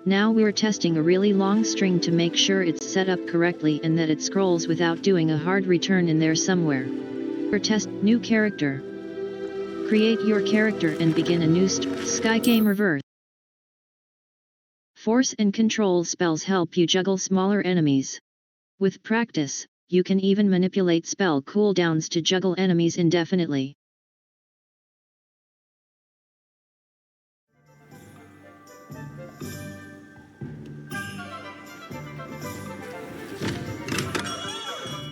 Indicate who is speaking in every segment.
Speaker 1: Now we're testing a really long string to make sure it's set up correctly and that it scrolls without doing a hard return in there somewhere. Or test new character. Create your character and begin a new Sky Game Reverse. Force and control spells help you juggle smaller enemies. With practice, you can even manipulate spell cooldowns to juggle enemies indefinitely.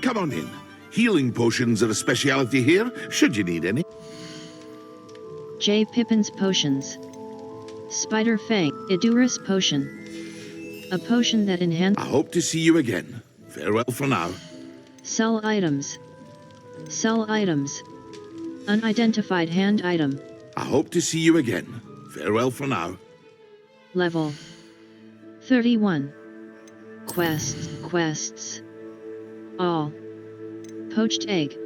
Speaker 2: Come on in. Healing potions are a speciality here, should you need any.
Speaker 1: J. Pippin's Potions. Spider Fang, Idurus Potion. A potion that enhances.
Speaker 2: I hope to see you again. Farewell for now.
Speaker 1: Sell items. Sell items. Unidentified hand item.
Speaker 2: I hope to see you again. Farewell for now.
Speaker 1: Level 31. Quests. All. Poached egg.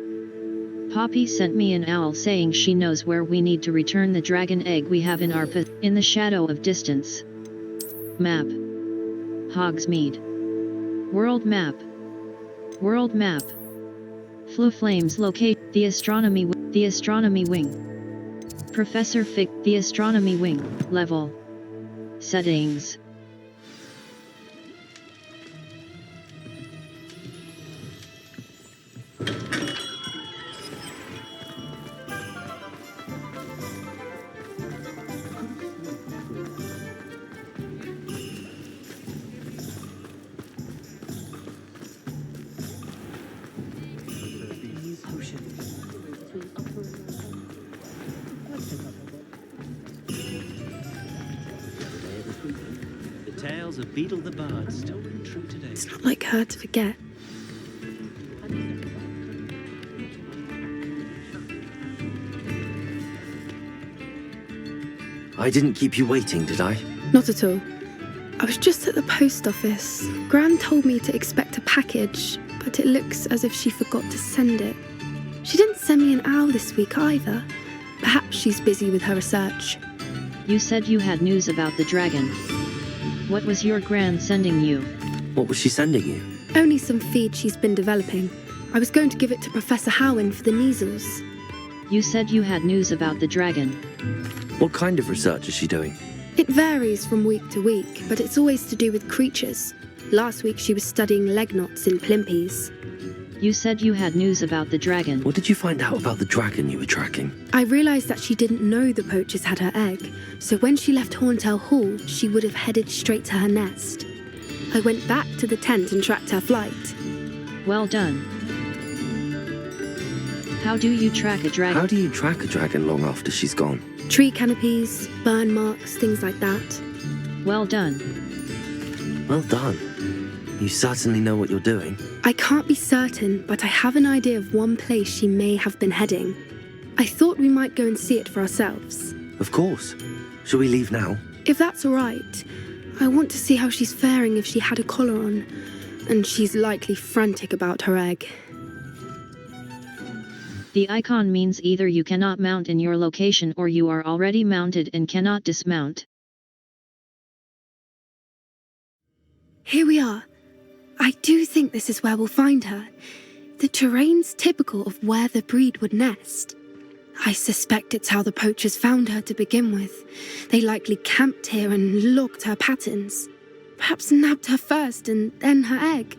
Speaker 1: Poppy sent me an owl saying she knows where we need to return the dragon egg we have in our in the shadow of distance. Map. Hogsmeade. World map. World map. Flu Flames locate the astronomy wing. Professor Fick, the astronomy wing. Level. Settings.
Speaker 3: The tales of Beetle the Bard still ring true today.
Speaker 4: It's not like her to forget.
Speaker 5: I didn't keep you waiting, did I?
Speaker 4: Not at all. I was just at the post office. Gran told me to expect a package, but it looks as if she forgot to send it. She didn't send me an owl this week either. Perhaps she's busy with her research.
Speaker 1: You said you had news about the dragon. What was your gran sending you?
Speaker 5: What was she sending you?
Speaker 4: Only some feed she's been developing. I was going to give it to Professor Howen for the measles.
Speaker 1: You said you had news about the dragon.
Speaker 5: What kind of research is she doing?
Speaker 4: It varies from week to week, but it's always to do with creatures. Last week she was studying leg knots in plimpies.
Speaker 1: You said you had news about the dragon.
Speaker 5: What did you find out about the dragon you were tracking?
Speaker 4: I realised that she didn't know the poachers had her egg, so when she left Horntail Hall, she would have headed straight to her nest. I went back to the tent and tracked her flight.
Speaker 1: Well done. How do you track a dragon?
Speaker 5: How do you track a dragon long after she's gone?
Speaker 4: Tree canopies, burn marks, things like that.
Speaker 1: Well done.
Speaker 5: Well done. You certainly know what you're doing.
Speaker 4: I can't be certain, but I have an idea of one place she may have been heading. I thought we might go and see it for ourselves.
Speaker 5: Of course. Shall we leave now?
Speaker 4: If that's all right. I want to see how she's faring if she had a collar on. And she's likely frantic about her egg.
Speaker 1: The icon means either you cannot mount in your location or you are already mounted and cannot dismount.
Speaker 4: Here we are. I do think this is where we'll find her. The terrain's typical of where the breed would nest. I suspect it's how the poachers found her to begin with. They likely camped here and logged her patterns. Perhaps nabbed her first and then her egg.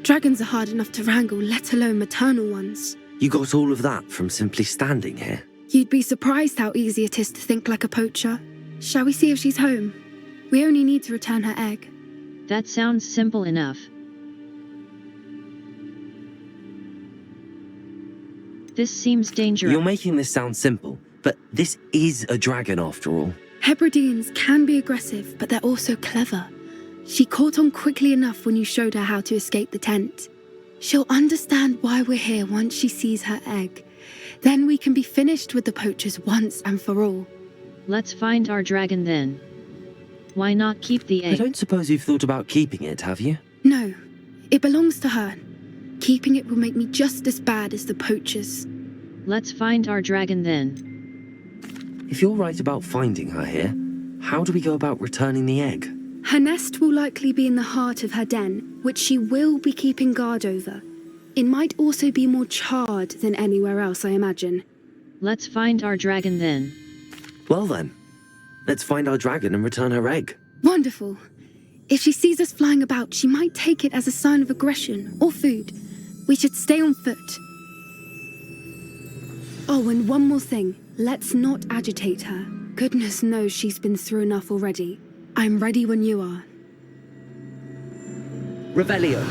Speaker 4: Dragons are hard enough to wrangle, let alone maternal ones.
Speaker 5: You got all of that from simply standing here?
Speaker 4: You'd be surprised how easy it is to think like a poacher. Shall we see if she's home? We only need to return her egg.
Speaker 1: That sounds simple enough. This seems dangerous.
Speaker 5: You're making this sound simple, but this is a dragon after all.
Speaker 4: Hebrideans can be aggressive, but they're also clever. She caught on quickly enough when you showed her how to escape the tent. She'll understand why we're here once she sees her egg. Then we can be finished with the poachers once and for all.
Speaker 1: Let's find our dragon then. Why not keep the egg?
Speaker 5: I don't suppose you've thought about keeping it, have you?
Speaker 4: No, it belongs to her. Keeping it will make me just as bad as the poachers.
Speaker 1: Let's find our dragon then.
Speaker 5: If you're right about finding her here, how do we go about returning the egg?
Speaker 4: Her nest will likely be in the heart of her den, which she will be keeping guard over. It might also be more charred than anywhere else, I imagine.
Speaker 1: Let's find our dragon then.
Speaker 5: Well then, let's find our dragon and return her egg.
Speaker 4: Wonderful. If she sees us flying about, she might take it as a sign of aggression or food. We should stay on foot. Oh, and one more thing. Let's not agitate her. Goodness knows she's been through enough already. I'm ready when you are.
Speaker 5: Revelio.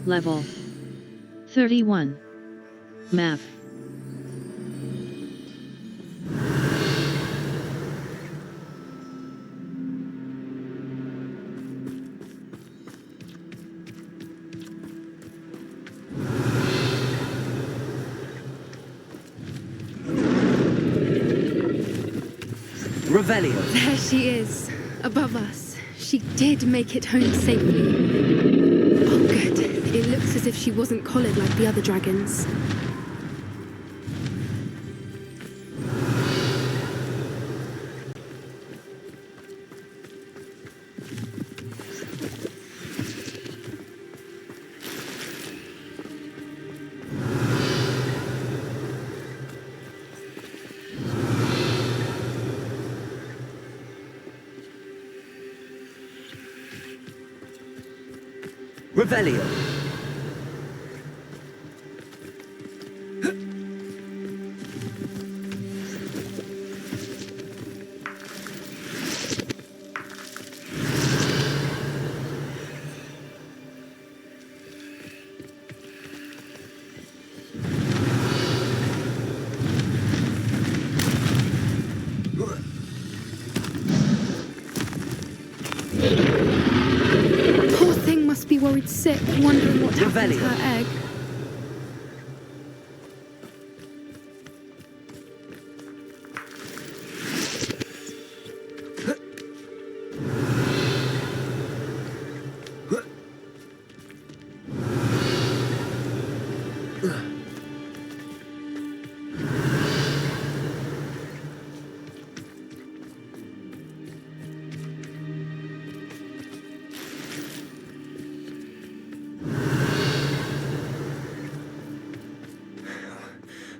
Speaker 1: Level 31. Map.
Speaker 5: Revelio.
Speaker 4: There she is, above us. She did make it home safely. Oh, good. It looks as if she wasn't collared like the other dragons.
Speaker 5: Revelio.
Speaker 4: Poor thing must be worried sick, wondering what happened to her egg.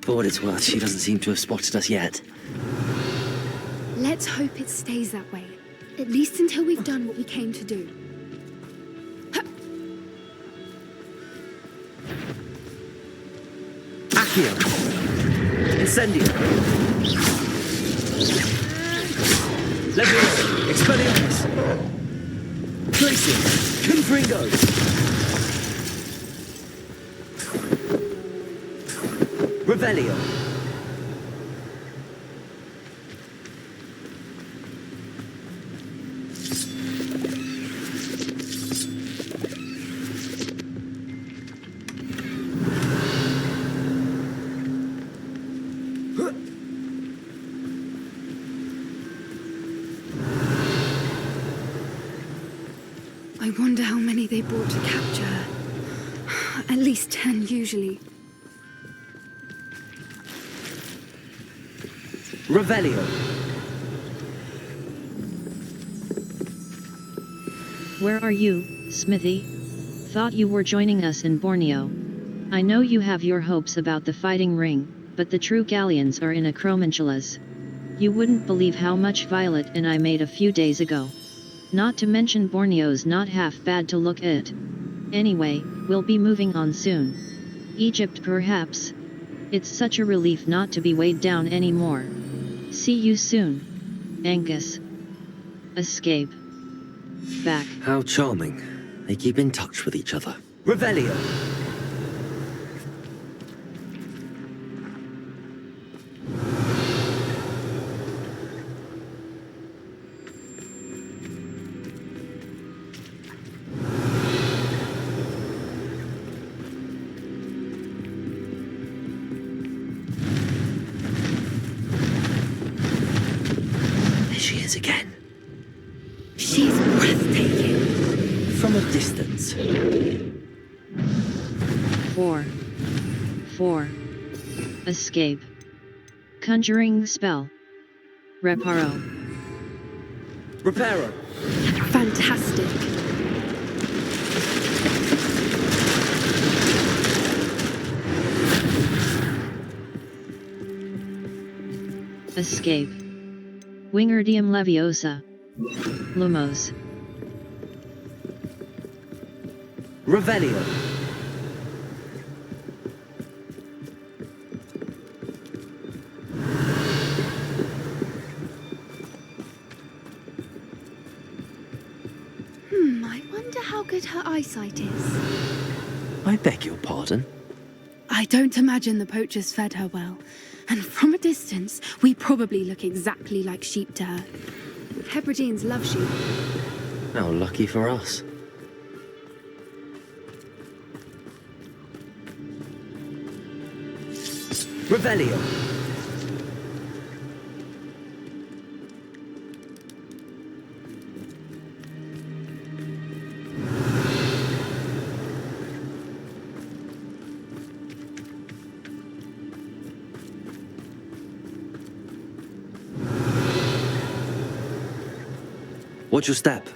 Speaker 5: For what it's worth, she doesn't seem to have spotted us yet.
Speaker 4: Let's hope it stays that way. At least until we've done what we came to do.
Speaker 5: Accio. Incendio. Leviosa. Expelliarmus. Placing. Confringo. Revelio.
Speaker 4: I wonder how many they brought to capture her. At least 10 usually.
Speaker 5: Revelio.
Speaker 1: Where are you, Smithy? Thought you were joining us in Borneo. I know you have your hopes about the fighting ring, but the true galleons are in Acromanchulas. You wouldn't believe how much Violet and I made a few days ago. Not to mention Borneo's not half bad to look at. Anyway, we'll be moving on soon. Egypt perhaps. It's such a relief not to be weighed down anymore. See you soon, Angus. Escape. Back.
Speaker 5: How charming. They keep in touch with each other. Revelio. There she is again.
Speaker 4: She's breathtaking.
Speaker 5: from a distance.
Speaker 1: 4. Escape. Conjuring spell. Reparo.
Speaker 5: Reparo.
Speaker 4: Fantastic.
Speaker 1: Escape. Wingardium Leviosa. Lumos.
Speaker 5: Revelio.
Speaker 4: I wonder how good her eyesight is.
Speaker 5: I beg your pardon?
Speaker 4: I don't imagine the poachers fed her well. And from a distance, we probably look exactly like sheep to her. Hebrideans love sheep.
Speaker 5: How lucky for us. Revelio. Watch your step.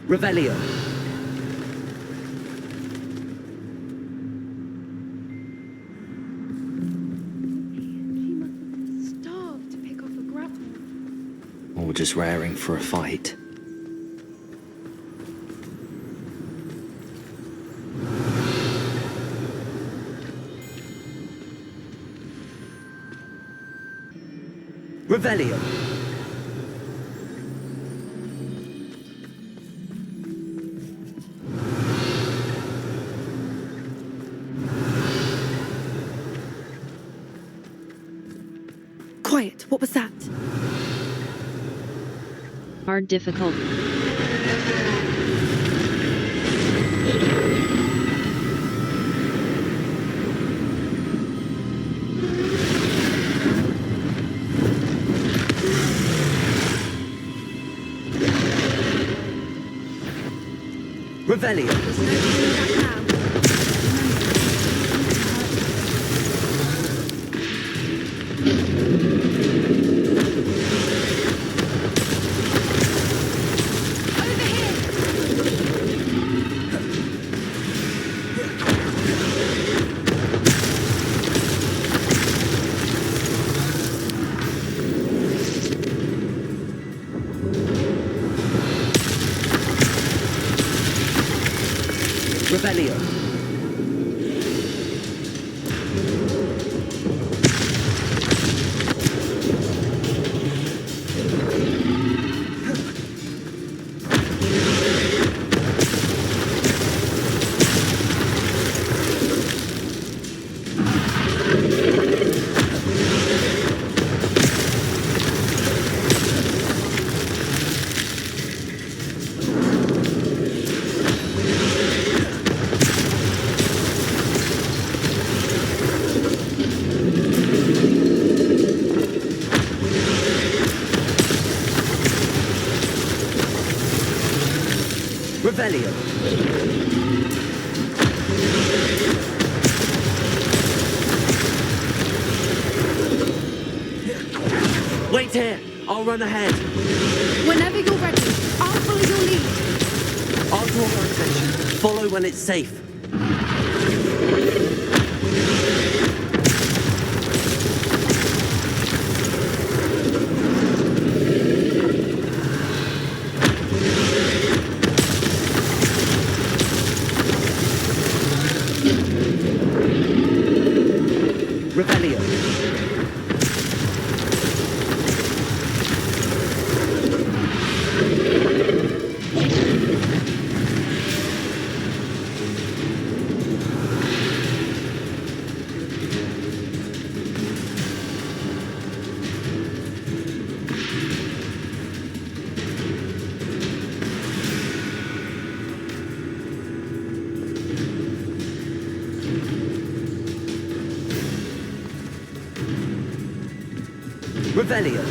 Speaker 5: Revelio.
Speaker 4: She must have been starved to pick off a grapple.
Speaker 5: Or just raring for a fight. Revelio.
Speaker 4: Quiet, what was that?
Speaker 1: Hard difficult.
Speaker 5: Revelio.
Speaker 4: There's no turning back now. Over here!
Speaker 5: Revelio. Revelio. Wait here. I'll run ahead.
Speaker 4: Whenever you're ready, I'll follow your lead.
Speaker 5: I'll draw her attention. Follow when it's safe. Revelio. Revelio.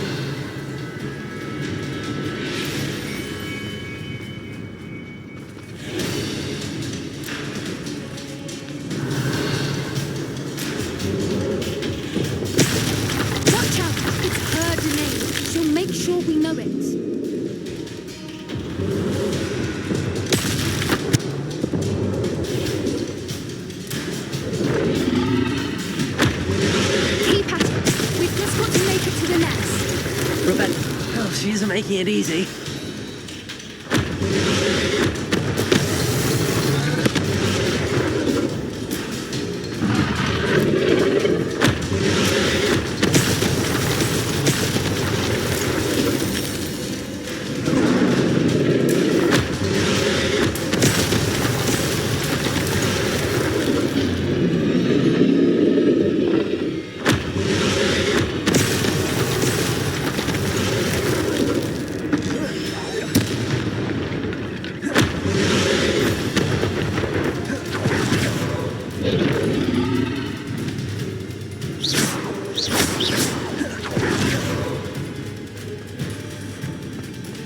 Speaker 4: Watch out! It's her domain. She'll make sure we know it. Keep at it. We've just got to make it to the nest.
Speaker 5: Revelio. Oh, she isn't making it easy.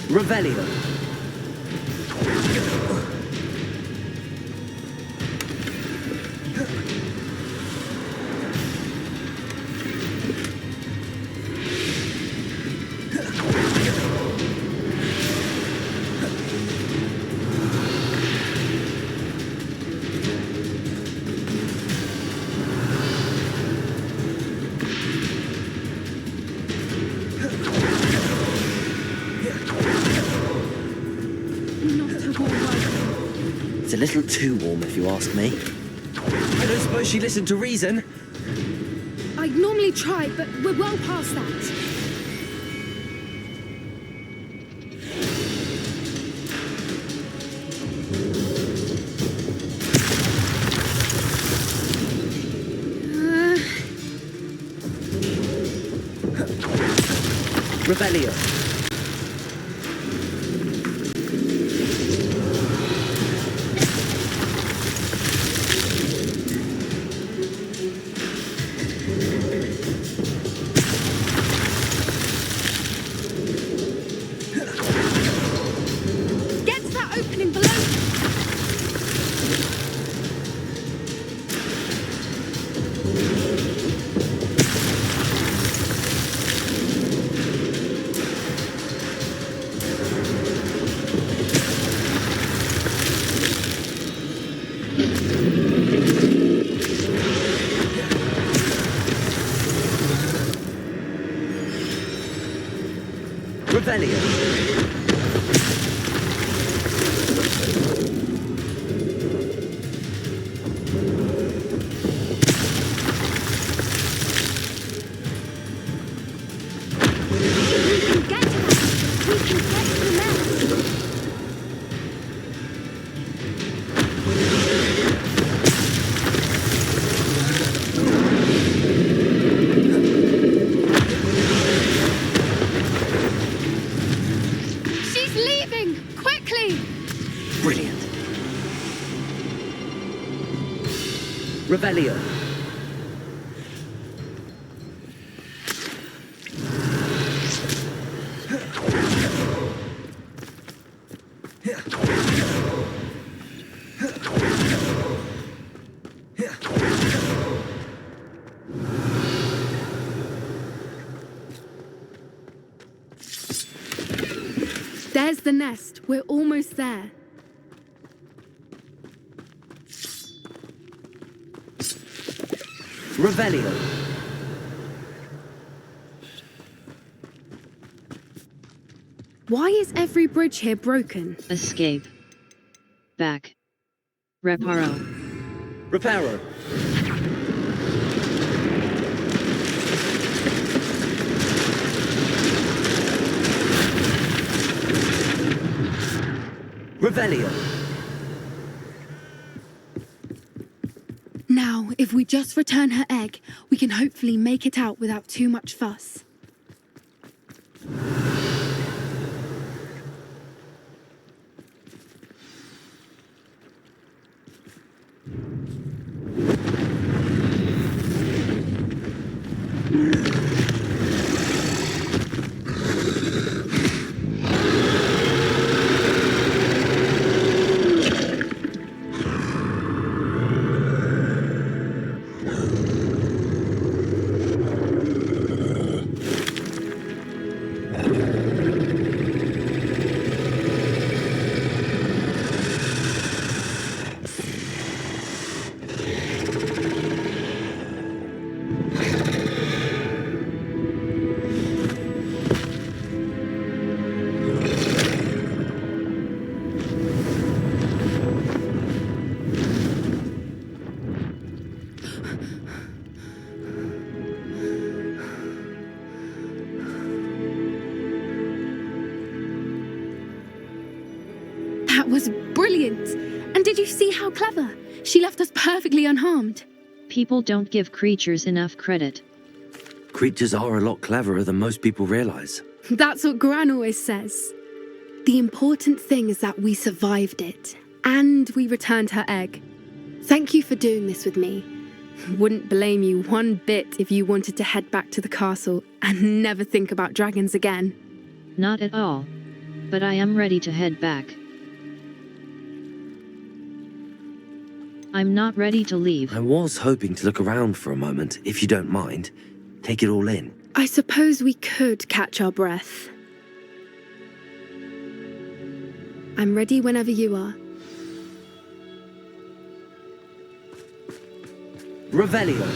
Speaker 5: Revelio. It's a little too warm, if you ask me. I don't suppose she listened to reason.
Speaker 4: I'd normally try, but we're well past that.
Speaker 5: Revelio.
Speaker 4: Get to that opening below.
Speaker 5: Revelio.
Speaker 4: We can get to that. We can get to the nest. She's leaving! Quickly!
Speaker 5: Brilliant. Revelio.
Speaker 4: There's the nest. We're almost there.
Speaker 5: Revelio.
Speaker 4: Why is every bridge here broken?
Speaker 1: Escape. Back. Reparo.
Speaker 5: Reparo. Revelio.
Speaker 4: Now, if we just return her egg, we can hopefully make it out without too much fuss. was brilliant. And did you see how clever? She left us perfectly unharmed.
Speaker 1: People don't give creatures enough credit.
Speaker 5: Creatures are a lot cleverer than most people realize.
Speaker 4: That's what Gran always says. The important thing is that we survived it, and we returned her egg. Thank you for doing this with me. Wouldn't blame you one bit if you wanted to head back to the castle and never think about dragons again.
Speaker 1: Not at all. But I am ready to head back. I'm not ready to leave.
Speaker 5: I was hoping to look around for a moment, if you don't mind. Take it all in.
Speaker 4: I suppose we could catch our breath. I'm ready whenever you are.
Speaker 5: Revelio.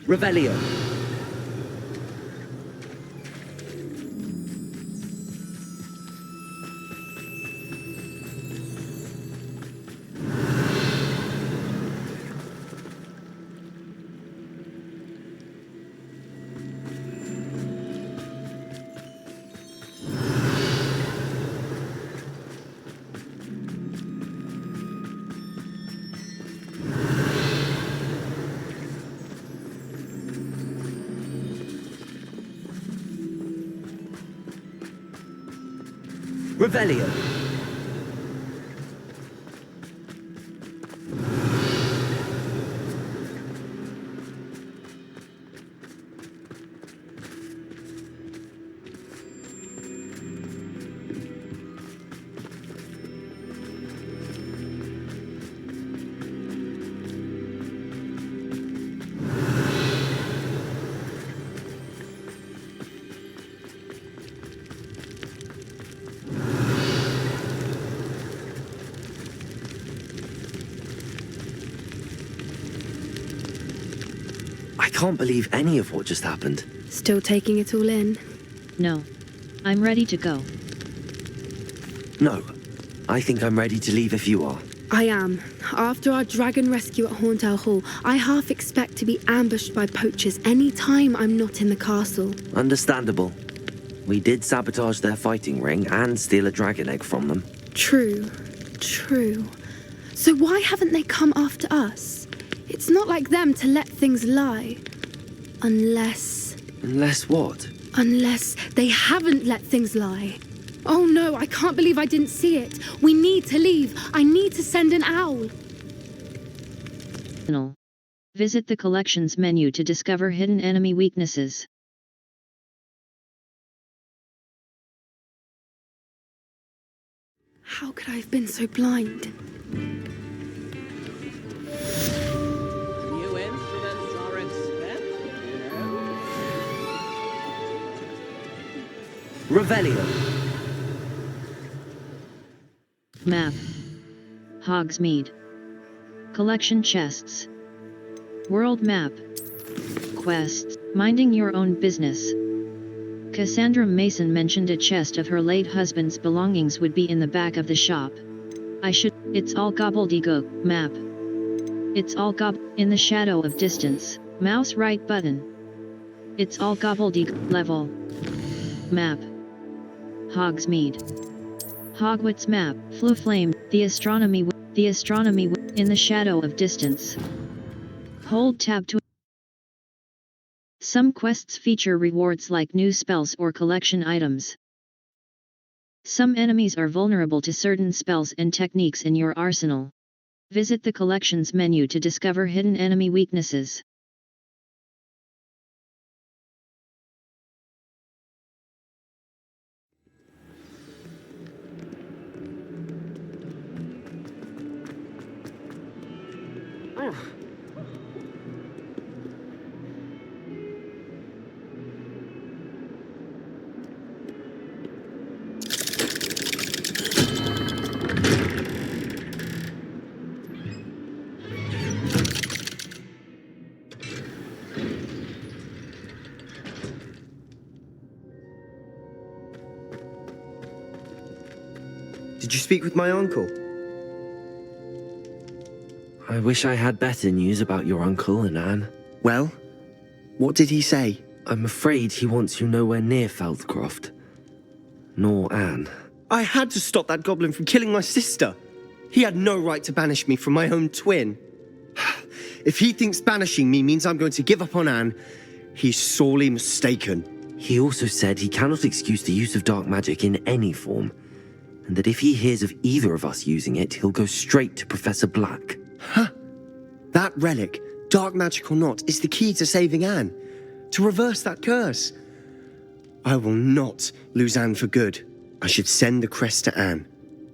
Speaker 5: Revelio. Revelio. I can't believe any of what just happened.
Speaker 4: Still taking it all in?
Speaker 1: No. I'm ready to go.
Speaker 5: No. I think I'm ready to leave if you are.
Speaker 4: I am. After our dragon rescue at Hauntel Hall, I half expect to be ambushed by poachers any time I'm not in the castle.
Speaker 5: Understandable. We did sabotage their fighting ring and steal a dragon egg from them.
Speaker 4: True. So why haven't they come after us? It's not like them to let things lie. Unless
Speaker 5: what?
Speaker 4: Unless they haven't let things lie. Oh no, I can't believe I didn't see it. We need to leave. I need to send an owl.
Speaker 1: Visit the collections menu to discover hidden enemy weaknesses.
Speaker 4: How could I have been so blind?
Speaker 3: New instruments are expensive, you know.
Speaker 5: Revelio.
Speaker 1: Map. Hogsmeade. Collection chests. World map. Quests. Minding your own business. Cassandra Mason mentioned a chest of her late husband's belongings would be in the back of the shop. It's all gobbledegook. Map. It's all in the shadow of distance. Mouse right button. It's all gobbledegook. Level. Map. Hogsmeade. Hogwarts map. Flue flame. The astronomy in the shadow of distance. Hold tab to. Some quests feature rewards like new spells or collection items. Some enemies are vulnerable to certain spells and techniques in your arsenal. Visit the collections menu to discover hidden enemy weaknesses.
Speaker 6: Did you speak with my uncle?
Speaker 5: I wish I had better news about your uncle and Anne.
Speaker 6: Well, what did he say?
Speaker 5: I'm afraid he wants you nowhere near Feldcroft. Nor Anne.
Speaker 6: I had to stop that goblin from killing my sister. He had no right to banish me from my own twin. If he thinks banishing me means I'm going to give up on Anne, he's sorely mistaken.
Speaker 5: He also said he cannot excuse the use of dark magic in any form, and that if he hears of either of us using it, he'll go straight to Professor Black.
Speaker 6: Huh? That relic, dark magic or not, is the key to saving Anne. To reverse that curse. I will not lose Anne for good. I should send the crest to Anne.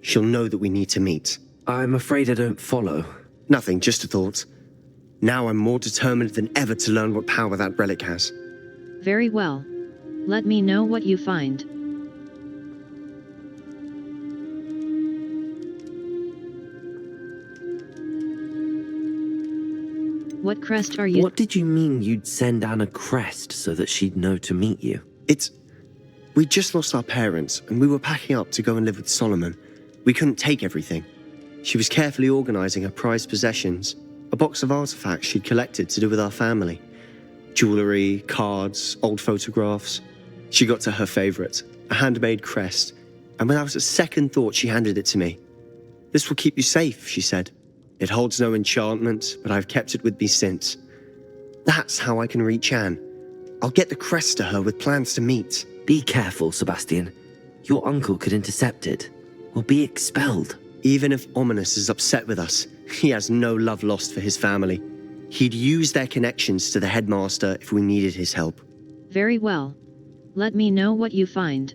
Speaker 6: She'll know that we need to meet.
Speaker 5: I'm afraid I don't follow.
Speaker 6: Nothing, just a thought. Now I'm more determined than ever to learn what power that relic has.
Speaker 1: Very well. Let me know what you find. What crest are you—
Speaker 5: What did you mean you'd send Anne a crest so that she'd know to meet you?
Speaker 6: We just lost our parents, and we were packing up to go and live with Solomon. We couldn't take everything. She was carefully organizing her prized possessions, a box of artifacts she'd collected to do with our family. Jewelry, cards, old photographs. She got to her favorite, a handmade crest, and without a second thought she handed it to me. "This will keep you safe," she said. "It holds no enchantment, but I've kept it with me since. That's how I can reach Anne. I'll get the crest to her with plans to meet."
Speaker 5: Be careful, Sebastian. Your uncle could intercept it, or be expelled.
Speaker 6: Even if Ominous is upset with us, he has no love lost for his family. He'd use their connections to the headmaster if we needed his help.
Speaker 1: Very well. Let me know what you find.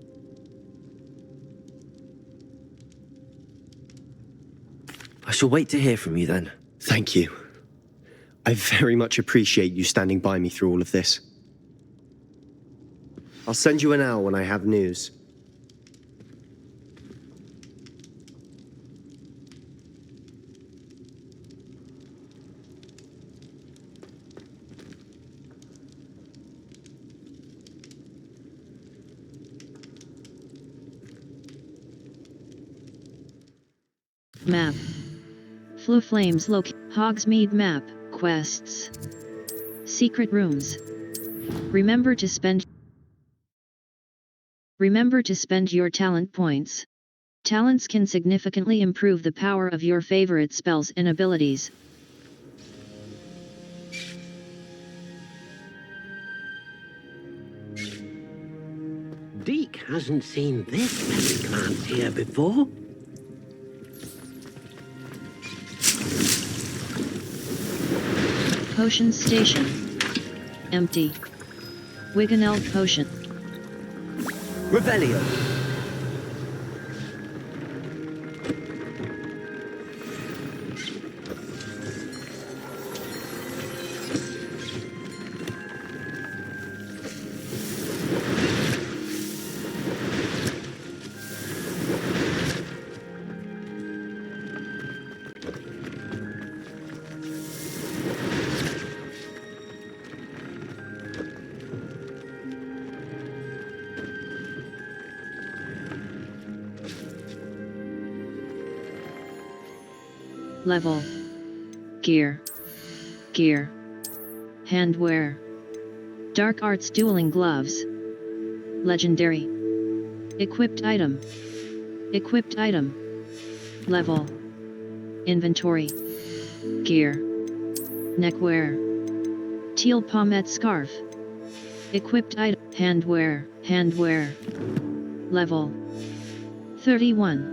Speaker 5: I shall wait to hear from you then.
Speaker 6: Thank you. I very much appreciate you standing by me through all of this. I'll send you an owl when I have news.
Speaker 1: Map. Flue Flames Hogsmeade Map, quests. Secret rooms. Remember to spend your talent points. Talents can significantly improve the power of your favorite spells and abilities.
Speaker 7: Deke hasn't seen this many plants here before.
Speaker 1: Potion Station. Empty. Wiganell Potion.
Speaker 5: Revelio!
Speaker 1: Level. Gear. Gear. Handwear. Dark Arts Dueling Gloves. Legendary. Equipped item. Equipped item. Level. Inventory. Gear. Neckwear. Teal pomade scarf. Equipped item. Handwear. Handwear. Level. 31.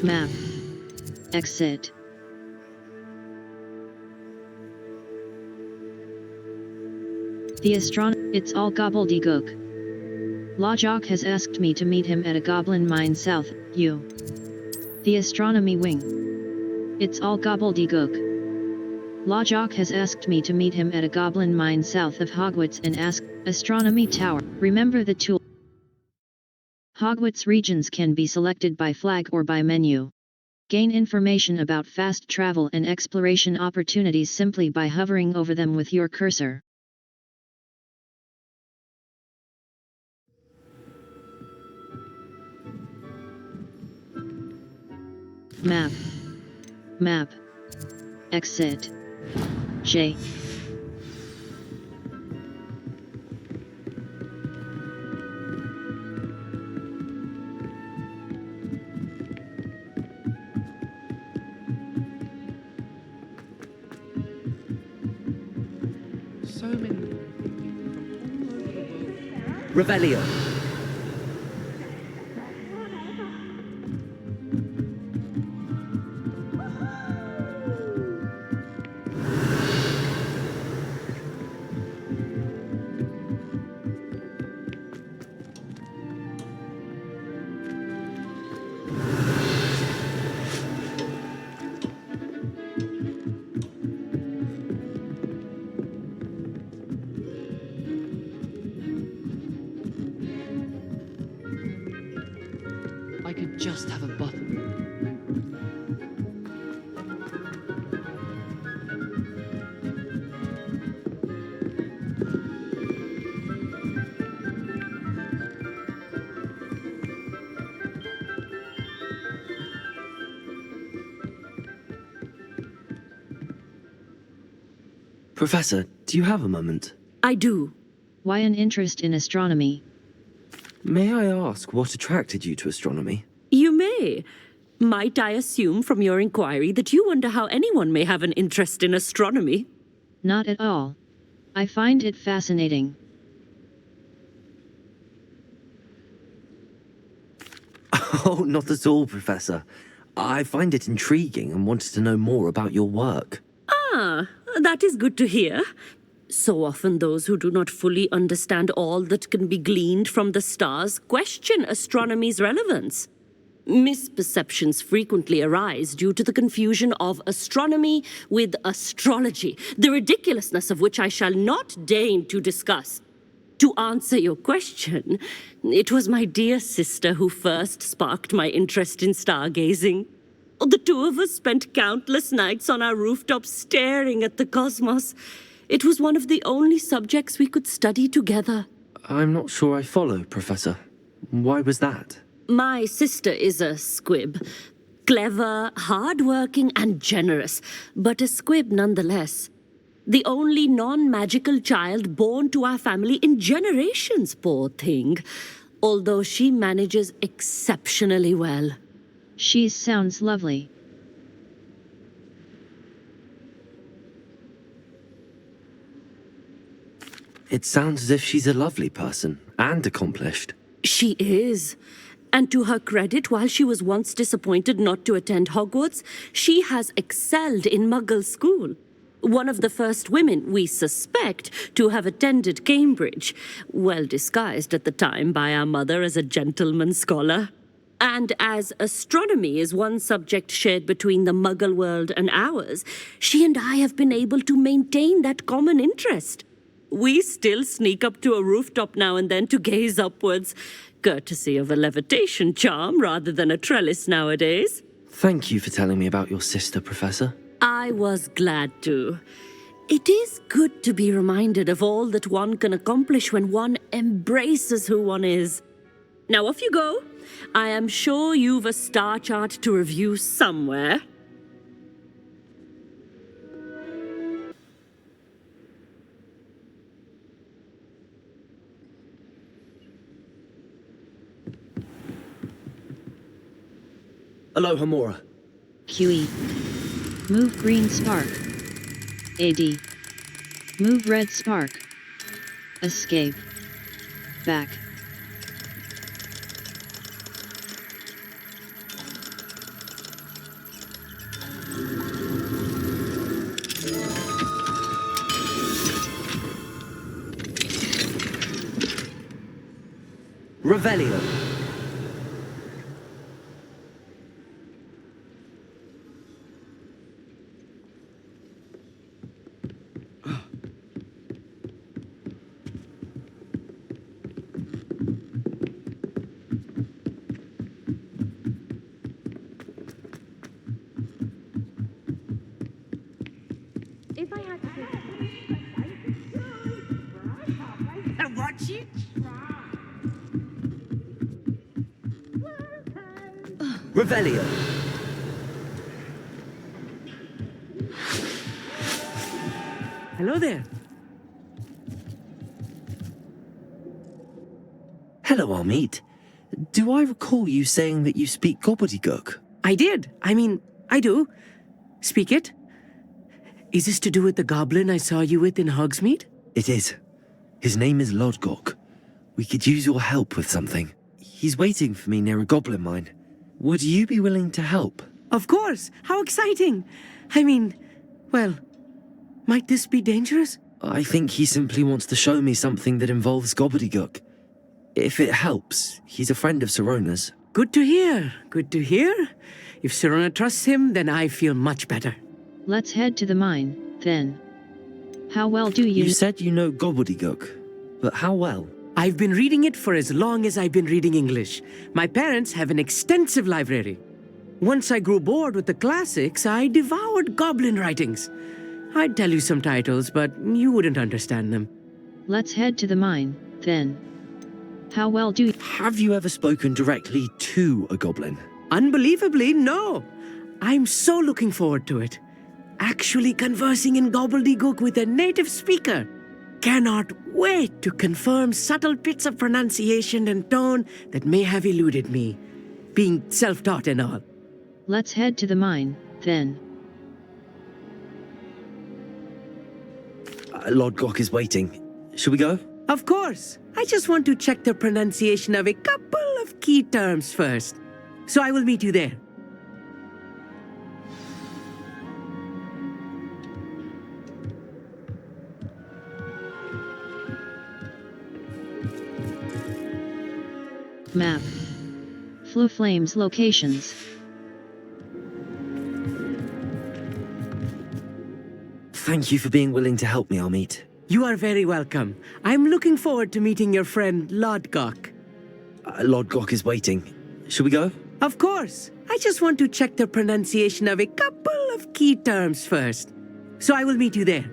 Speaker 1: Map. Exit. The astronomer. It's all Gobbledegook. Lajok has asked me to meet him at a goblin mine south, U. The astronomy wing. It's all Gobbledegook. Lajok has asked me to meet him at a goblin mine south of Hogwarts and ask, astronomy tower. Remember the tool. Hogwarts regions can be selected by flag or by menu. Gain information about fast travel and exploration opportunities simply by hovering over them with your cursor. Map. Map. Exit. J.
Speaker 3: So many people from all over the world.
Speaker 5: Revelio.
Speaker 3: I could just have a bottle.
Speaker 5: Professor, do you have a moment?
Speaker 8: I do.
Speaker 1: Why an interest in astronomy?
Speaker 5: May I ask what attracted you to astronomy?
Speaker 8: You may. Might I assume from your inquiry that you wonder how anyone may have an interest in astronomy?
Speaker 1: Not at all. I find it fascinating.
Speaker 5: Oh, not at all, Professor. I find it intriguing and wanted to know more about your work.
Speaker 8: Ah, that is good to hear. So often those who do not fully understand all that can be gleaned from the stars question astronomy's relevance. Misperceptions frequently arise due to the confusion of astronomy with astrology, the ridiculousness of which I shall not deign to discuss. To answer your question, it was my dear sister who first sparked my interest in stargazing. The two of us spent countless nights on our rooftop staring at the cosmos. It was one of the only subjects we could study together.
Speaker 5: I'm not sure I follow, Professor. Why was that?
Speaker 8: My sister is a squib. Clever, hard-working, and generous, but a squib nonetheless. The only non-magical child born to our family in generations, poor thing. Although she manages exceptionally well.
Speaker 1: She sounds lovely.
Speaker 5: It sounds as if she's a lovely person and accomplished.
Speaker 8: She is. And to her credit, while she was once disappointed not to attend Hogwarts, she has excelled in Muggle school. One of the first women, we suspect, to have attended Cambridge, well disguised at the time by our mother as a gentleman scholar. And as astronomy is one subject shared between the Muggle world and ours, she and I have been able to maintain that common interest. We still sneak up to a rooftop now and then to gaze upwards, courtesy of a levitation charm rather than a trellis nowadays.
Speaker 5: Thank you for telling me about your sister, Professor.
Speaker 8: I was glad to. It is good to be reminded of all that one can accomplish when one embraces who one is. Now off you go. I am sure you've a star chart to review somewhere.
Speaker 5: Aloha, Mora.
Speaker 1: QE. Move green spark. AD. Move red spark. Escape. Back.
Speaker 5: Revelio.
Speaker 4: If I had to pick...
Speaker 7: Watch it.
Speaker 5: Revelio.
Speaker 3: Hello there.
Speaker 5: Hello, Amit. Do I recall you saying that you speak Gobbledegook?
Speaker 3: I did. I do. Speak it. Is this to do with the goblin I saw you with in Hogsmeade?
Speaker 5: It is. His name is Lodgok. We could use your help with something. He's waiting for me near a goblin mine. Would you be willing to help?
Speaker 3: Of course. How exciting. Well, might this be dangerous?
Speaker 5: I think he simply wants to show me something that involves Gobbledegook. If it helps, he's a friend of Sirona's.
Speaker 3: Good to hear. Good to hear. If Sirona trusts him, then I feel much better.
Speaker 1: Let's head to the mine, then. How well do
Speaker 5: You said you know Gobbledegook, but how well?
Speaker 3: I've been reading it for as long as I've been reading English. My parents have an extensive library. Once I grew bored with the classics, I devoured goblin writings. I'd tell you some titles, but you wouldn't understand them.
Speaker 1: Let's head to the mine, then. How well do
Speaker 5: Have you ever spoken directly to a goblin?
Speaker 3: Unbelievably, no. I'm so looking forward to it. Actually conversing in Gobbledegook with a native speaker. Cannot wait to confirm subtle bits of pronunciation and tone that may have eluded me, being self-taught and all.
Speaker 1: Let's head to the mine, then.
Speaker 5: Lodgok is waiting. Shall we go?
Speaker 3: Of course. I just want to check the pronunciation of a couple of key terms first. So I will meet you there.
Speaker 1: Map. Flu Flames locations.
Speaker 5: Thank you for being willing to help me, Amit.
Speaker 3: You are very welcome. I'm looking forward to meeting your friend Lodgok.
Speaker 5: Lodgok is waiting. Shall we go?
Speaker 3: Of course. I just want to check the pronunciation of a couple of key terms first. So I will meet you there.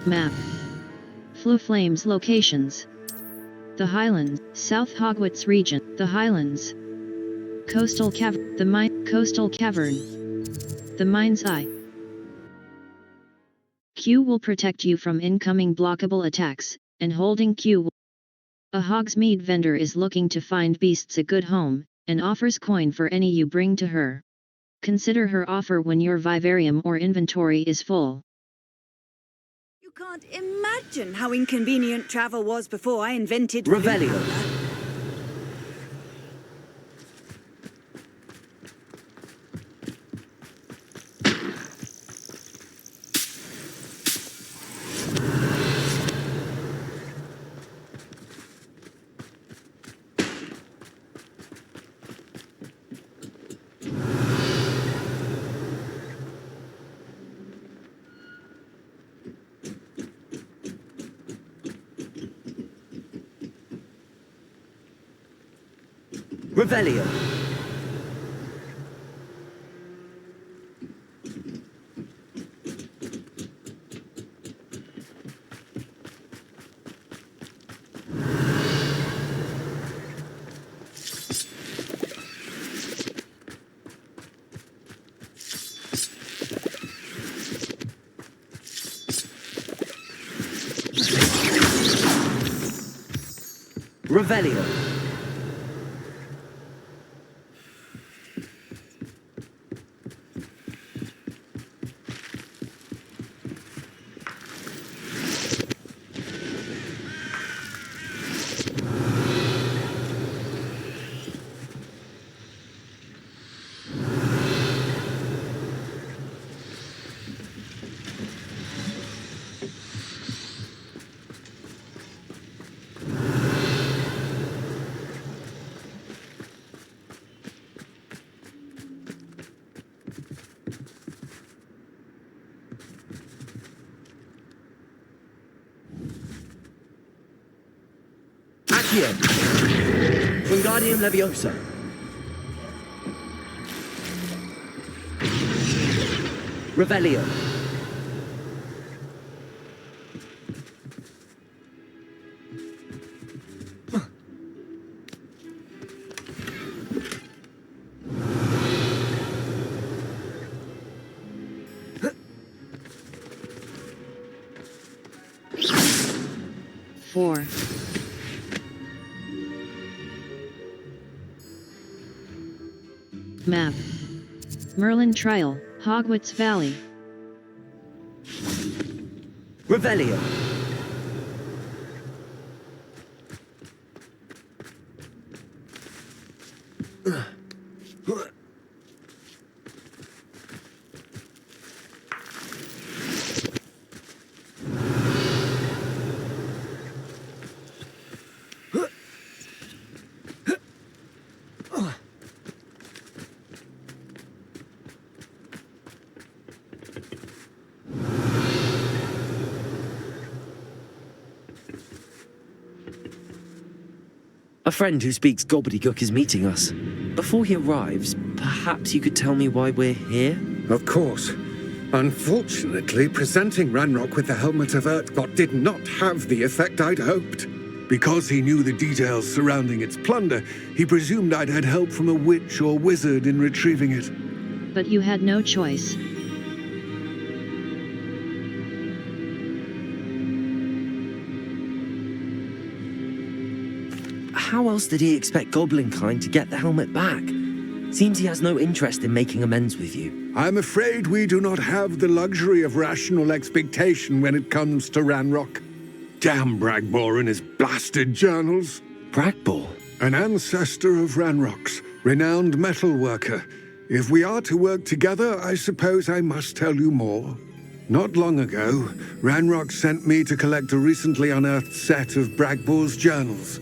Speaker 1: Map. Flu Flames locations. The Highlands, South Hogwarts region, the Highlands. Coastal Cavern, Coastal Cavern. The Mind's Eye. Q will protect you from incoming blockable attacks, and holding Q. A Hogsmeade vendor is looking to find beasts a good home, and offers coin for any you bring to her. Consider her offer when your vivarium or inventory is full.
Speaker 9: You can't imagine how inconvenient travel was before I invented
Speaker 3: Revelio.
Speaker 5: Revelio. Revelio. Accio. Wingardium Leviosa. Revelio.
Speaker 1: Map. Merlin Trial, Hogwarts Valley.
Speaker 5: Revelio. A friend who speaks Gobbledegook is meeting us. Before he arrives, perhaps you could tell me why we're here?
Speaker 10: Of course. Unfortunately, presenting Ranrock with the Helmet of Urtkot did not have the effect I'd hoped. Because he knew the details surrounding its plunder, he presumed I'd had help from a witch or wizard in retrieving it.
Speaker 1: But you had no choice.
Speaker 5: How else did he expect Goblinkind to get the helmet back? Seems he has no interest in making amends with you.
Speaker 10: I'm afraid we do not have the luxury of rational expectation when it comes to Ranrock. Damn Bragbor and his blasted journals.
Speaker 5: Bragbor?
Speaker 10: An ancestor of Ranrock's, renowned metal worker. If we are to work together, I suppose I must tell you more. Not long ago, Ranrock sent me to collect a recently unearthed set of Bragbor's journals.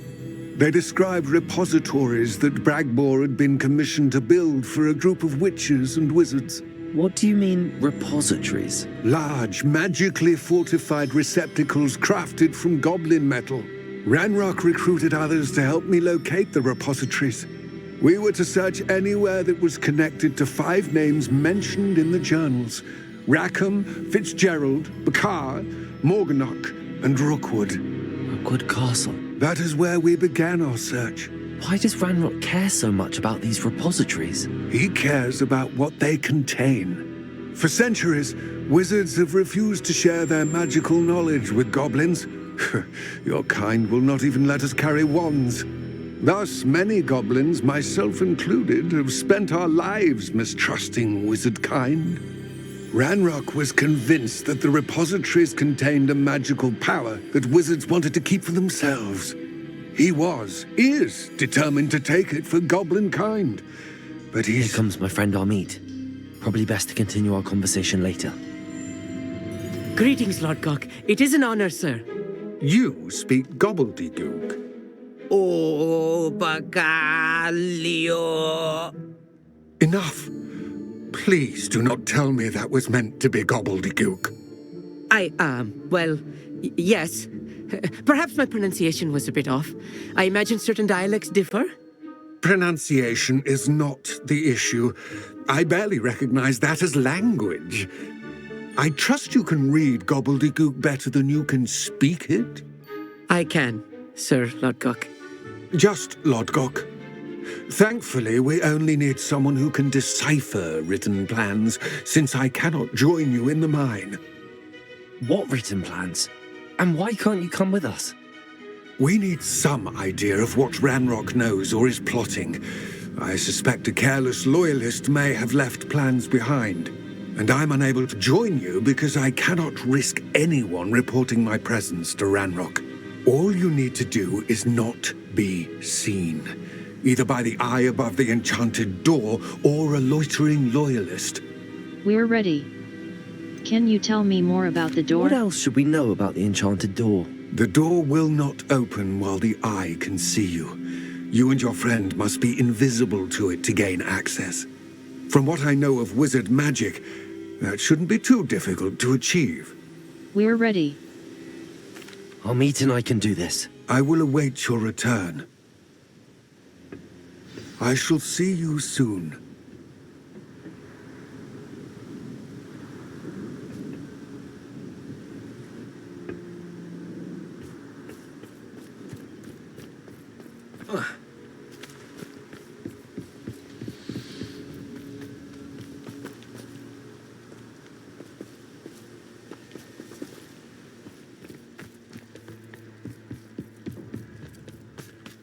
Speaker 10: They described repositories that Bragbor had been commissioned to build for a group of witches and wizards.
Speaker 5: What do you mean, repositories?
Speaker 10: Large, magically fortified receptacles crafted from goblin metal. Ranrock recruited others to help me locate the repositories. We were to search anywhere that was connected to 5 names mentioned in the journals: Rackham, Fitzgerald, Bakar, Morganach, and Rookwood.
Speaker 5: Rookwood Castle.
Speaker 10: That is where we began our search.
Speaker 5: Why does Ranrock care so much about these repositories?
Speaker 10: He cares about what they contain. For centuries, wizards have refused to share their magical knowledge with goblins. Your kind will not even let us carry wands. Thus, many goblins, myself included, have spent our lives mistrusting wizard kind. Ranrock was convinced that the repositories contained a magical power that wizards wanted to keep for themselves. He is determined to take it for goblin kind. But
Speaker 5: Here comes my friend Amit. Probably best to continue our conversation later.
Speaker 3: Greetings, Lord Cock. It is an honor, sir.
Speaker 10: You speak Gobbledegook.
Speaker 3: Oh, Bacalio.
Speaker 10: Enough. Please do not tell me that was meant to be Gobbledegook.
Speaker 3: Yes. Perhaps my pronunciation was a bit off. I imagine certain dialects differ.
Speaker 10: Pronunciation is not the issue. I barely recognize that as language. I trust you can read Gobbledegook better than you can speak it?
Speaker 3: I can, Sir Lodgok.
Speaker 10: Just Lodgok. Thankfully, we only need someone who can decipher written plans, since I cannot join you in the mine.
Speaker 5: What written plans? And why can't you come with us?
Speaker 10: We need some idea of what Ranrock knows or is plotting. I suspect a careless loyalist may have left plans behind. And I'm unable to join you because I cannot risk anyone reporting my presence to Ranrock. All you need to do is not be seen, either by the eye above the enchanted door or a loitering loyalist.
Speaker 1: We're ready. Can you tell me more about the door?
Speaker 5: What else should we know about the enchanted door?
Speaker 10: The door will not open while the eye can see you. You and your friend must be invisible to it to gain access. From what I know of wizard magic, that shouldn't be too difficult to achieve.
Speaker 1: We're ready.
Speaker 5: Amit and I can do this.
Speaker 10: I will await your return. I shall see you soon.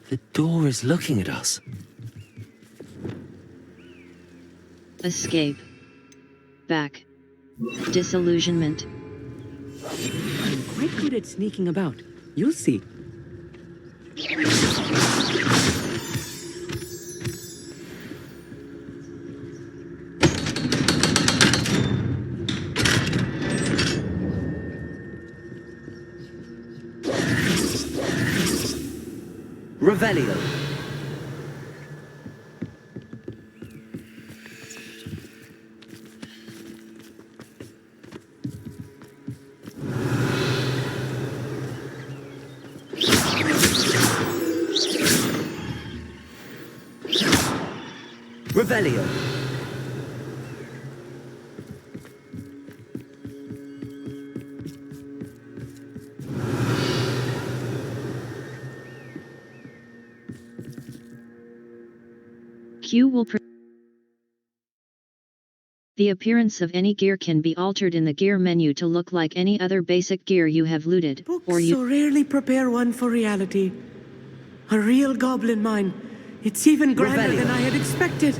Speaker 5: The door is looking at us.
Speaker 1: Escape. Back. Disillusionment.
Speaker 3: I'm quite good at sneaking about. You'll see.
Speaker 5: Revelio. Revelio.
Speaker 1: Q will The appearance of any gear can be altered in the gear menu to look like any other basic gear you have looted.
Speaker 3: Books so rarely prepare one for reality. A real goblin mine. It's even grander than I had expected.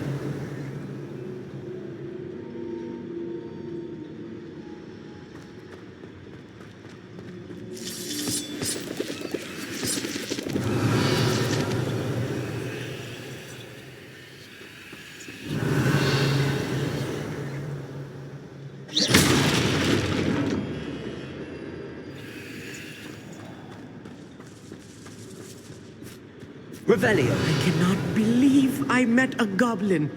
Speaker 5: Revelio.
Speaker 3: I cannot believe I met a goblin.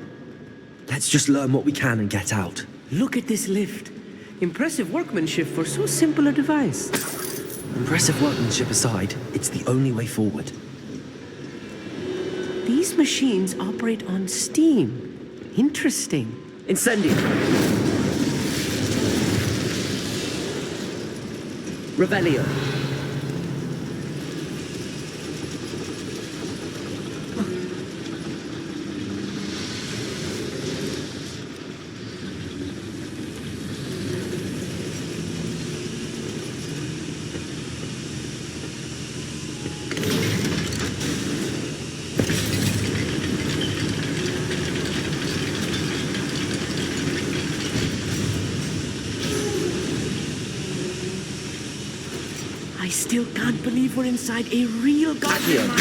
Speaker 5: Let's just learn what we can and get out.
Speaker 3: Look at this lift. Impressive workmanship for so simple a device.
Speaker 5: Impressive workmanship aside, it's the only way forward.
Speaker 3: These machines operate on steam. Interesting.
Speaker 5: Incendio. Revelio.
Speaker 3: I still can't believe we're inside a real goblin mine.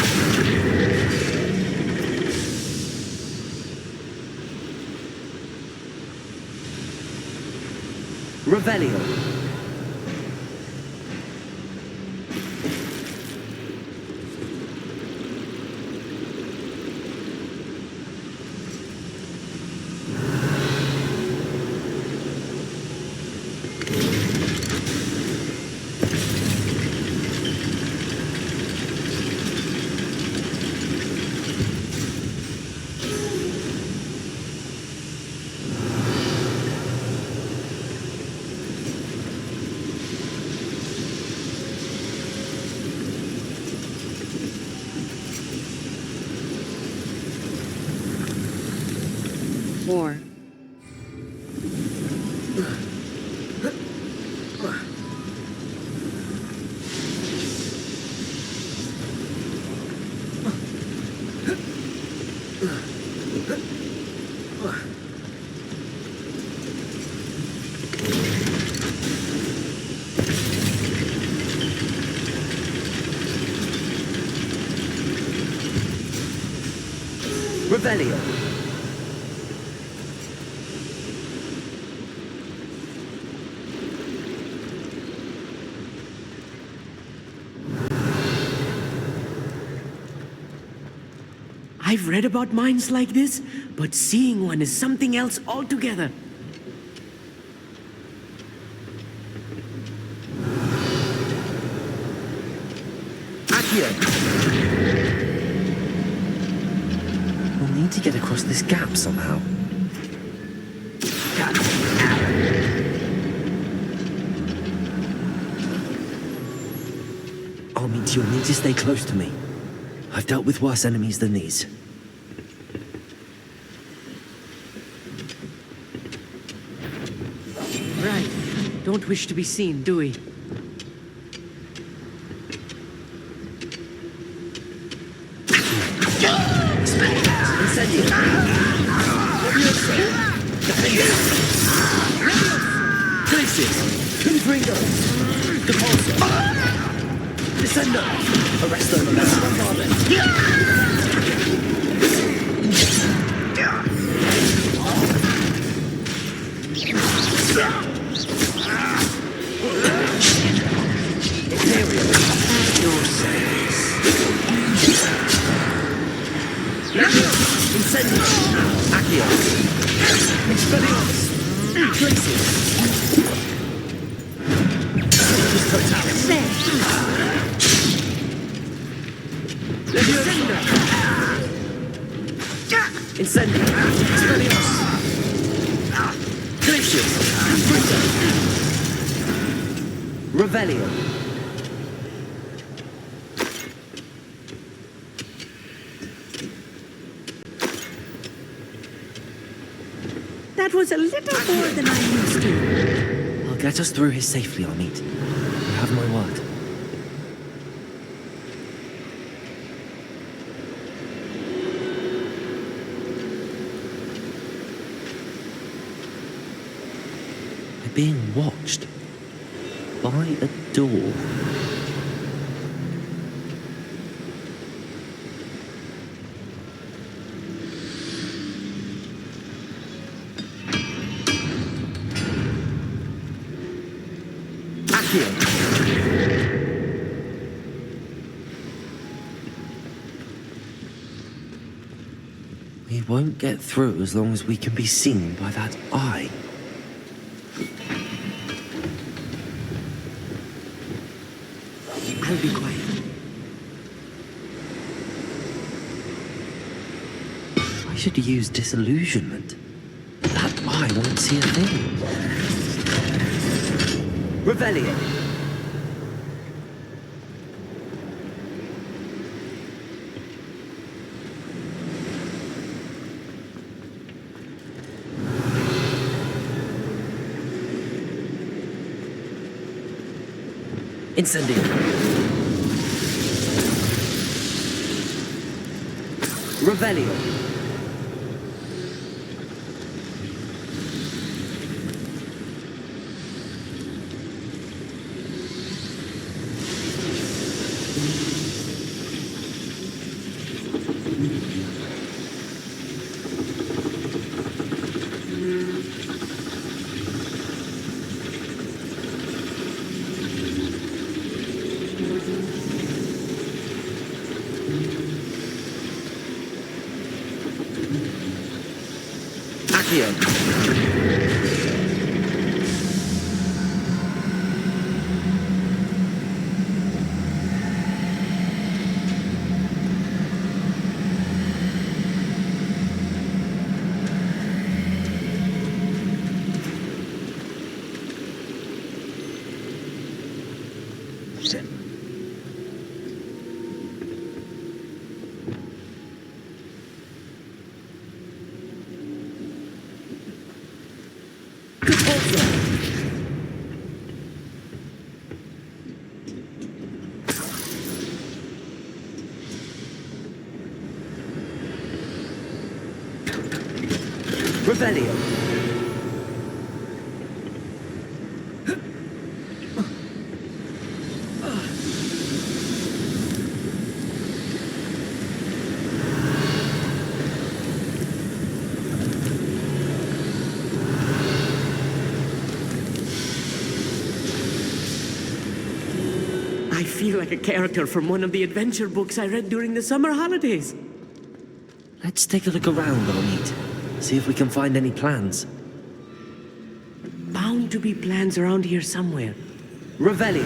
Speaker 5: Revelio.
Speaker 1: War.
Speaker 5: Revelio.
Speaker 3: I've read about mines like this, but seeing one is something else altogether.
Speaker 5: We'll need to get across this gap somehow. Armint, you'll need to stay close to me. I've dealt with worse enemies than these.
Speaker 3: Right. Don't wish to be seen, do we?
Speaker 5: Incendio. Places! Confringo! Depulso! Descendo! Arresto! Bombardment! Imperial! Your sails! Incendio! Accio! Expelliarmus! Places! Totalis! Leviosa! Incendio! Expelliarmus! Glacius! Brita! Revelio!
Speaker 9: That was a little more than I'm used to.
Speaker 5: I'll get us through here safely, Armit. You have my word. We're being watched. By a door. We won't get through as long as we can be seen by that eye.
Speaker 3: I'll be quiet.
Speaker 5: I should use disillusionment. That eye won't see a thing. Revelio. Incendio. Revelio. Revelio.
Speaker 3: I feel like a character from one of the adventure books I read during the summer holidays.
Speaker 5: Let's take a look around, Armit. See if we can find any plans.
Speaker 3: Bound to be plans around here somewhere.
Speaker 5: Revelio.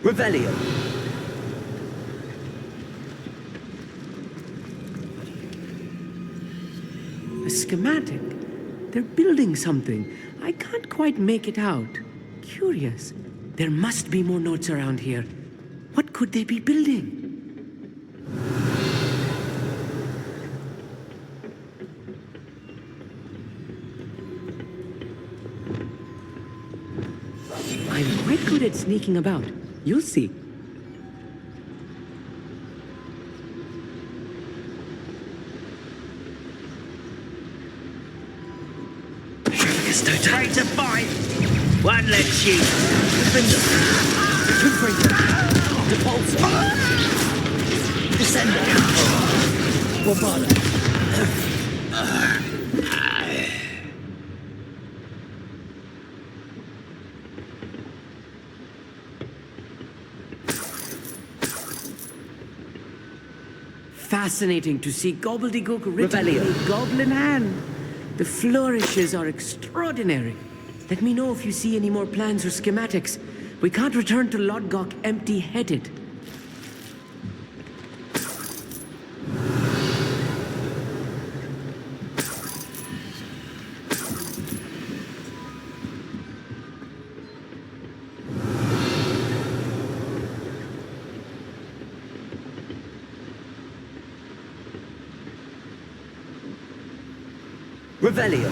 Speaker 5: Revelio.
Speaker 3: A schematic. They're building something. I can't quite make it out. Curious. There must be more notes around here. What could they be building? I'm quite good at sneaking about. You'll see.
Speaker 7: Try to fight. One lets you.
Speaker 5: Descender. Bombarda.
Speaker 3: Fascinating to see Gobbledegook written in a goblin hand. The flourishes are extraordinary. Let me know if you see any more plans or schematics. We can't return to Lodgok empty-headed.
Speaker 5: Revelio.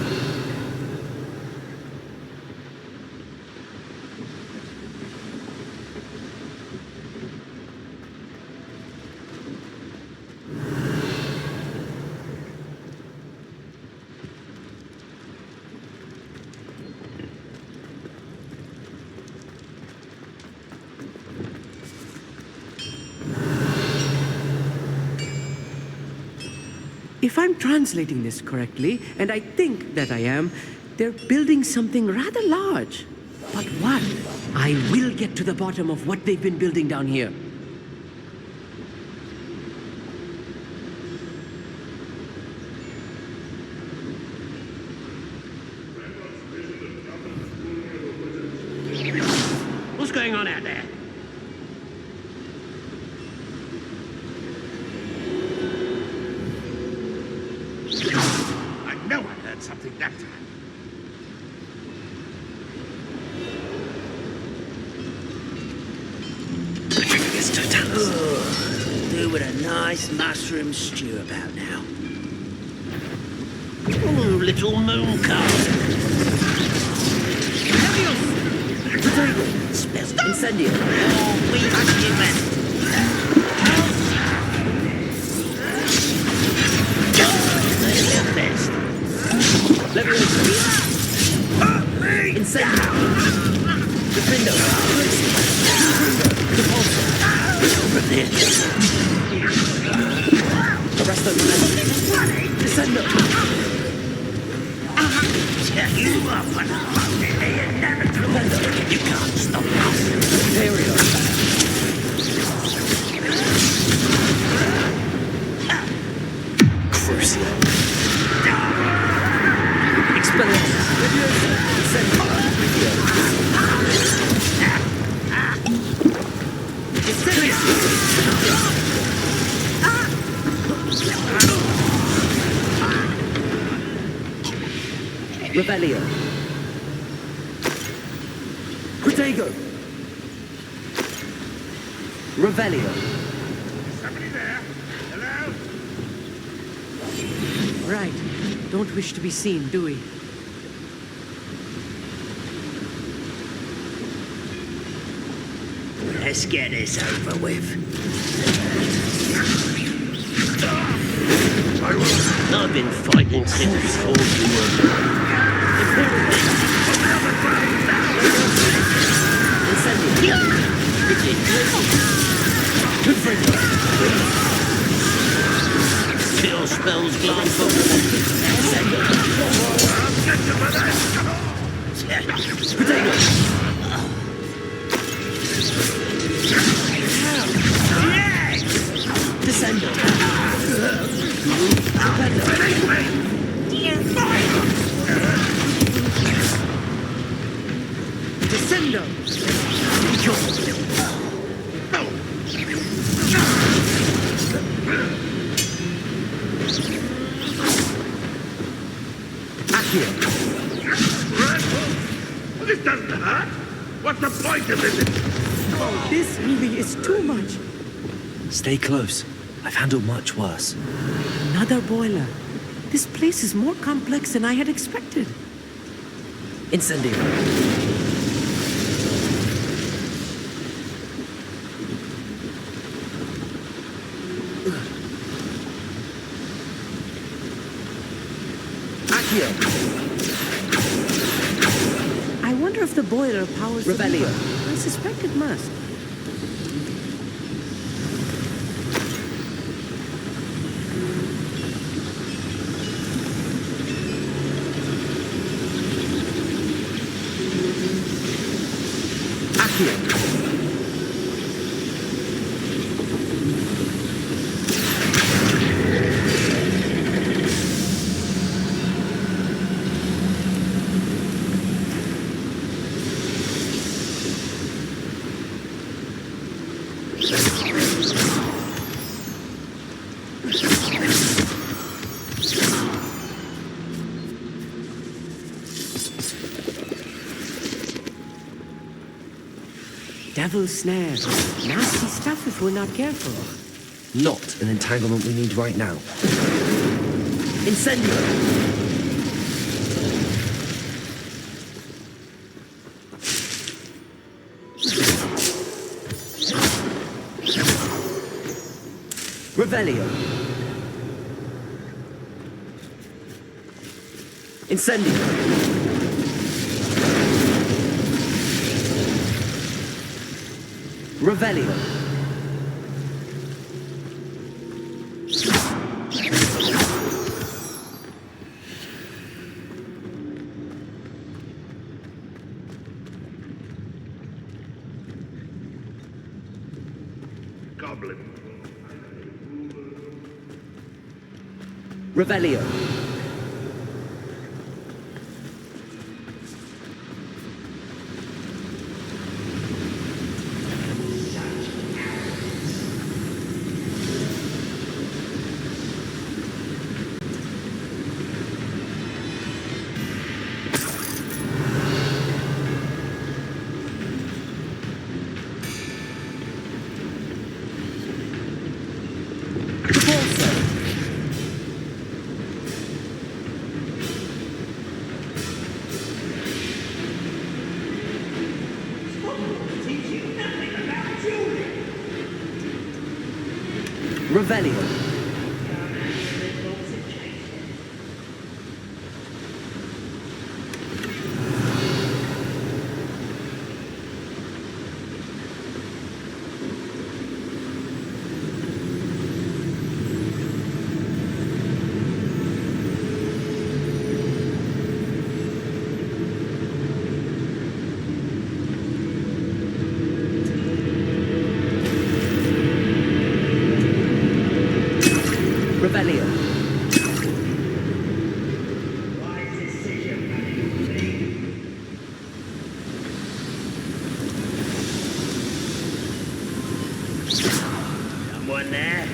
Speaker 3: If I'm translating this correctly, and I think that I am, they're building something rather large. But what? I will get to the bottom of what they've been building down here.
Speaker 7: What's going on out there?
Speaker 2: I know I heard something that time.
Speaker 7: Do with a nice mushroom stew about now. Ooh, little moon calf. Smells
Speaker 5: Incendio.
Speaker 7: Oh, we human.
Speaker 5: Incendio. Defendo. Arresto. Descendo.
Speaker 7: You up and you can't stop us.
Speaker 5: Imperial. Crucial. Expelliarmus. Revelio. Protego. Revelio.
Speaker 2: Somebody there? Hello?
Speaker 3: Right. Don't wish to be seen, do we?
Speaker 7: Let's get this over with. I've been fighting since before you were. Still spells glance on
Speaker 5: Descendo.
Speaker 3: Descendo!
Speaker 2: Well, this doesn't hurt. What's the point of this?
Speaker 3: Oh, this really is too much.
Speaker 5: Stay close. I've handled much worse.
Speaker 3: Another boiler. This place is more complex than I had expected.
Speaker 5: Incendio.
Speaker 3: I wonder if the boiler powers the
Speaker 5: Revelio.
Speaker 3: lever. I suspect it must. Devil's snare. Nasty stuff if we're not careful.
Speaker 5: Not an entanglement we need right now. Incendio! Revelio! Incendio! Revelio.
Speaker 2: Goblin.
Speaker 5: Revelio. Revelio. Revelio.
Speaker 7: Someone there?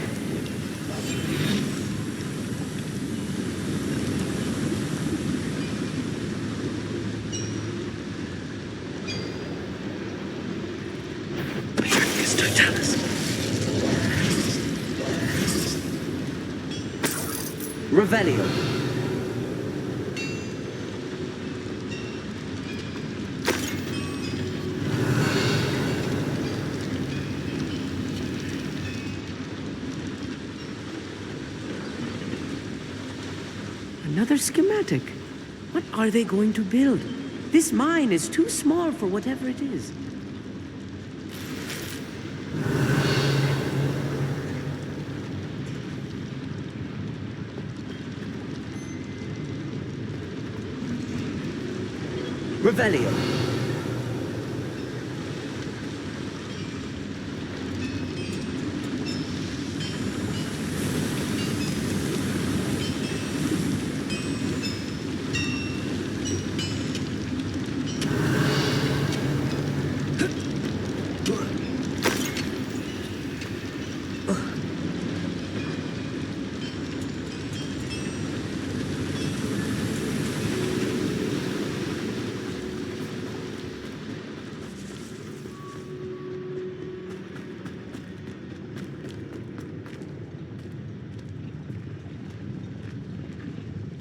Speaker 5: Revelio.
Speaker 3: Another schematic. What are they going to build? This mine is too small for whatever it is.
Speaker 5: Revelio.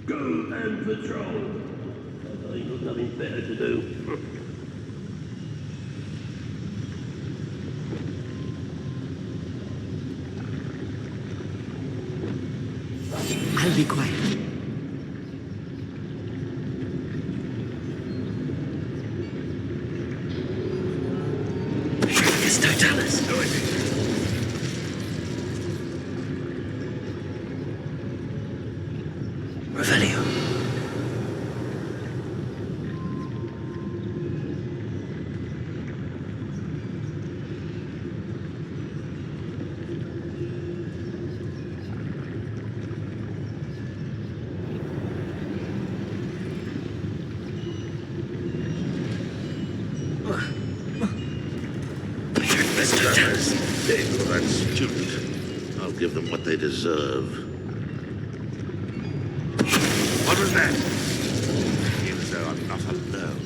Speaker 7: Go and patrol. I've got nothing better to do.
Speaker 3: I'll be quiet.
Speaker 5: It's Totalis. Revelio.
Speaker 2: Ignore that student. I'll give them what they deserve. What was that? Seems though I'm not alone.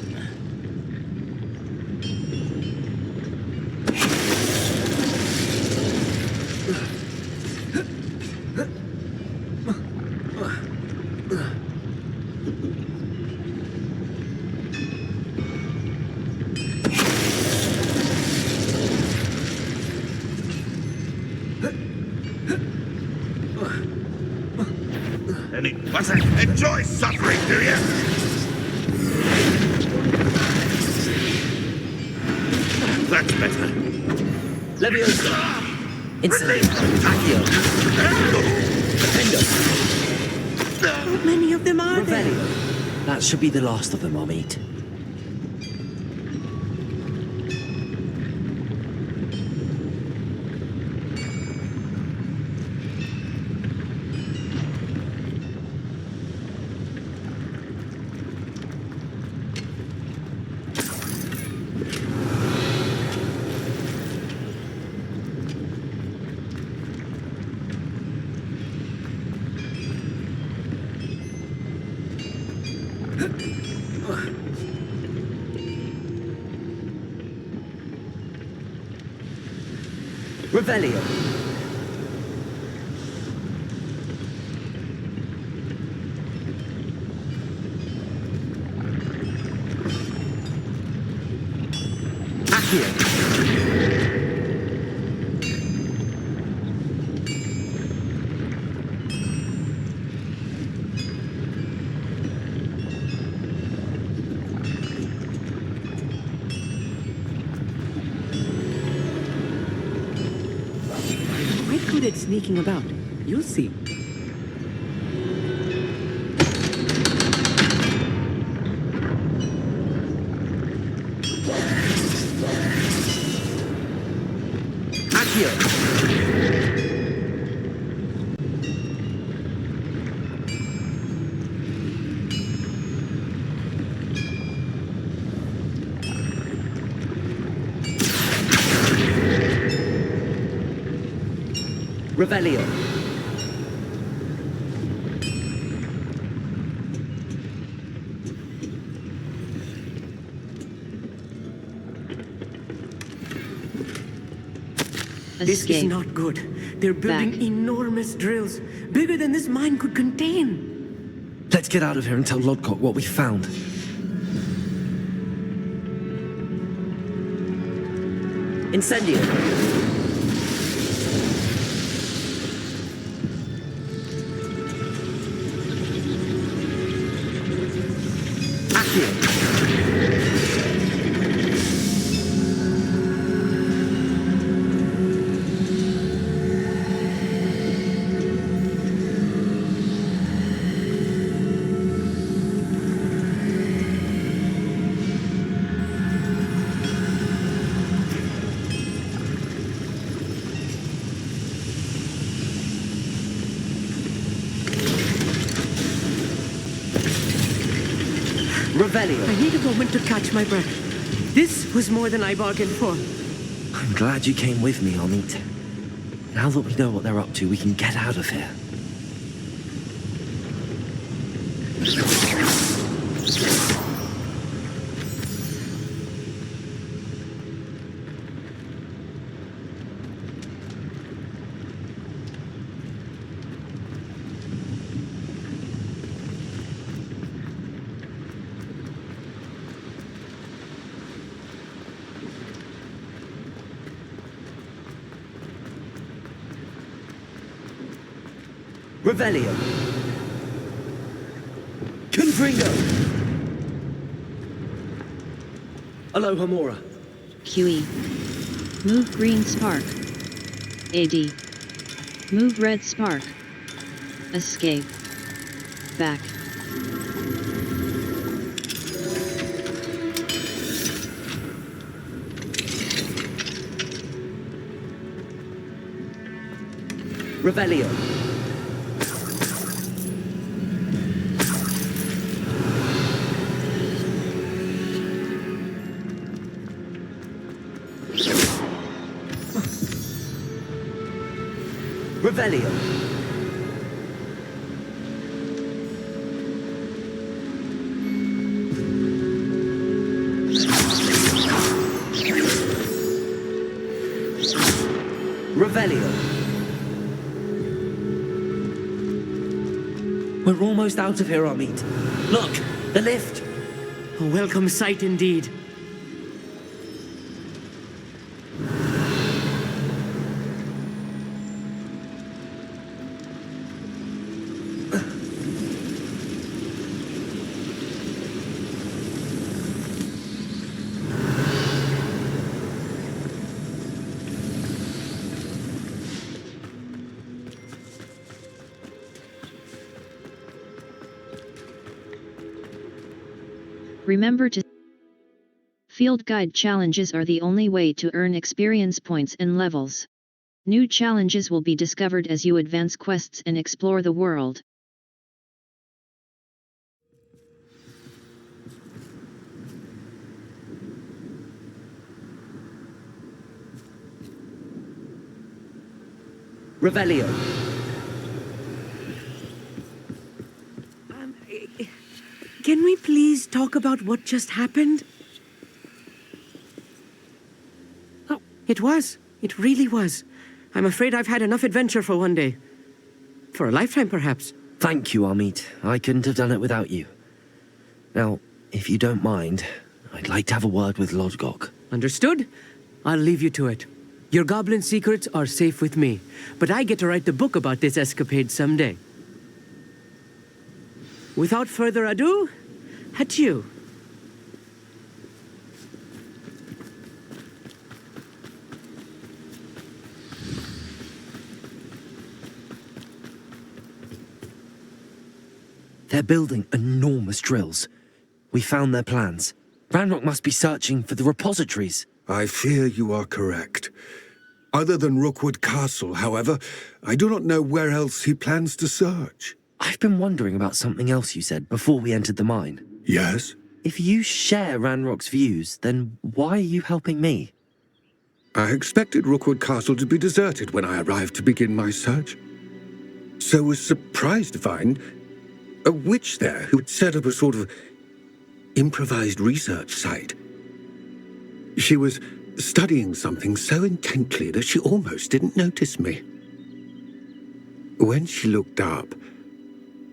Speaker 2: What's that? Enjoy suffering, do you? That's better.
Speaker 5: Leviosa. Incendio. Accio. Defendo.
Speaker 3: How many of them are there?
Speaker 5: Revelio. That should be the last of them I'll meet. Revelio. Accio.
Speaker 3: Quite good at sneaking about. You'll see.
Speaker 5: Accio. Revelio.
Speaker 3: This is
Speaker 1: Escape.
Speaker 3: not good. They're building
Speaker 1: Back.
Speaker 3: enormous drills, bigger than this mine could contain.
Speaker 5: Let's get out of here and tell Lodcock what we found. Incendio. Accio. Revelio.
Speaker 3: I need a moment to catch my breath. This was more than I bargained for.
Speaker 5: I'm glad you came with me, Amit. Now that we know what they're up to, we can get out of here. Revelio. Confringo. Aloha Mora.
Speaker 1: QE. Move green spark. AD. Move red spark. Escape. Back.
Speaker 5: Revelio. Revelio. Revelio. We're almost out of here, Amit. Look, the lift.
Speaker 3: A welcome sight indeed.
Speaker 1: Remember to Field Guide challenges are the only way to earn experience points and levels. New challenges will be discovered as you advance quests and explore the world.
Speaker 5: Revelio.
Speaker 3: Can we please talk about what just happened? Oh, it was. It really was. I'm afraid I've had enough adventure for one day. For a lifetime, perhaps.
Speaker 5: Thank you, Amit. I couldn't have done it without you. Now, if you don't mind, I'd like to have a word with Lodgok.
Speaker 3: Understood? I'll leave you to it. Your goblin secrets are safe with me, but I get to write the book about this escapade someday. Without further ado, adieu.
Speaker 5: They're building enormous drills. We found their plans. Ranrock must be searching for the repositories.
Speaker 10: I fear you are correct. Other than Rookwood Castle, however, I do not know where else he plans to search.
Speaker 5: I've been wondering about something else you said before we entered the mine.
Speaker 10: Yes?
Speaker 5: If you share Ranrock's views, then why are you helping me?
Speaker 10: I expected Rookwood Castle to be deserted when I arrived to begin my search. So was surprised to find a witch there who had set up a sort of improvised research site. She was studying something so intently that she almost didn't notice me. When she looked up,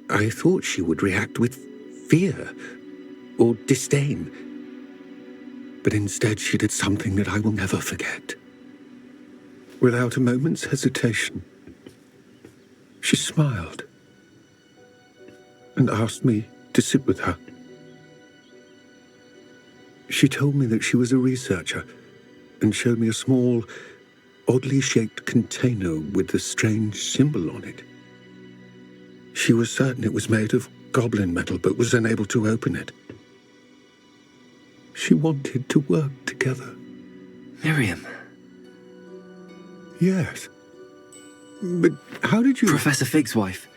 Speaker 10: I thought she would react with fear or disdain. But instead she did something that I will never forget. Without a moment's hesitation, she smiled and asked me to sit with her. She told me that she was a researcher and showed me a small, oddly shaped container with a strange symbol on it. She was certain it was made of goblin metal, but was unable to open it. She wanted to work together.
Speaker 5: Miriam.
Speaker 10: Yes. But how did you...
Speaker 5: Professor Fig's wife.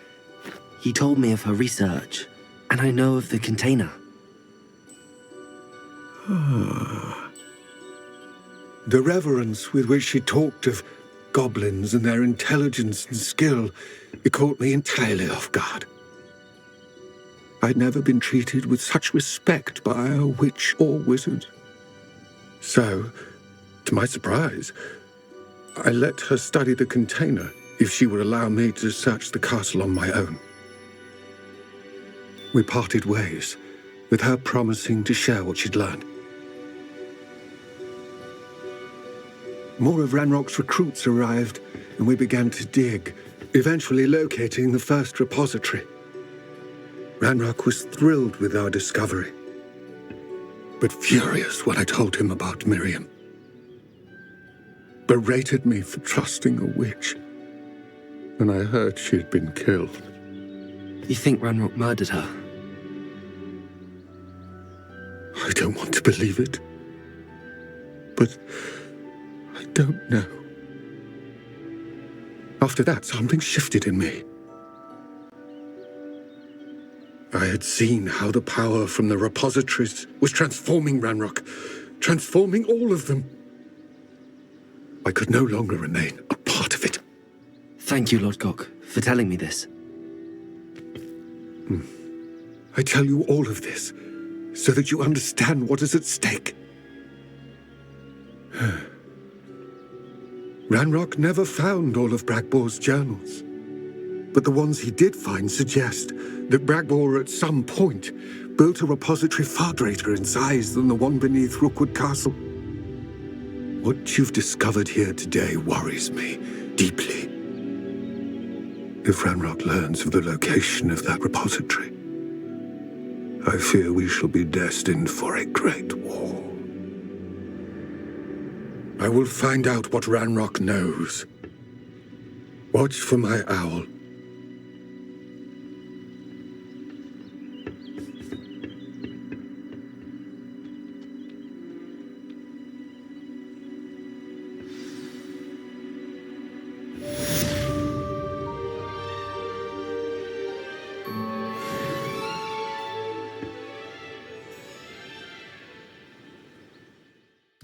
Speaker 5: He told me of her research, and I know of the container.
Speaker 10: The reverence with which she talked of goblins and their intelligence and skill, it caught me entirely off guard. I'd never been treated with such respect by a witch or wizard. So, to my surprise, I let her study the container if she would allow me to search the castle on my own. We parted ways, with her promising to share what she'd learned. More of Ranrock's recruits arrived, and we began to dig, eventually locating the first repository. Ranrock was thrilled with our discovery, but furious when I told him about Miriam. Berated me for trusting a witch, and I heard she had been killed.
Speaker 5: You think Ranrock murdered her?
Speaker 10: I don't want to believe it, but I don't know. After that, something shifted in me. I had seen how the power from the repositories was transforming Ranrock, transforming all of them. I could no longer remain a part of it.
Speaker 5: Thank you, Lord Gok, for telling me this.
Speaker 10: I tell you all of this so that you understand what is at stake. Ranrock never found all of Bragbor's journals, but the ones he did find suggest that Bragbor at some point built a repository far greater in size than the one beneath Rookwood Castle. What you've discovered here today worries me deeply. If Ranrock learns of the location of that repository, I fear we shall be destined for a great war. I will find out what Ranrock knows. Watch for my owl.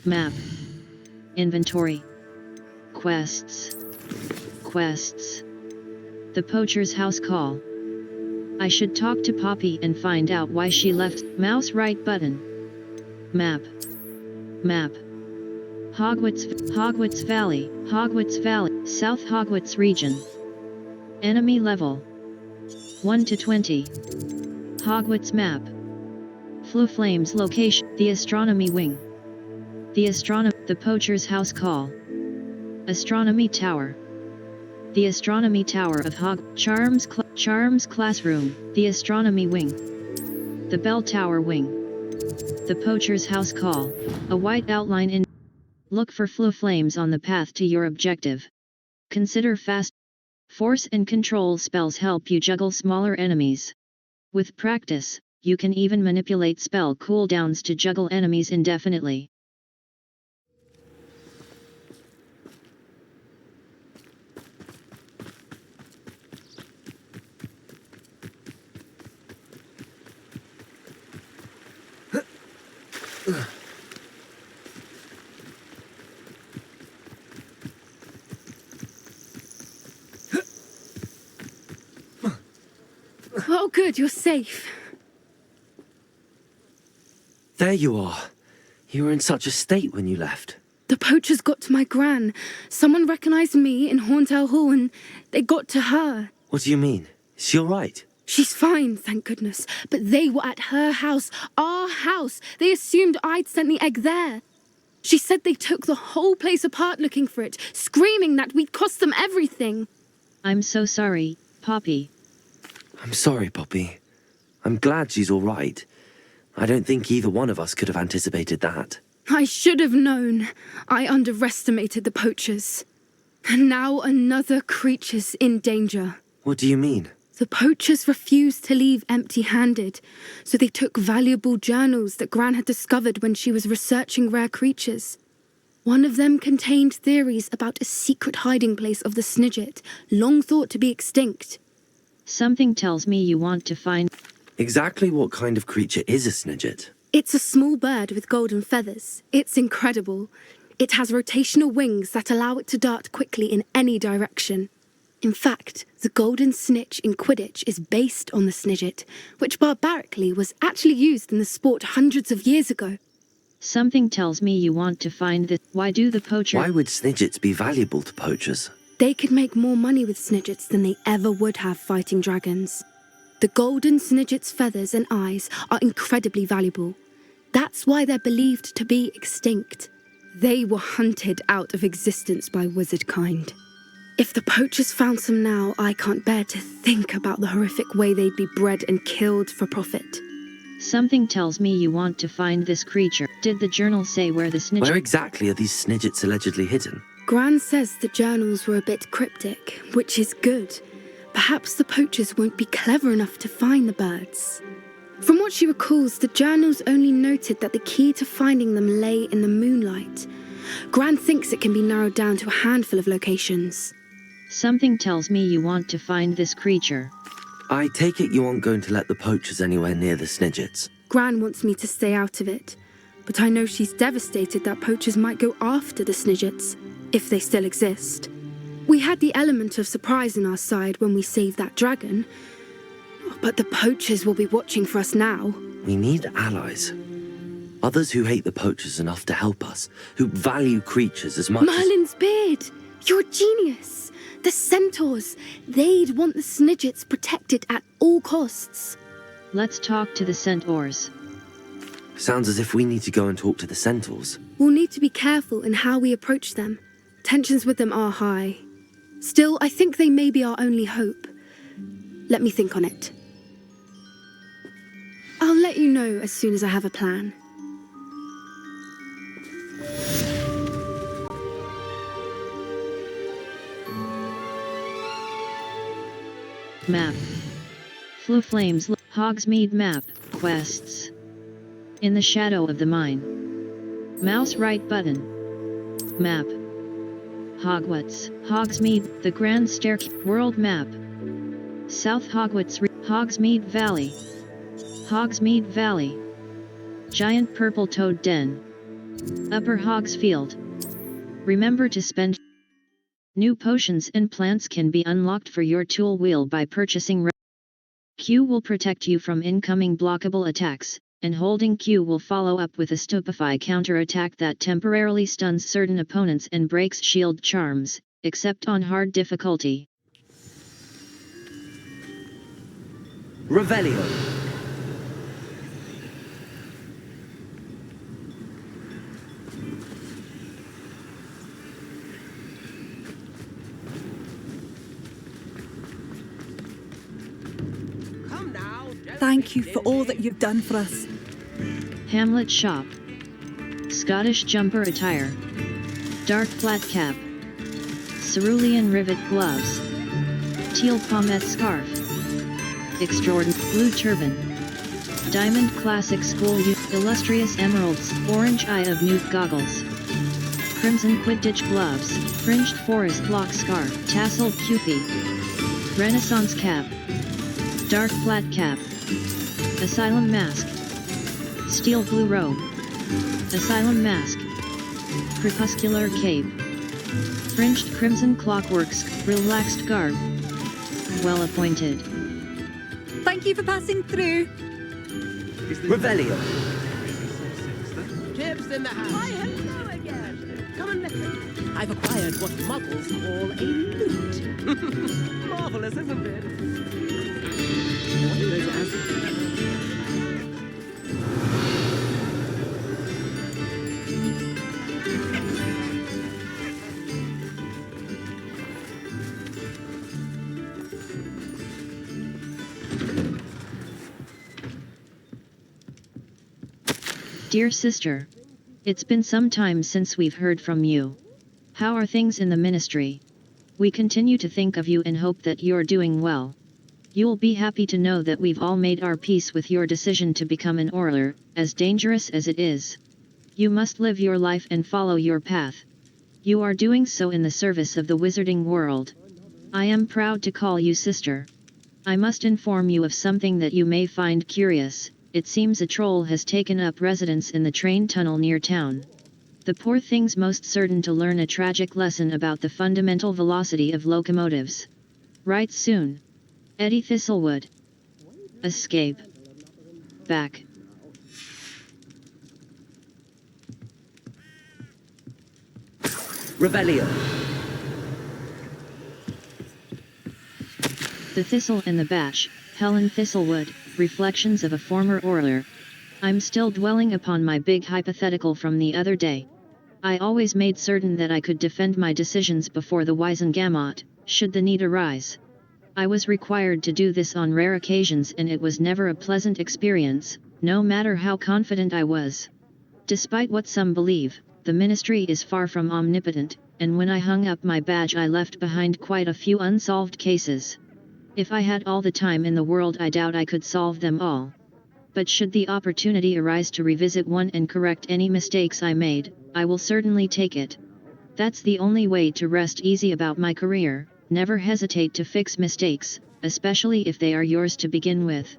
Speaker 1: Map. Inventory. Quests. Quests. The Poacher's house call. I should talk to Poppy and find out why she left. Mouse right button. Map. Map. Hogwarts Valley. Hogwarts Valley. South Hogwarts region. Enemy level 1 to 20. Hogwarts map. Fluflame's location. The Astronomy Wing. The Poacher's house call. Astronomy Tower. The Astronomy Tower of Charms Classroom. The Astronomy Wing. The Bell Tower Wing. The Poacher's house call. A white outline in. Look for Fluflames on the path to your objective. Consider fast. Force and control spells help you juggle smaller enemies. With practice, you can even manipulate spell cooldowns to juggle enemies indefinitely.
Speaker 4: Oh, good, you're safe.
Speaker 5: There you are. You were in such a state when you left.
Speaker 4: The Poachers got to my gran. Someone recognized me in Horntail Hall and they got to her.
Speaker 5: What do you mean? Is she all right?
Speaker 4: She's fine, thank goodness. But they were at her house, our house. They assumed I'd sent the egg there. She said they took the whole place apart looking for it, screaming that we'd cost them everything.
Speaker 1: I'm so sorry, Poppy.
Speaker 5: I'm sorry, Poppy. I'm glad she's all right. I don't think either one of us could have anticipated that.
Speaker 4: I should have known. I underestimated the Poachers. And now another creature's in danger.
Speaker 5: What do you mean?
Speaker 4: The Poachers refused to leave empty-handed, so they took valuable journals that Gran had discovered when she was researching rare creatures. One of them contained theories about a secret hiding place of the Snidget, long thought to be extinct.
Speaker 1: Something tells me you want to find...
Speaker 5: Exactly what kind of creature is a Snidget?
Speaker 4: It's a small bird with golden feathers. It's incredible. It has rotational wings that allow it to dart quickly in any direction. In fact, the golden snitch in Quidditch is based on the Snidget, which barbarically was actually used in the sport hundreds of years ago.
Speaker 1: Something tells me you want to find this. Why do the Poacher...
Speaker 5: Why would Snidgets be valuable to poachers?
Speaker 4: They could make more money with Snidgets than they ever would have fighting dragons. The golden Snidget's feathers and eyes are incredibly valuable. That's why they're believed to be extinct. They were hunted out of existence by wizard kind. If the poachers found some now, I can't bear to think about the horrific way they'd be bred and killed for profit.
Speaker 1: Something tells me you want to find this creature. Did the journal say where the snitch...
Speaker 5: Where exactly are these snidgets allegedly hidden?
Speaker 4: Gran says the journals were a bit cryptic, which is good. Perhaps the poachers won't be clever enough to find the birds. From what she recalls, the journals only noted that the key to finding them lay in the moonlight. Gran thinks it can be narrowed down to a handful of locations.
Speaker 1: Something tells me you want to find this creature.
Speaker 5: I take it you aren't going to let the poachers anywhere near the snidgets.
Speaker 4: Gran wants me to stay out of it, but I know she's devastated that poachers might go after the snidgets, if they still exist. We had the element of surprise on our side when we saved that dragon, but the poachers will be watching for us now.
Speaker 5: We need allies. Others who hate the poachers enough to help us, who value creatures as much
Speaker 4: Merlin's beard! You're a genius! The centaurs! They'd want the snidgets protected at all costs.
Speaker 1: Let's talk to the centaurs.
Speaker 5: Sounds as if we need to go and talk to the centaurs.
Speaker 4: We'll need to be careful in how we approach them. Tensions with them are high. Still, I think they may be our only hope. Let me think on it. I'll let you know as soon as I have a plan.
Speaker 1: Map. Flu Flames Hogsmeade Map. Quests. In the shadow of the mine. Mouse right button. Map. Hogwarts. Hogsmeade. The Grand Staircase. World Map. South Hogwarts. Hogsmeade Valley. Hogsmeade Valley. Giant Purple Toad Den. Upper Hogsfield. Remember to spend. New potions and plants can be unlocked for your tool wheel by purchasing. Q will protect you from incoming blockable attacks, and holding Q will follow up with a stupefy counter-attack that temporarily stuns certain opponents and breaks shield charms, except on hard difficulty.
Speaker 5: Revelio.
Speaker 9: Thank you for all that you've done for us.
Speaker 1: Hamlet Shop. Scottish jumper attire. Dark flat cap. Cerulean rivet gloves. Teal pommet scarf. Extraordinary blue turban. Diamond classic school illustrious emeralds. Orange eye of newt goggles. Crimson Quidditch gloves. Fringed forest block scarf. Tasseled Cupid. Renaissance cap. Dark flat cap. Asylum mask. Steel blue robe. Asylum mask. Crepuscular cape. Fringed crimson clockworks. Relaxed garb. Well appointed.
Speaker 9: Thank you for passing through.
Speaker 5: Revelio.
Speaker 7: Tips in the house.
Speaker 9: Hi, hello again.
Speaker 7: Come and listen. I've acquired what muggles call a lute. Marvelous, isn't it? What does acid?
Speaker 1: Dear sister, it's been some time since we've heard from you. How are things in the ministry? We continue to think of you and hope that you're doing well. You'll be happy to know that we've all made our peace with your decision to become an Orler, as dangerous as it is. You must live your life and follow your path. You are doing so in the service of the wizarding world. I am proud to call you sister. I must inform you of something that you may find curious. It seems a troll has taken up residence in the train tunnel near town. The poor thing's most certain to learn a tragic lesson about the fundamental velocity of locomotives. Right soon. Eddie Thistlewood. Escape. Back.
Speaker 5: Revelio.
Speaker 1: The Thistle and the Batch, Helen Thistlewood, Reflections of a Former Orler. I'm still dwelling upon my big hypothetical from the other day. I always made certain that I could defend my decisions before the Wisengamot, should the need arise. I was required to do this on rare occasions, and it was never a pleasant experience, no matter how confident I was. Despite what some believe, the ministry is far from omnipotent, and when I hung up my badge I left behind quite a few unsolved cases. If I had all the time in the world I doubt I could solve them all. But should the opportunity arise to revisit one and correct any mistakes I made, I will certainly take it. That's the only way to rest easy about my career. Never hesitate to fix mistakes, especially if they are yours to begin with.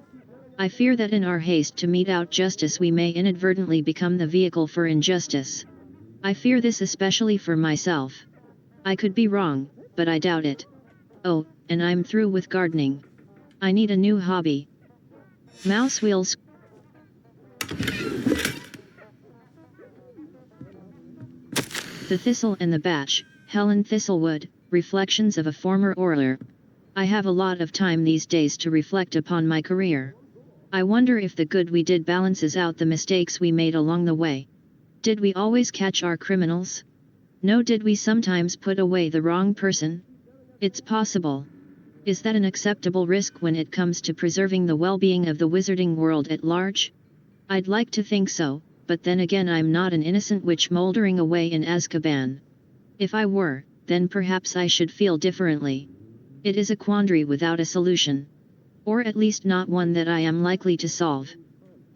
Speaker 1: I fear that in our haste to mete out justice we may inadvertently become the vehicle for injustice. I fear this especially for myself. I could be wrong, but I doubt it. Oh, and I'm through with gardening. I need a new hobby. Mouse wheels. The Thistle and the Batch, Helen Thistlewood, Reflections of a Former Orator. I have a lot of time these days to reflect upon my career. I wonder if the good we did balances out the mistakes we made along the way. Did we always catch our criminals? No, did we sometimes put away the wrong person? It's possible. Is that an acceptable risk when it comes to preserving the well-being of the wizarding world at large? I'd like to think so, but then again I'm not an innocent witch moldering away in Azkaban. If I were, then perhaps I should feel differently. It is a quandary without a solution. Or at least not one that I am likely to solve.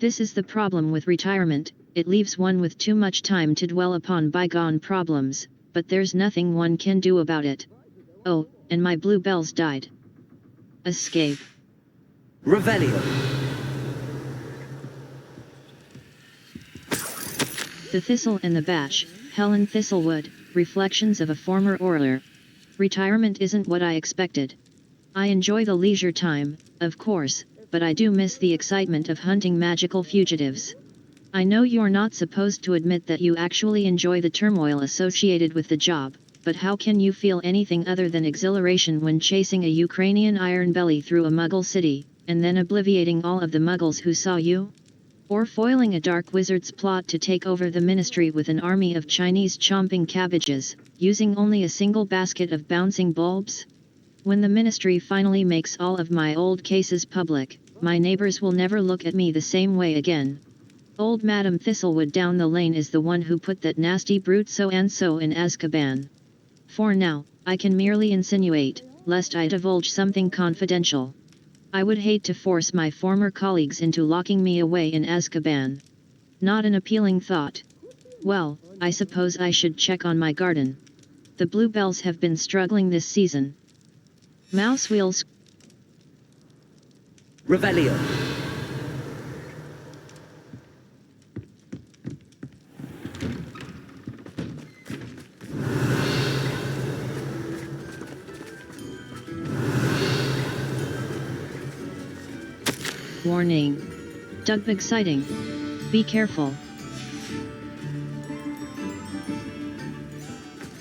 Speaker 1: This is the problem with retirement, it leaves one with too much time to dwell upon bygone problems, but there's nothing one can do about it. Oh, and my bluebells died. Escape.
Speaker 5: Revelio.
Speaker 1: The Thistle and the Batch, Helen Thistlewood, Reflections of a Former Orator. Retirement isn't what I expected. I enjoy the leisure time, of course, but I do miss the excitement of hunting magical fugitives. I know you're not supposed to admit that you actually enjoy the turmoil associated with the job, but how can you feel anything other than exhilaration when chasing a Ukrainian iron belly through a Muggle city, and then obliviating all of the Muggles who saw you? Or foiling a dark wizard's plot to take over the ministry with an army of Chinese chomping cabbages, using only a single basket of bouncing bulbs? When the ministry finally makes all of my old cases public, my neighbors will never look at me the same way again. Old Madam Thistlewood down the lane is the one who put that nasty brute so-and-so in Azkaban. For now, I can merely insinuate, lest I divulge something confidential. I would hate to force my former colleagues into locking me away in Azkaban. Not an appealing thought. Well, I suppose I should check on my garden. The bluebells have been struggling this season. Mouse wheels.
Speaker 5: Revelio.
Speaker 1: Warning. Dugbug sighting. Be careful.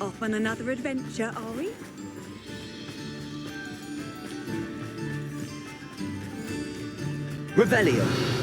Speaker 9: Off on another adventure, are we?
Speaker 5: Revelio.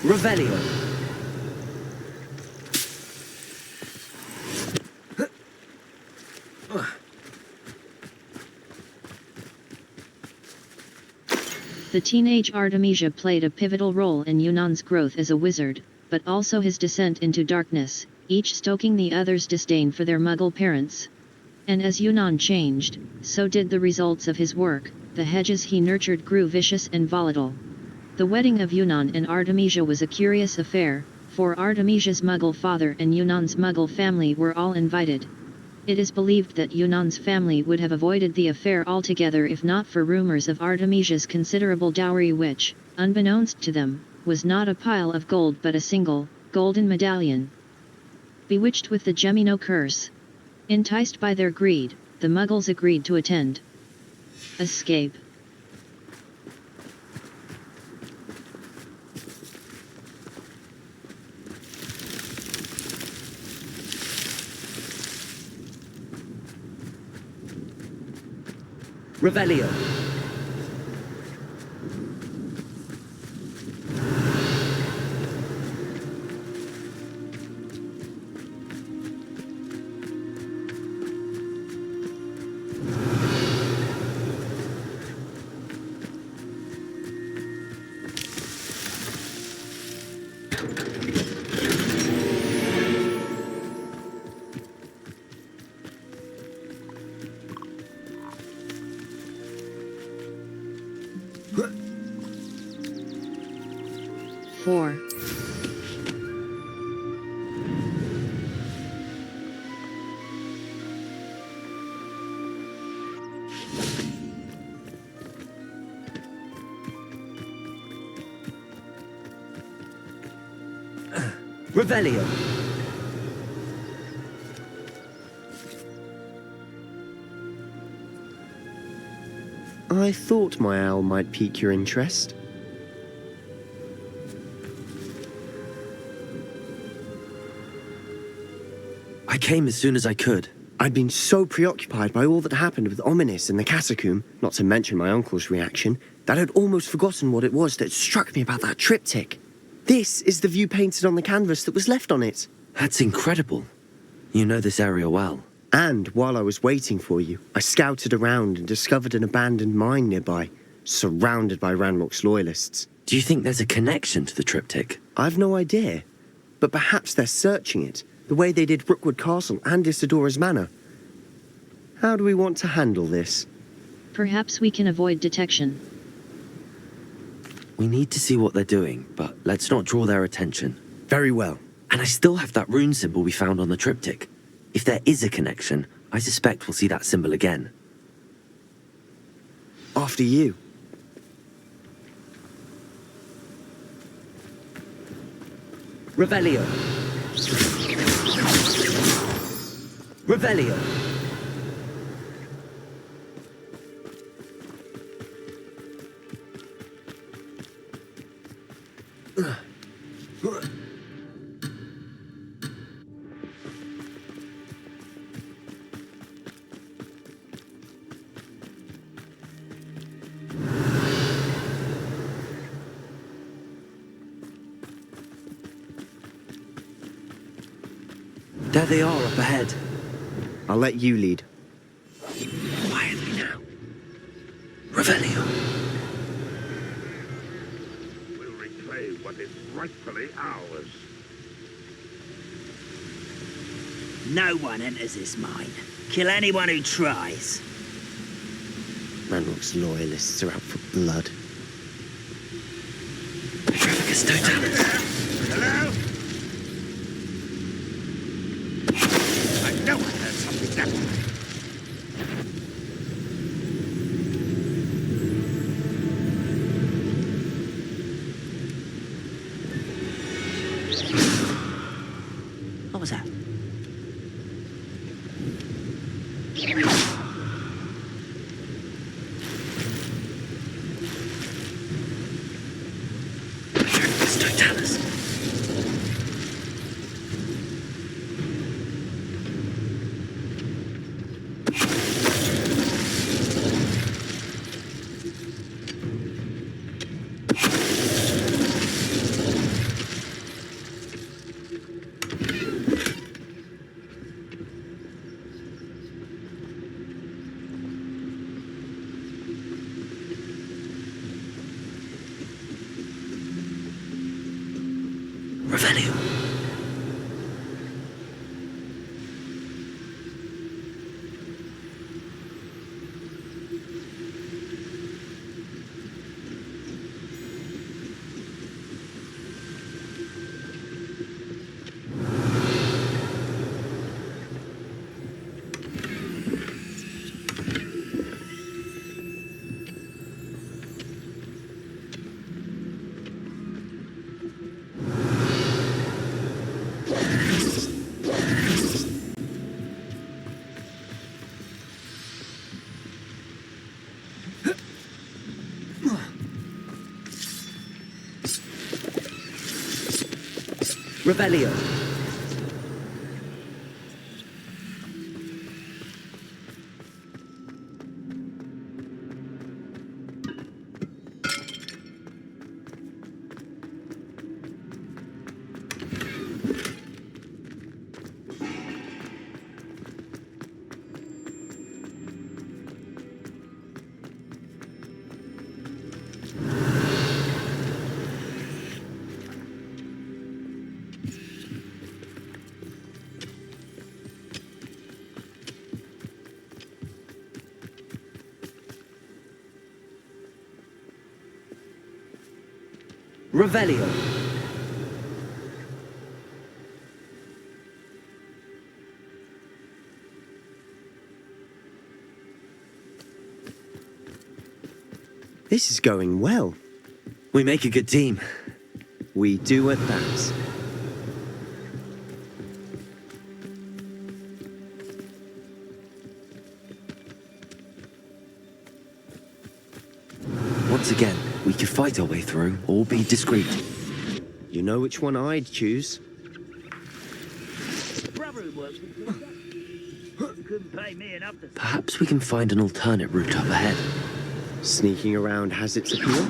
Speaker 5: Revelio.
Speaker 1: The teenage Artemisia played a pivotal role in Yunan's growth as a wizard, but also his descent into darkness, each stoking the other's disdain for their Muggle parents. And as Yunan changed, so did the results of his work. The hedges he nurtured grew vicious and volatile. The wedding of Yunan and Artemisia was a curious affair, for Artemisia's Muggle father and Yunan's Muggle family were all invited. It is believed that Yunan's family would have avoided the affair altogether if not for rumors of Artemisia's considerable dowry which, unbeknownst to them, was not a pile of gold but a single, golden medallion. Bewitched with the Gemino curse. Enticed by their greed, the Muggles agreed to attend. Escape.
Speaker 7: Revelio.
Speaker 1: Four.
Speaker 7: Revelio.
Speaker 6: I thought my owl might pique your interest.
Speaker 5: I came as soon as I could.
Speaker 6: I'd been so preoccupied by all that happened with Ominis and the catacomb, not to mention my uncle's reaction, that I'd almost forgotten what it was that struck me about that triptych. This is the view painted on the canvas that was left on it.
Speaker 5: That's incredible. You know this area well.
Speaker 6: And while I was waiting for you, I scouted around and discovered an abandoned mine nearby, surrounded by Ranrock's loyalists.
Speaker 5: Do you think there's a connection to the triptych?
Speaker 6: I've no idea, but perhaps they're searching it, the way they did Brookwood Castle and Isidora's Manor. How do we want to handle this?
Speaker 1: Perhaps we can avoid detection.
Speaker 5: We need to see what they're doing, but let's not draw their attention.
Speaker 6: Very well.
Speaker 5: And I still have that rune symbol we found on the triptych. If there is a connection, I suspect we'll see that symbol again.
Speaker 6: After you.
Speaker 7: Revelio. Revelio.
Speaker 5: There they are up ahead.
Speaker 6: I'll let you lead.
Speaker 5: Quietly now. Revelio.
Speaker 2: We'll reclaim what is rightfully ours.
Speaker 11: No one enters this mine. Kill anyone who tries.
Speaker 6: Ranrock's loyalists are out for blood.
Speaker 2: Hello? I know I heard something that...
Speaker 11: What was that?
Speaker 5: Don't tell us. Revelio. Revelio. Revelio.
Speaker 6: This is going well.
Speaker 5: We make a good team.
Speaker 6: We do at that.
Speaker 5: Once again, we could fight our way through or be discreet.
Speaker 6: You know which one I'd choose.
Speaker 11: Couldn't pay me enough to...
Speaker 5: Perhaps we can find an alternate route up ahead.
Speaker 6: Sneaking around has its appeal.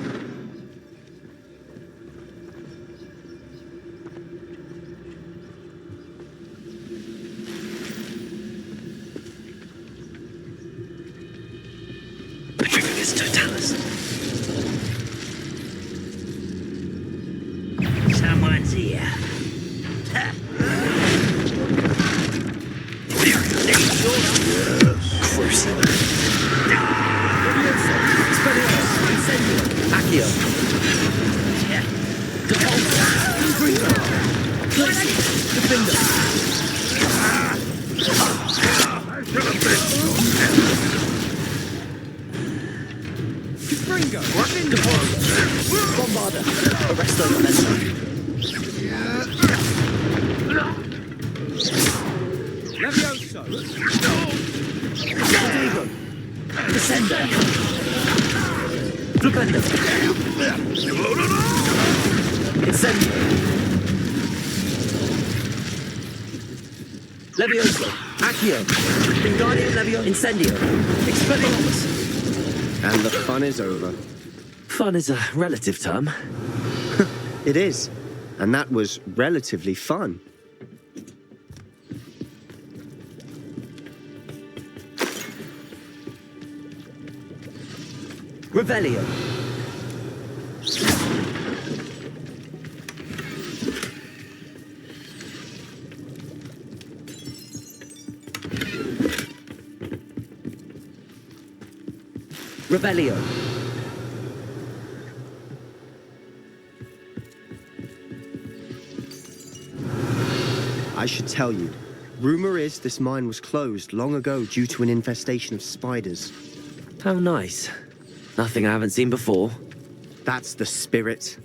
Speaker 5: Petrificus totalis.
Speaker 11: Someone's here.
Speaker 5: Crucible. Accio. Bombarda. Arresto Memento.
Speaker 7: Levioso!
Speaker 5: Gobbledegook. Descender. Flipendo. Incendio. Levioso. Accio. Wingardium Levio. Incendio. Expelliarmus.
Speaker 6: And the fun is over.
Speaker 5: Fun is a relative term.
Speaker 6: It is. And that was relatively fun.
Speaker 5: Revelio. Revelio.
Speaker 6: I should tell you. Rumor is this mine was closed long ago due to an infestation of spiders.
Speaker 5: How nice. Nothing I haven't seen before.
Speaker 6: That's the spirit.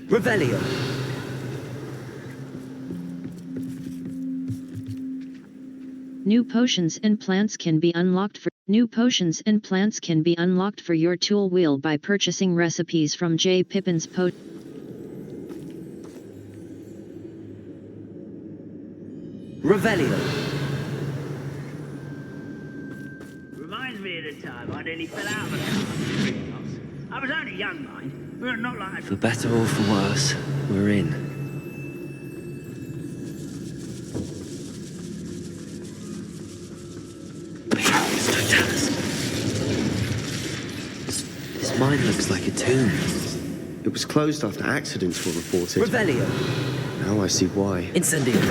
Speaker 5: Revelio.
Speaker 1: New potions and plants can be unlocked for your tool wheel by purchasing recipes from J. Pippin's
Speaker 5: Revelio.
Speaker 11: Reminds me of the time I nearly fell out of a car. I was only young, mind. We were not like...
Speaker 5: For better or for worse, we're in. This mine looks like a tomb.
Speaker 6: It was closed after accidents were reported.
Speaker 5: Revelio.
Speaker 6: Now I see why.
Speaker 5: Incendio.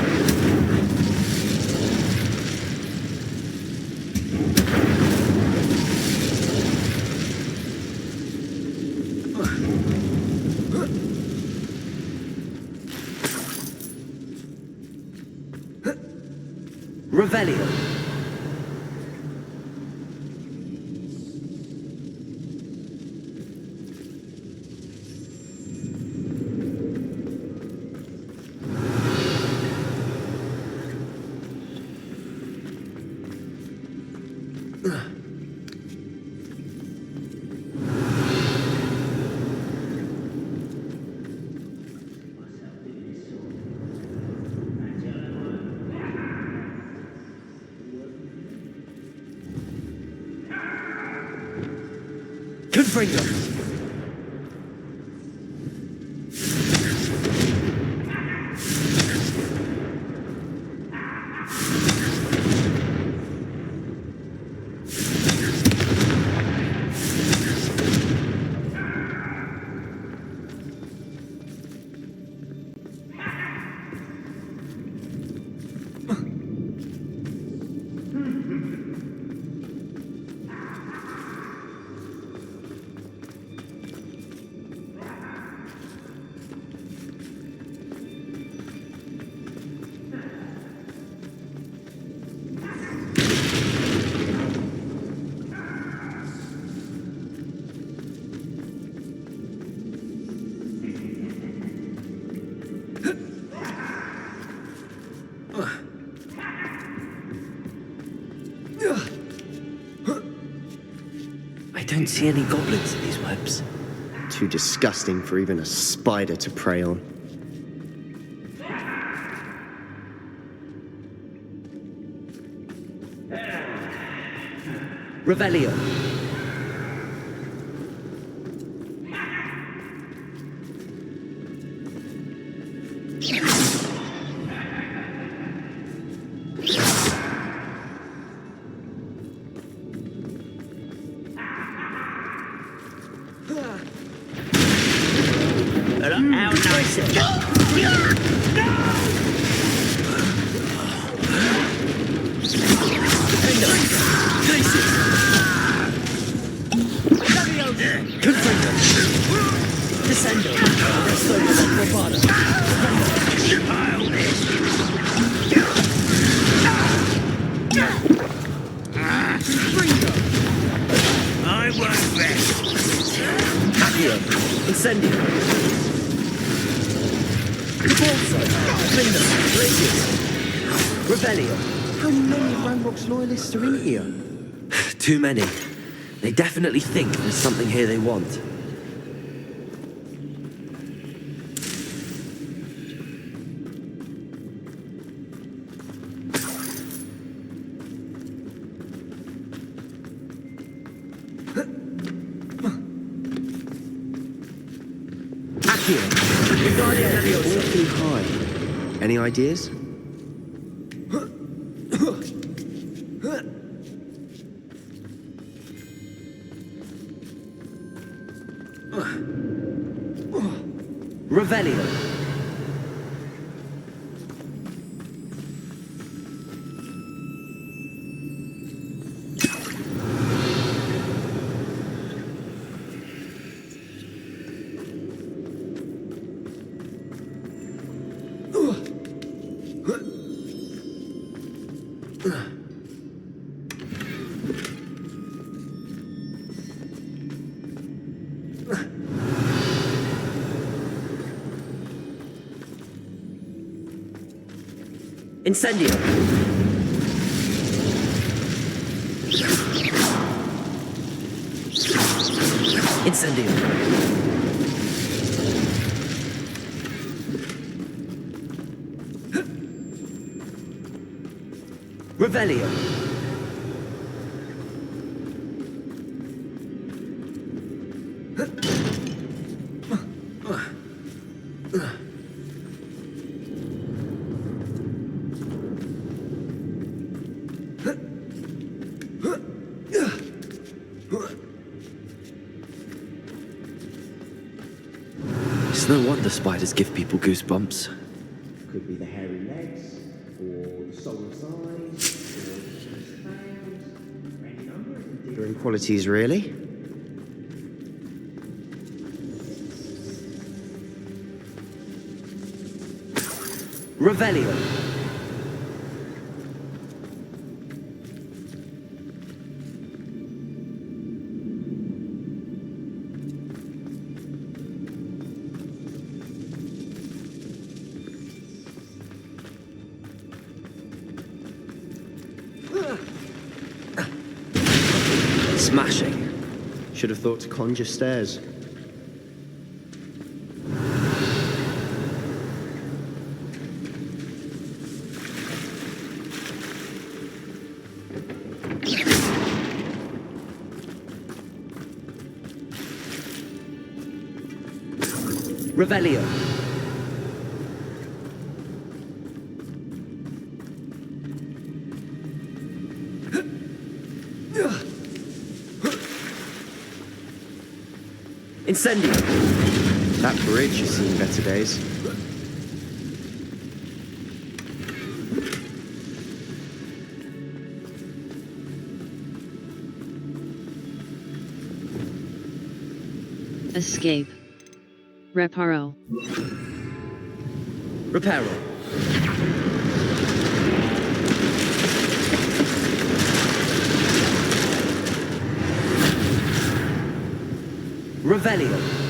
Speaker 5: Revelio.
Speaker 3: Confringo!
Speaker 5: I don't see any goblins in these webs.
Speaker 6: Too disgusting for even a spider to prey on.
Speaker 5: Revelio.
Speaker 11: How nice it
Speaker 7: Descendo. Resto della tua
Speaker 11: I won't rest.
Speaker 5: Accio. Incendio. Repulso. Flindo. Glacius. Revelio.
Speaker 6: How many Ranrock's loyalists are in here?
Speaker 5: Too many. They definitely think there's something here they want.
Speaker 6: Awfully high. Any ideas?
Speaker 5: Revelio. Incendio. Incendio. Revelio. It's no wonder spiders give people goosebumps.
Speaker 6: Could be the hairy legs, or the solar size, or any number of endearing qualities, really.
Speaker 5: Revelio. Smashing.
Speaker 6: Should have thought to conjure stairs.
Speaker 5: Revelio. Incendio.
Speaker 6: That bridge has seen better days.
Speaker 1: Escape. Reparo.
Speaker 5: Reparo. Revelio.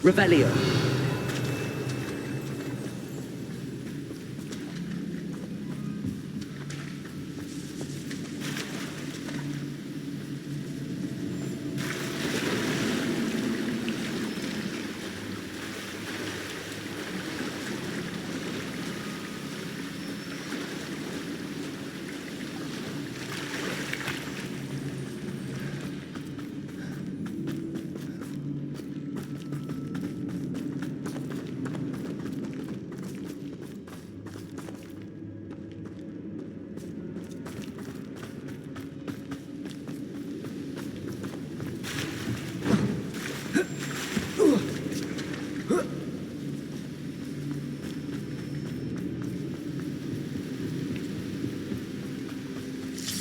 Speaker 5: Revelio.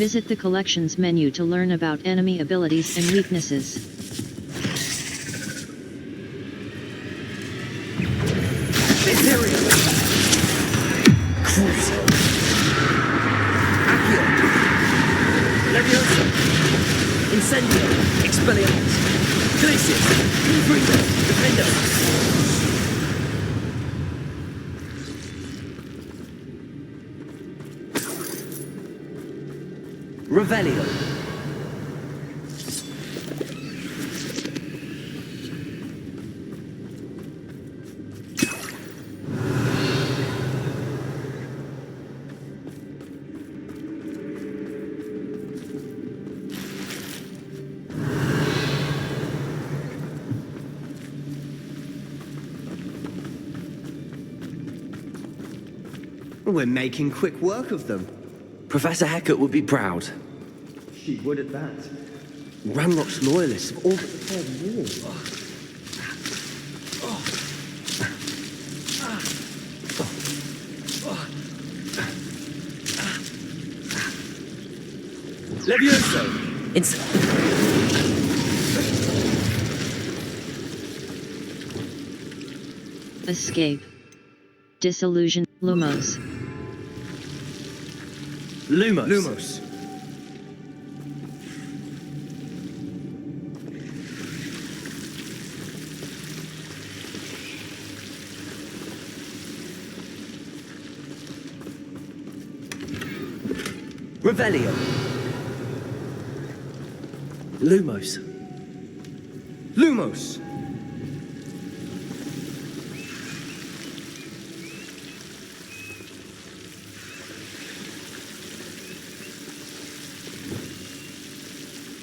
Speaker 1: Visit the collections menu to learn about enemy abilities and weaknesses.
Speaker 5: Imperial. Cruiser. Accio. Leviosa. Incendio. Expelliarmus. Glacius. Freezer. Defender. Revelio.
Speaker 6: We're making quick work of them.
Speaker 5: Professor Hecat would be proud.
Speaker 6: She would at that. Ranrock's loyalists have all but declared war.
Speaker 5: Levioso!
Speaker 1: Escape. Disillusion. Lumos.
Speaker 5: Lumos.
Speaker 6: Lumos.
Speaker 5: Revelio. Lumos.
Speaker 6: Lumos.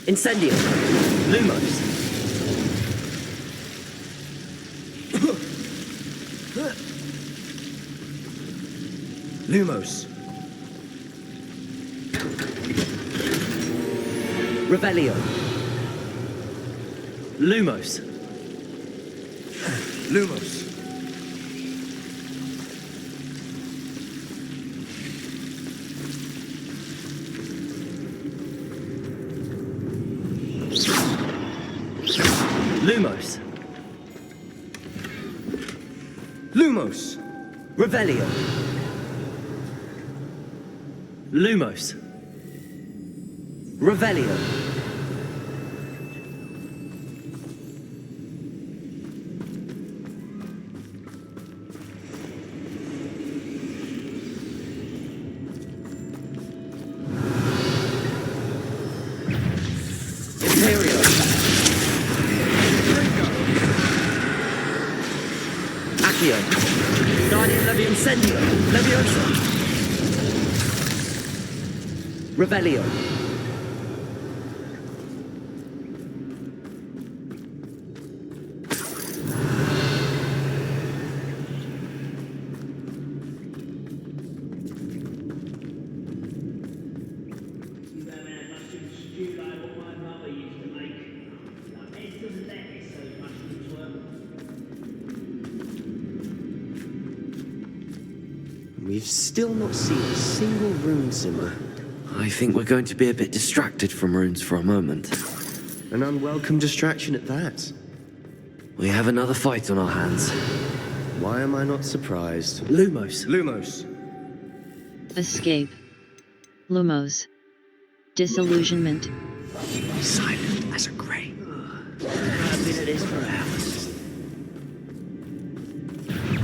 Speaker 5: Incendio. Lumos.
Speaker 6: Lumos.
Speaker 5: Revelio. Lumos.
Speaker 6: Lumos.
Speaker 5: Lumos. Lumos. Revelio. Lumos. Revelio. Imperio. Accio. Guardian Levi Incendio. Leviosa. Revelio.
Speaker 6: We've still not seen a single rune symbol.
Speaker 5: I think we're going to be a bit distracted from runes for a moment.
Speaker 6: An unwelcome distraction at that.
Speaker 5: We have another fight on our hands.
Speaker 6: Why am I not surprised?
Speaker 5: Lumos.
Speaker 6: Lumos.
Speaker 1: Escape. Lumos. Disillusionment.
Speaker 6: Silent as a grave.
Speaker 11: I've been at this for hours.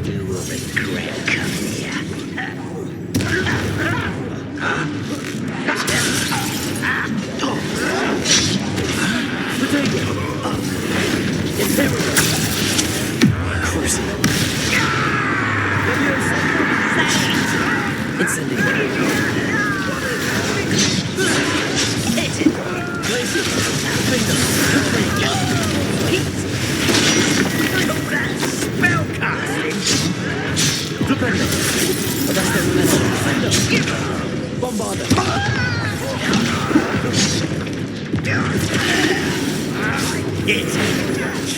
Speaker 11: You will regret coming here. It's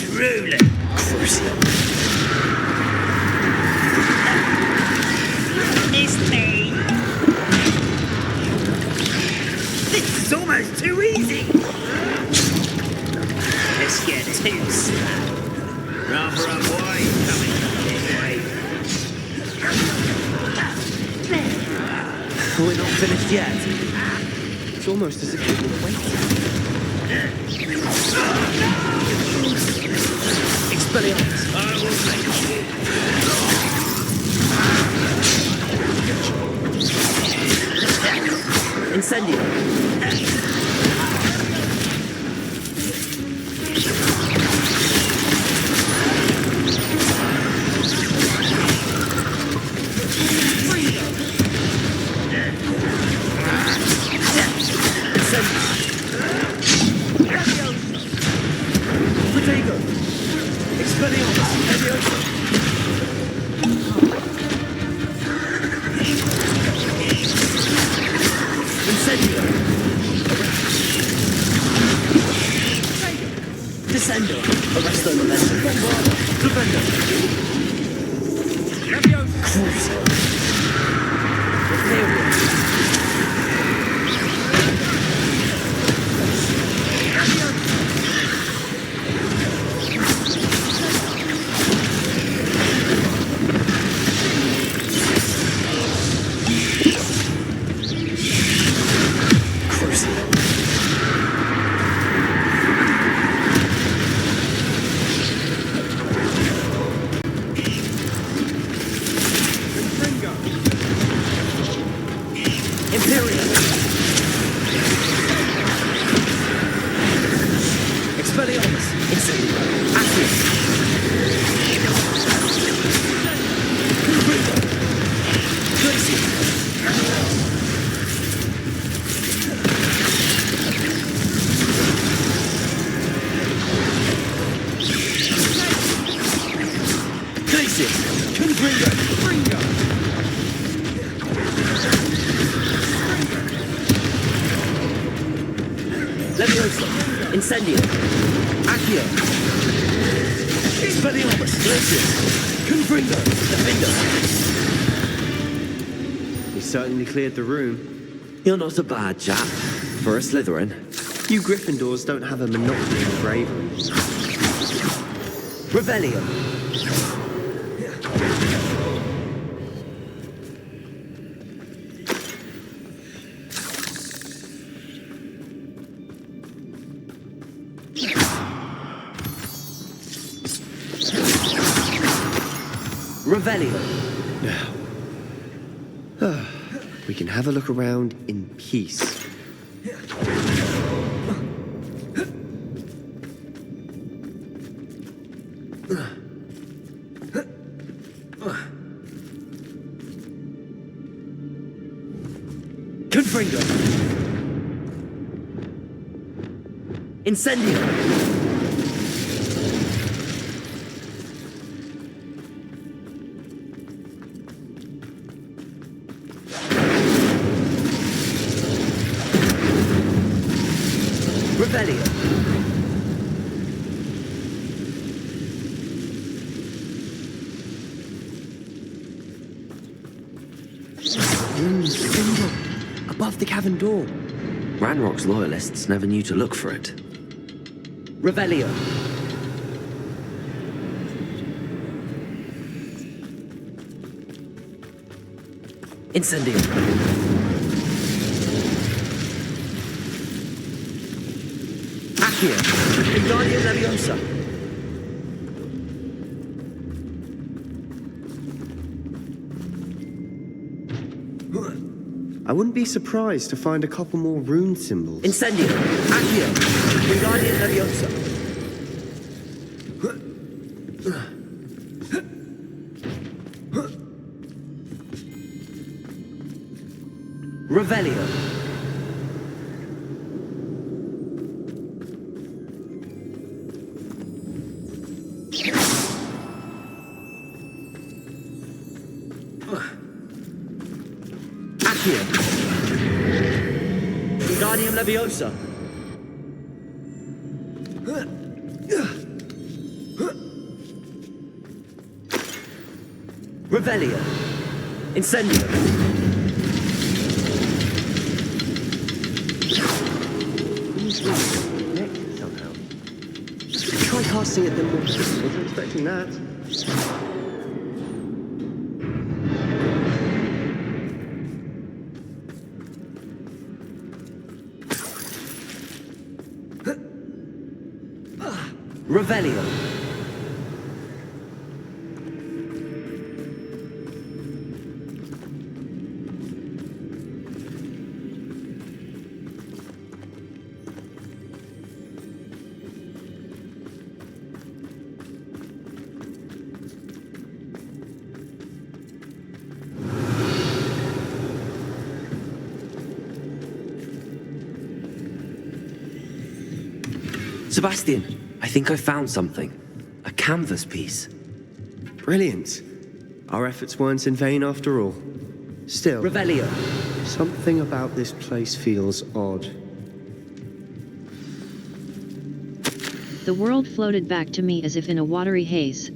Speaker 11: truly crucial. It's me. This is almost too easy. Let's get to slap. Rather a boy coming this way.
Speaker 5: We're not finished yet.
Speaker 6: It's almost as if we were waiting.
Speaker 5: Expelliarmus.
Speaker 11: I will make it.
Speaker 5: Incendio.
Speaker 11: Descendo. Arresto momentum. Bombardo. Defender. Leviosa. Cruiser.
Speaker 5: Incendio. Accio. Expelliarmus. Glacius. Confringo. Defender.
Speaker 6: We certainly cleared the room.
Speaker 5: You're not a bad chap. For a Slytherin.
Speaker 6: You Gryffindors don't have a monopoly on bravery.
Speaker 5: Revelio. Revelio.
Speaker 6: Now, we can have a look around in peace.
Speaker 5: Confringo. Incendio. Revelio.
Speaker 6: Above the cavern door.
Speaker 5: Ranrock's loyalists never knew to look for it. Revelio. Incendio. Accio. Wingardium Leviosa.
Speaker 6: I wouldn't be surprised to find a couple more rune symbols.
Speaker 5: Incendio. Accio. Wingardium Leviosa. Revelio. Accio. Wingardium Leviosa. Revelio. Incendio.
Speaker 6: Somehow. Try casting at them more. Wasn't expecting that.
Speaker 5: Revelio. Sebastian, I think I found something. A canvas piece.
Speaker 6: Brilliant. Our efforts weren't in vain after all. Still,
Speaker 5: Revelio.
Speaker 6: something about this place feels odd.
Speaker 1: The world floated back to me as if in a watery haze.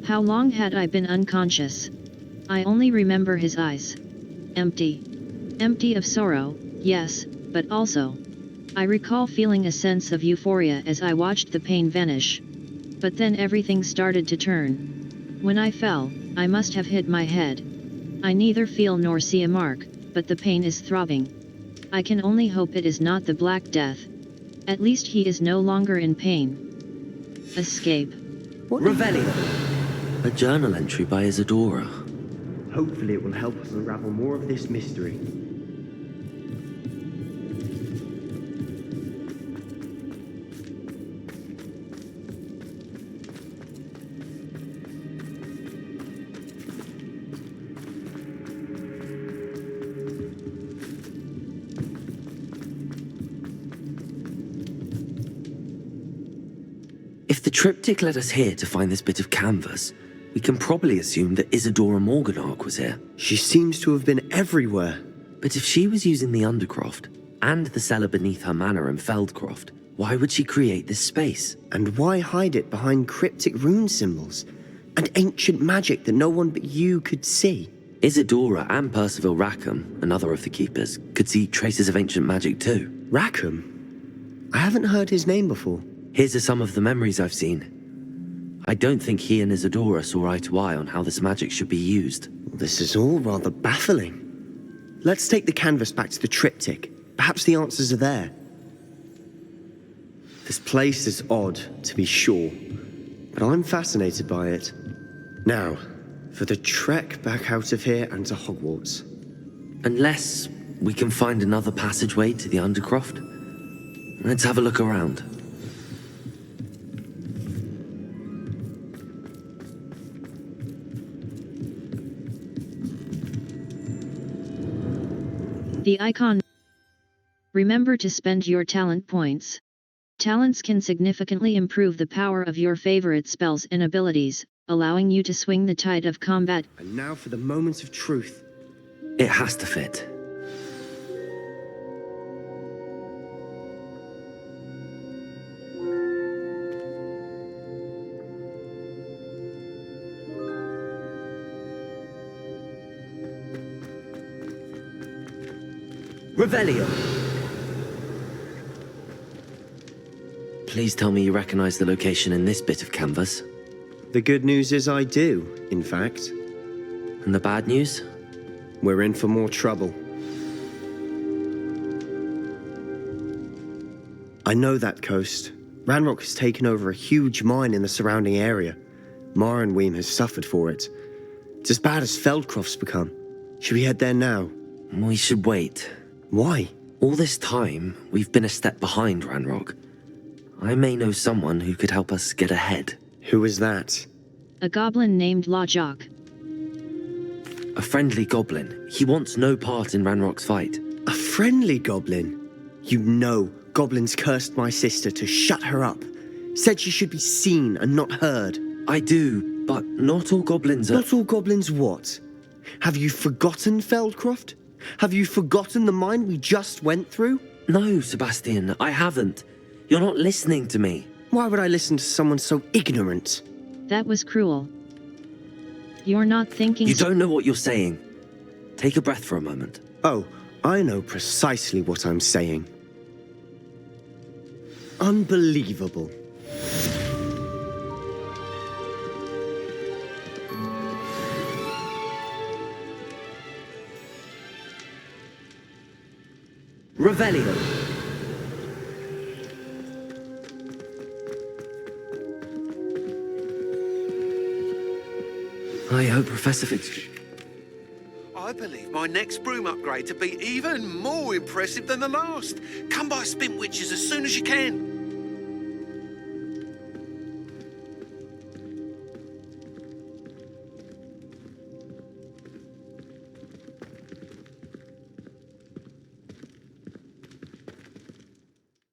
Speaker 1: How long had I been unconscious? I only remember his eyes. Empty. Empty of sorrow, yes, but also. I recall feeling a sense of euphoria as I watched the pain vanish. But then everything started to turn. When I fell, I must have hit my head. I neither feel nor see a mark, but the pain is throbbing. I can only hope it is not the Black Death. At least he is no longer in pain. Escape.
Speaker 5: Revelio. A journal entry by Isadora.
Speaker 6: Hopefully it will help us unravel more of this mystery.
Speaker 5: If the triptych led us here to find this bit of canvas, we can probably assume that Isadora Morganark was here.
Speaker 6: She seems to have been everywhere.
Speaker 5: But if she was using the Undercroft, and the cellar beneath her manor in Feldcroft, why would she create this space?
Speaker 6: And why hide it behind cryptic rune symbols? And ancient magic that no one but you could see?
Speaker 5: Isadora and Percival Rackham, another of the Keepers, could see traces of ancient magic too.
Speaker 6: Rackham? I haven't heard his name before.
Speaker 5: Here's some of the memories I've seen. I don't think he and Isadora saw eye to eye on how this magic should be used.
Speaker 6: This is all rather baffling. Let's take the canvas back to the triptych. Perhaps the answers are there. This place is odd, to be sure, but I'm fascinated by it. Now, for the trek back out of here and to Hogwarts.
Speaker 5: Unless we can find another passageway to the Undercroft. Let's have a look around.
Speaker 1: The icon. Remember to spend your talent points. Talents can significantly improve the power of your favorite spells and abilities, allowing you to swing the tide of combat.
Speaker 6: And now for the moment of truth.
Speaker 5: It has to fit.
Speaker 6: Revelio!
Speaker 5: Please tell me you recognize the location in this bit of canvas.
Speaker 6: The good news is I do, in fact.
Speaker 5: And the bad news?
Speaker 6: We're in for more trouble. I know that coast. Ranrock has taken over a huge mine in the surrounding area. Marrenweem has suffered for it. It's as bad as Feldcroft's become. Should we head there now?
Speaker 5: We should wait.
Speaker 6: Why?
Speaker 5: All this time, we've been a step behind Ranrock. I may know someone who could help us get ahead.
Speaker 6: Who is that?
Speaker 1: A goblin named Lajok.
Speaker 5: A friendly goblin. He wants no part in Ranrock's fight.
Speaker 6: A friendly goblin? You know, goblins cursed my sister to shut her up. Said she should be seen and not heard.
Speaker 5: I do, but not all goblins are...
Speaker 6: Not all goblins what? Have you forgotten Feldcroft? Have you forgotten the mine we just went through?
Speaker 5: No, Sebastian, I haven't. You're not listening to me.
Speaker 6: Why would I listen to someone so ignorant?
Speaker 1: That was cruel. You're not thinking...
Speaker 5: You don't know what you're saying. Take a breath for a moment.
Speaker 6: Oh, I know precisely what I'm saying. Unbelievable. Revelio.
Speaker 5: I hope Professor Fitz...
Speaker 12: I believe my next broom upgrade to be even more impressive than the last. Come by Spin Witches as soon as you can.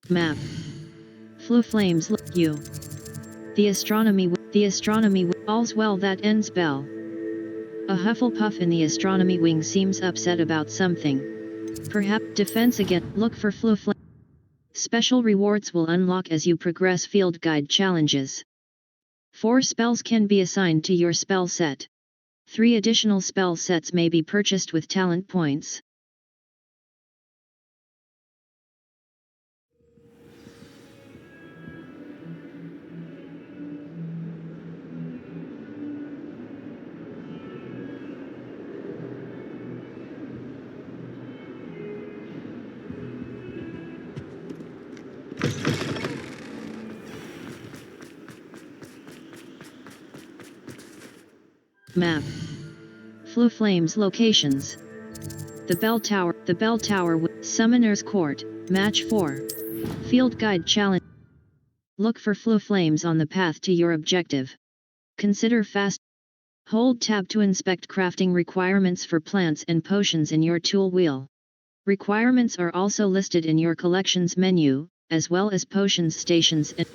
Speaker 1: Map. Flu flames you. The astronomy, all's well that ends well. A Hufflepuff in the astronomy wing seems upset about something. Perhaps defense again, look for flu flame. Special rewards will unlock as you progress field guide challenges. 4 spells can be assigned to your spell set. 3 additional spell sets may be purchased with talent points. Map. Flu Flames locations. The Bell Tower, Summoner's Court, Match 4. Field Guide Challenge. Look for Flu Flames on the path to your objective. Consider fast. Hold Tab to inspect crafting requirements for plants and potions in your tool wheel. Requirements are also listed in your collections menu, as well as potions stations and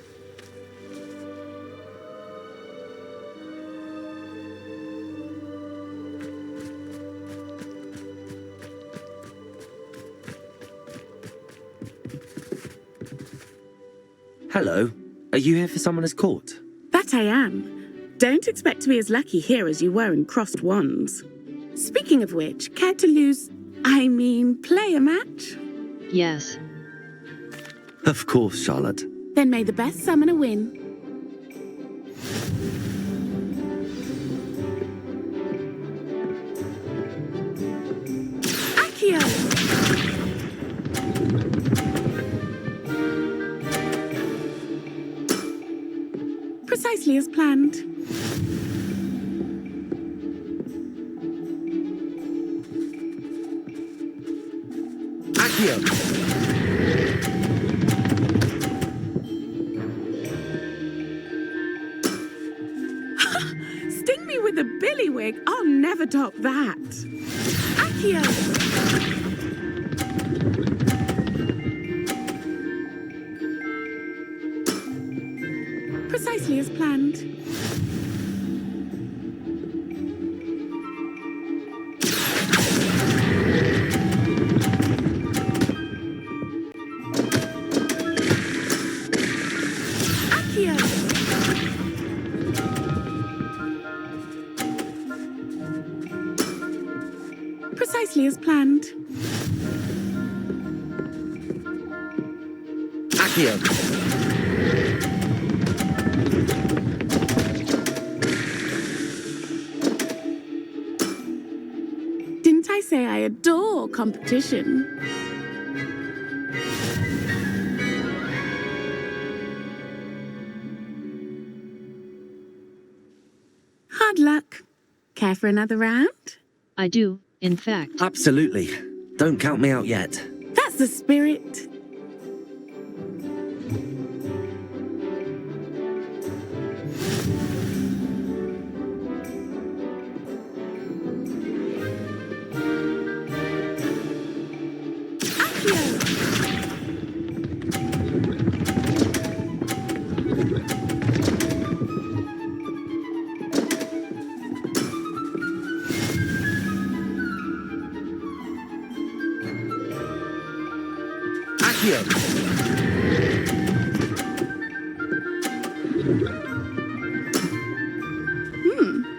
Speaker 5: Hello. Are you here for Summoner's Court?
Speaker 13: That I am. Don't expect to be as lucky here as you were in Crossed Wands. Speaking of which, care to play a match?
Speaker 1: Yes.
Speaker 5: Of course, Charlotte.
Speaker 13: Then may the best summoner win. Precisely as planned.
Speaker 5: Accio!
Speaker 13: Sting me with a billywig. I'll never top that. Accio! Precisely as planned. Accio! Precisely as planned.
Speaker 5: Accio!
Speaker 13: Didn't I say I adore competition? Hard luck. Care for another round?
Speaker 1: I do, in fact.
Speaker 5: Absolutely. Don't count me out yet.
Speaker 13: That's the spirit.
Speaker 5: Accio!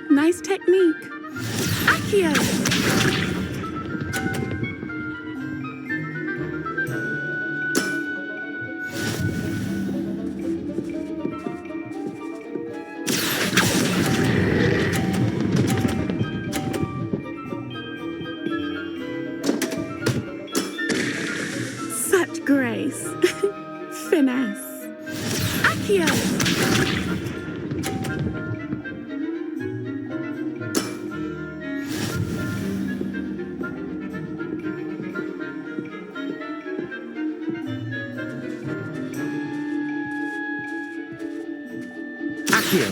Speaker 13: Nice technique. Accio! Such grace. Finesse. Accio!
Speaker 5: Accio!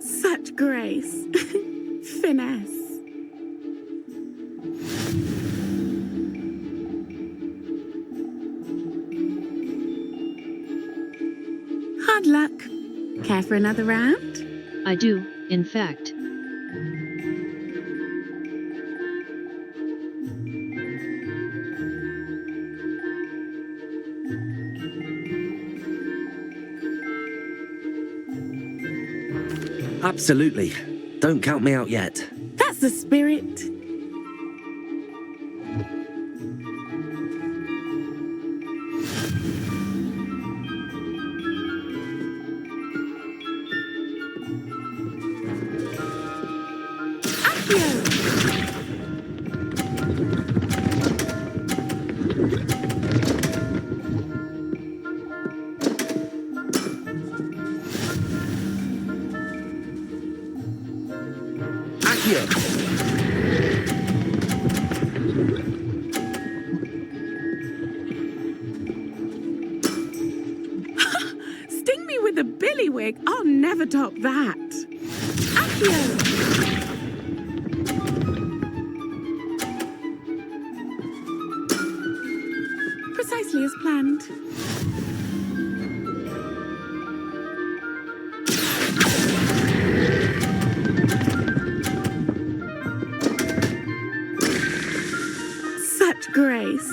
Speaker 13: Such grace. Finesse. Hard luck. Care for another round?
Speaker 1: I do, in fact.
Speaker 5: Absolutely. Don't count me out yet.
Speaker 13: That's the spirit. Sting me with a billywig. I'll never top that. Accio! Precisely as planned. Such grace.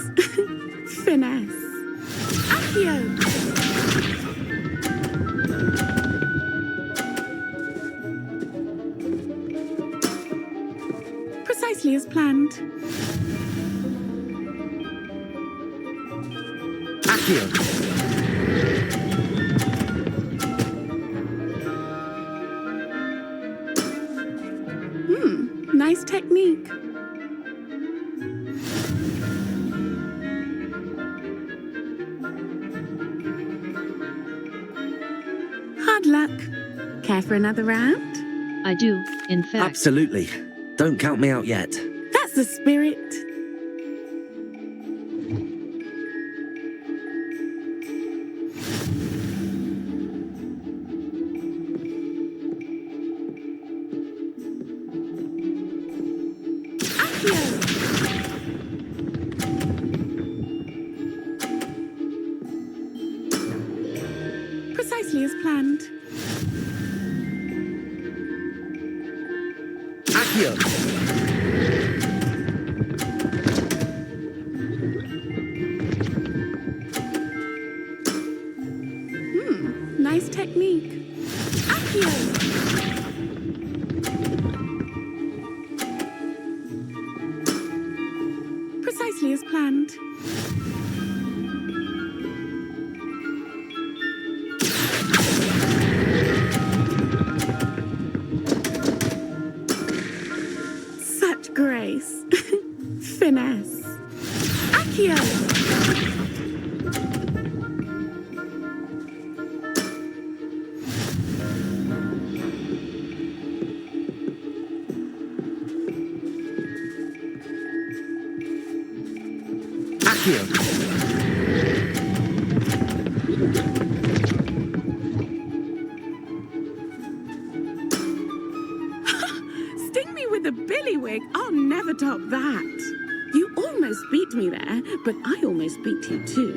Speaker 13: Finesse. Accio! Precisely as planned.
Speaker 5: Accio!
Speaker 13: Nice technique. Care for another round?
Speaker 1: I do, in fact.
Speaker 5: Absolutely. Don't count me out yet.
Speaker 13: That's the spirit. Precisely as planned.
Speaker 5: Accio!
Speaker 13: Nice technique. Accio! Precisely as planned. Such grace. Finesse. Accio!
Speaker 5: Accio!
Speaker 13: Sting me with a billywig. I'll never top that. You almost beat me there, but I almost beat you too.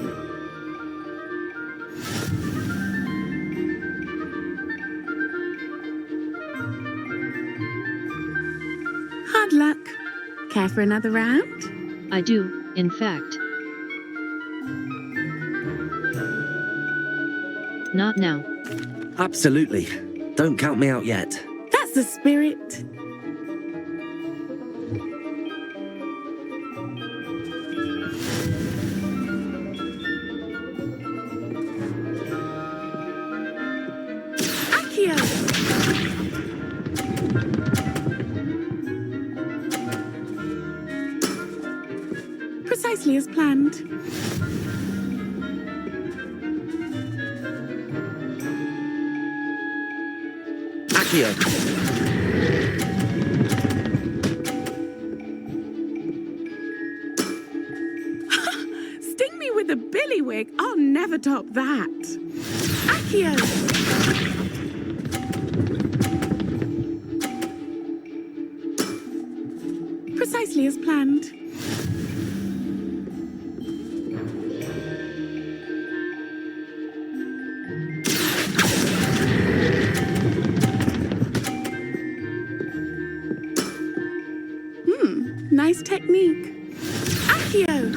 Speaker 13: Hard luck. Care for another round?
Speaker 1: I do, in fact. Not now.
Speaker 5: Absolutely. Don't count me out yet.
Speaker 13: That's the spirit. Accio! Precisely as planned.
Speaker 5: Accio!
Speaker 13: Sting me with a billywig. I'll never top that. Accio! Precisely as planned. Nice technique. Accio!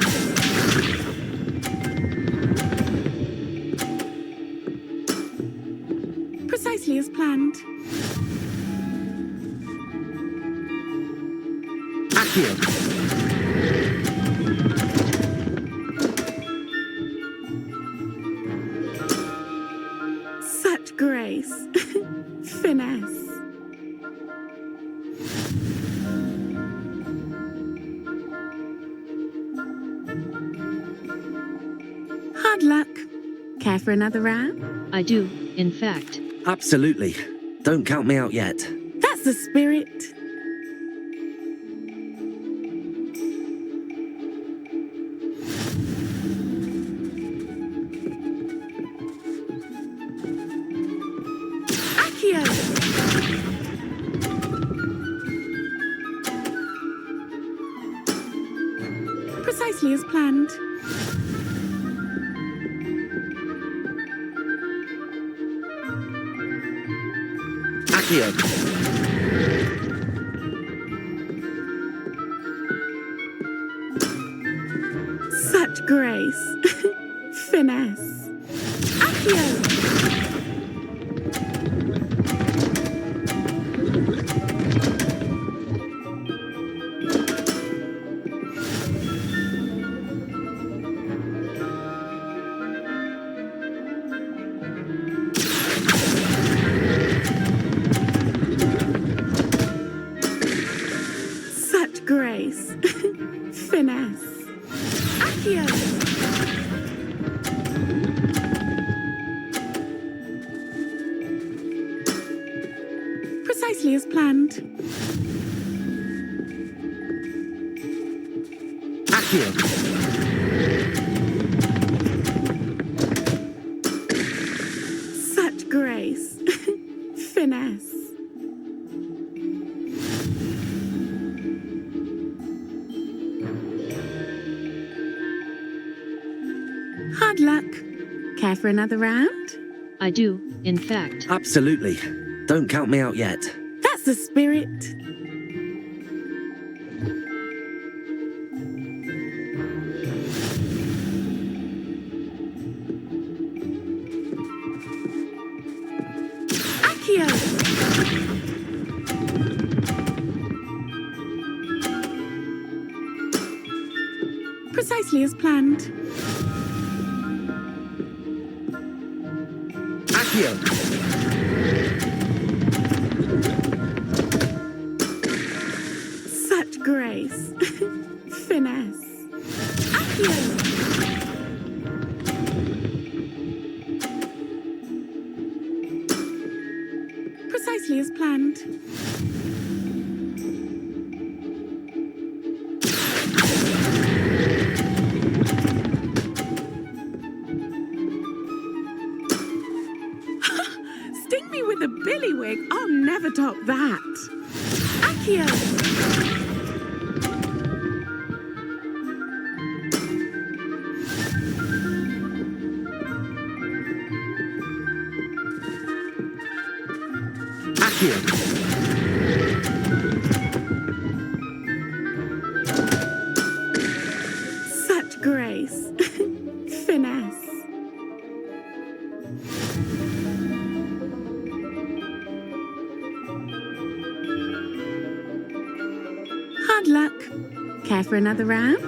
Speaker 13: Precisely as planned.
Speaker 5: Accio!
Speaker 13: Such grace. Finesse. Hard luck. Care for another round?
Speaker 1: I do, in fact.
Speaker 5: Absolutely. Don't count me out yet.
Speaker 13: That's the spirit. Accio! Precisely as planned.
Speaker 5: Accio!
Speaker 13: Such grace. Finesse. Accio! Such grace. Finesse. Accio! planned.
Speaker 5: Accio!
Speaker 13: Such grace. Finesse. Hard luck. Care for another round?
Speaker 1: I do, in fact.
Speaker 5: Absolutely. Don't count me out yet.
Speaker 13: That's the spirit. Accio! Precisely as planned.
Speaker 5: Accio!
Speaker 13: Such grace. Finesse. Accio! Precisely as planned. Sting me with a billywig. I'll never top that. Accio!
Speaker 5: Accio!
Speaker 13: Such grace. Finesse. Hard luck. Care for another round?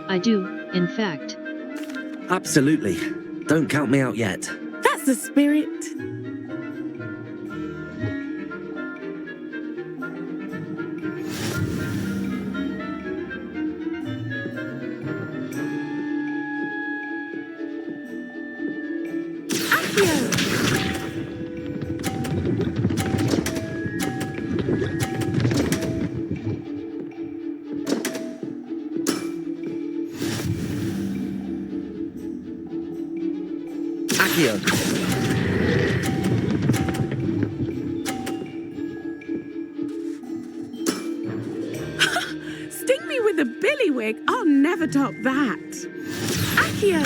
Speaker 1: I do, in fact.
Speaker 5: Absolutely. Don't count me out yet.
Speaker 13: That's the spirit. Accio!
Speaker 5: Accio!
Speaker 13: Sting me with a billywig. I'll never top that. Accio!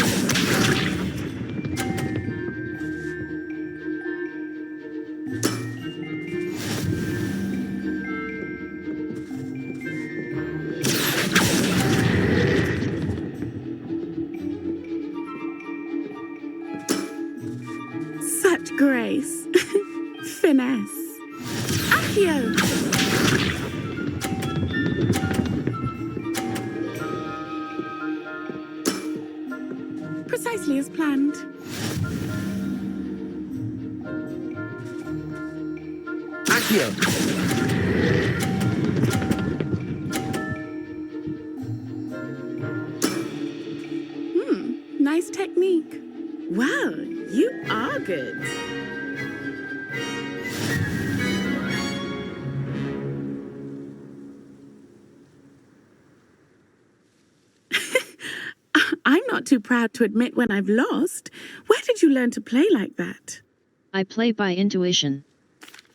Speaker 13: Such grace. Finesse. Accio! Precisely as planned.
Speaker 5: Accio!
Speaker 13: Nice technique. Well, you are good. I'm not too proud to admit when I've lost. Where did you learn to play like that?
Speaker 1: I play by intuition.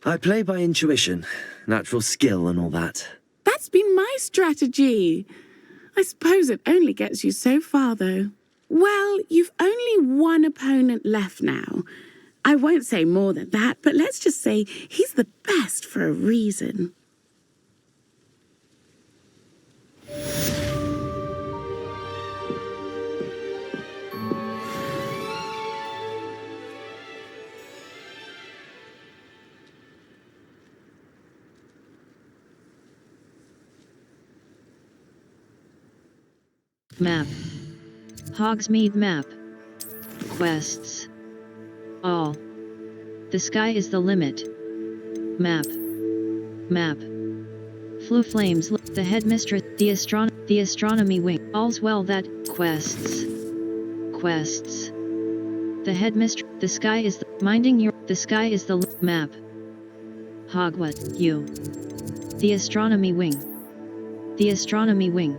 Speaker 5: I play by intuition, natural skill and all that.
Speaker 13: That's been my strategy. I suppose it only gets you so far, though. Well, you've only one opponent left now. I won't say more than that, but let's just say he's the best for a reason.
Speaker 1: Map. Hogsmeade map. Quests. All. The sky is the limit. Map. Map. Flew flames. The headmistress. The astronomy wing. All's well that. Quests. Quests. The headmistress. The sky is the. Minding your. The sky is the map. Hogwarts. You. The Astronomy Wing. The Astronomy Wing.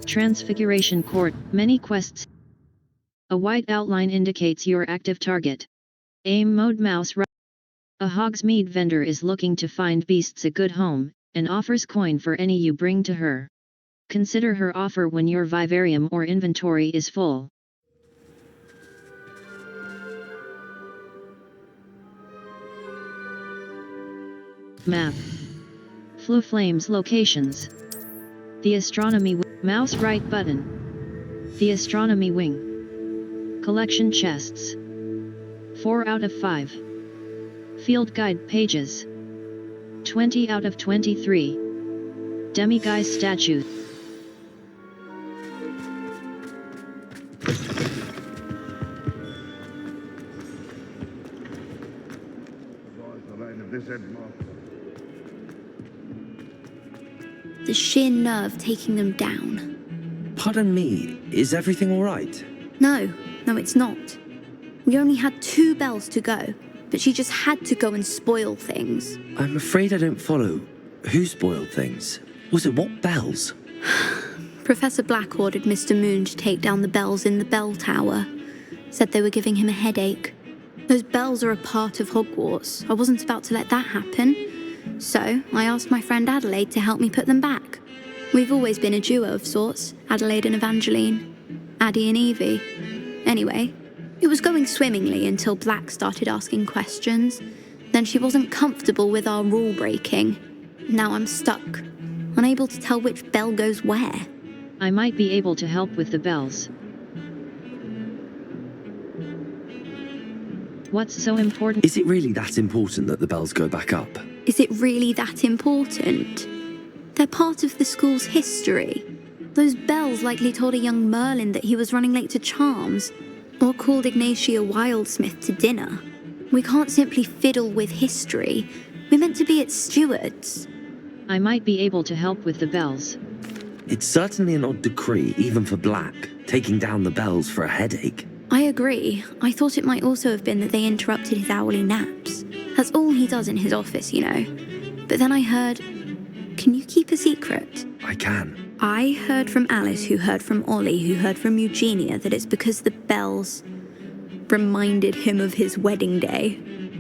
Speaker 1: Transfiguration Court, many quests. A white outline indicates your active target. Aim mode mouse right. A Hogsmeade vendor is looking to find beasts a good home, and offers coin for any you bring to her. Consider her offer when your vivarium or inventory is full. Map. Fluflame's locations. The Astronomy Wing. Mouse right button. The Astronomy Wing. Collection chests. 4 out of 5. Field guide pages. 20 out of 23. Demiguise statue.
Speaker 14: The sheer nerve taking them down.
Speaker 5: Pardon me, is everything all right?
Speaker 14: No, it's not. We only had 2 bells to go, but she just had to go and spoil things.
Speaker 5: I'm afraid I don't follow. Who spoiled things? Was it what bells?
Speaker 14: Professor Black ordered Mr. Moon to take down the bells in the bell tower. Said they were giving him a headache. Those bells are a part of Hogwarts. I wasn't about to let that happen. So, I asked my friend Adelaide to help me put them back. We've always been a duo of sorts, Adelaide and Evangeline. Addie and Evie. Anyway, it was going swimmingly until Black started asking questions. Then she wasn't comfortable with our rule breaking. Now I'm stuck, unable to tell which bell goes where.
Speaker 1: I might be able to help with the bells. What's so important?
Speaker 5: Is it really that important that the bells go back up?
Speaker 14: Is it really that important? They're part of the school's history. Those bells likely told a young Merlin that he was running late to Charms, or called Ignatia Wildsmith to dinner. We can't simply fiddle with history. We're meant to be its stewards.
Speaker 1: I might be able to help with the bells.
Speaker 5: It's certainly an odd decree, even for Black, taking down the bells for a headache.
Speaker 14: I agree. I thought it might also have been that they interrupted his hourly naps. That's all he does in his office, you know. But then I heard... Can you keep a secret?
Speaker 5: I can.
Speaker 14: I heard from Alice, who heard from Ollie, who heard from Eugenia, that it's because the bells reminded him of his wedding day.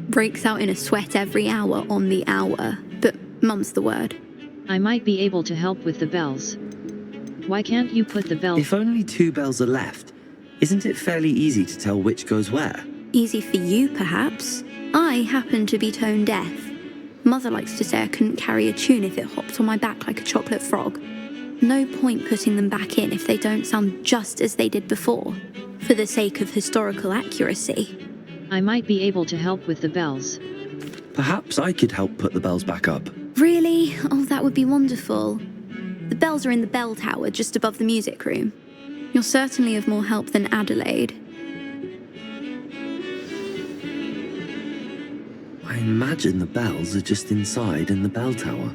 Speaker 14: Breaks out in a sweat every hour on the hour, but mum's the word.
Speaker 1: I might be able to help with the bells. Why can't you put the bells...
Speaker 5: If only 2 bells are left, isn't it fairly easy to tell which goes where?
Speaker 14: Easy for you, perhaps. I happen to be tone deaf. Mother likes to say I couldn't carry a tune if it hopped on my back like a chocolate frog. No point putting them back in if they don't sound just as they did before, for the sake of historical accuracy.
Speaker 1: I might be able to help with the bells.
Speaker 5: Perhaps I could help put the bells back up.
Speaker 14: Really? Oh, that would be wonderful. The bells are in the bell tower just above the music room. You're certainly of more help than Adelaide.
Speaker 5: I imagine the bells are just inside in the bell tower.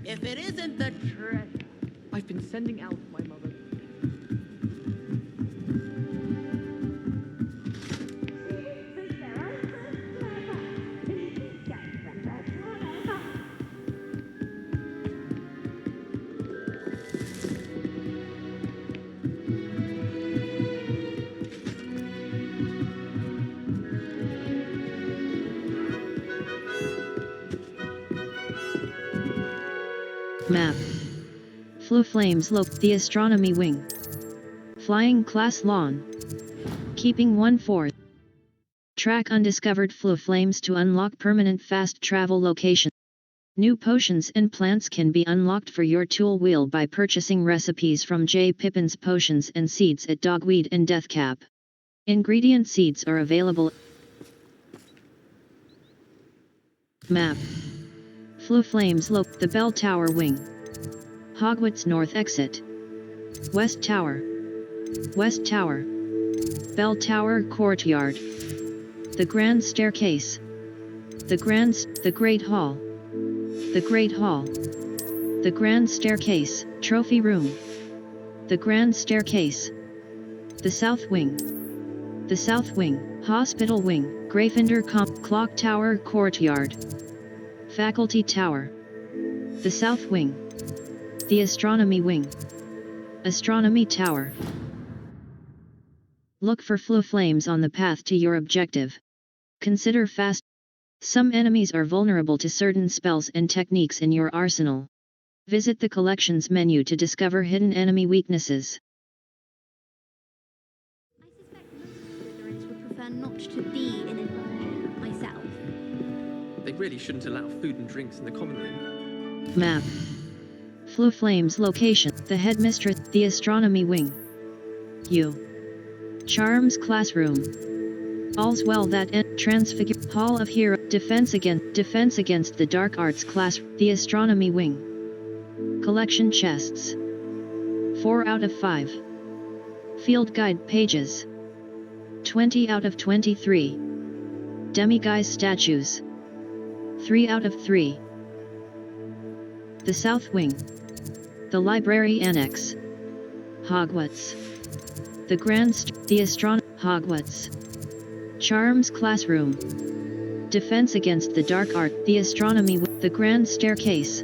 Speaker 7: If it isn't the treasure I've been sending out my mother.
Speaker 1: Map. Fluflame's the Astronomy Wing. Flying Class Lawn. Keeping 1/4. Track undiscovered Fluflames to unlock permanent fast travel location. New potions and plants can be unlocked for your tool wheel by purchasing recipes from J. Pippin's Potions and Seeds at Dogweed and Deathcap. Ingredient seeds are available. Map. Floo-Flames the Bell Tower Wing. Hogwarts North Exit. West Tower. West Tower. Bell Tower Courtyard. The Grand Staircase. The Great Hall. The Great Hall. The Grand Staircase, Trophy Room. The Grand Staircase. The South Wing. The South Wing, Hospital Wing, Gryffindor Clock Tower Courtyard. Faculty Tower. The South Wing. The Astronomy Wing. Astronomy Tower. Look for Floo-Flames on the path to your objective. Consider fast. Some enemies are vulnerable to certain spells and techniques in your arsenal. Visit the Collections menu to discover hidden enemy weaknesses.
Speaker 14: I suspect most Slytherins would prefer not to be in it myself.
Speaker 7: They really shouldn't allow food and drinks in the common room.
Speaker 1: Map. Floo-Flames location, the Headmistress, the Astronomy Wing. Charms Classroom. All's well that Transfigure Hall of Hero Defense against the Dark Arts class, the Astronomy Wing. Collection chests. 4 out of 5. Field guide pages. 20 out of 23. Demiguise statues. 3 out of 3. The South Wing. The Library Annex. Hogwarts. The Hogwarts. Charms Classroom. Defense against the Dark Art, the Astronomy, the Grand Staircase.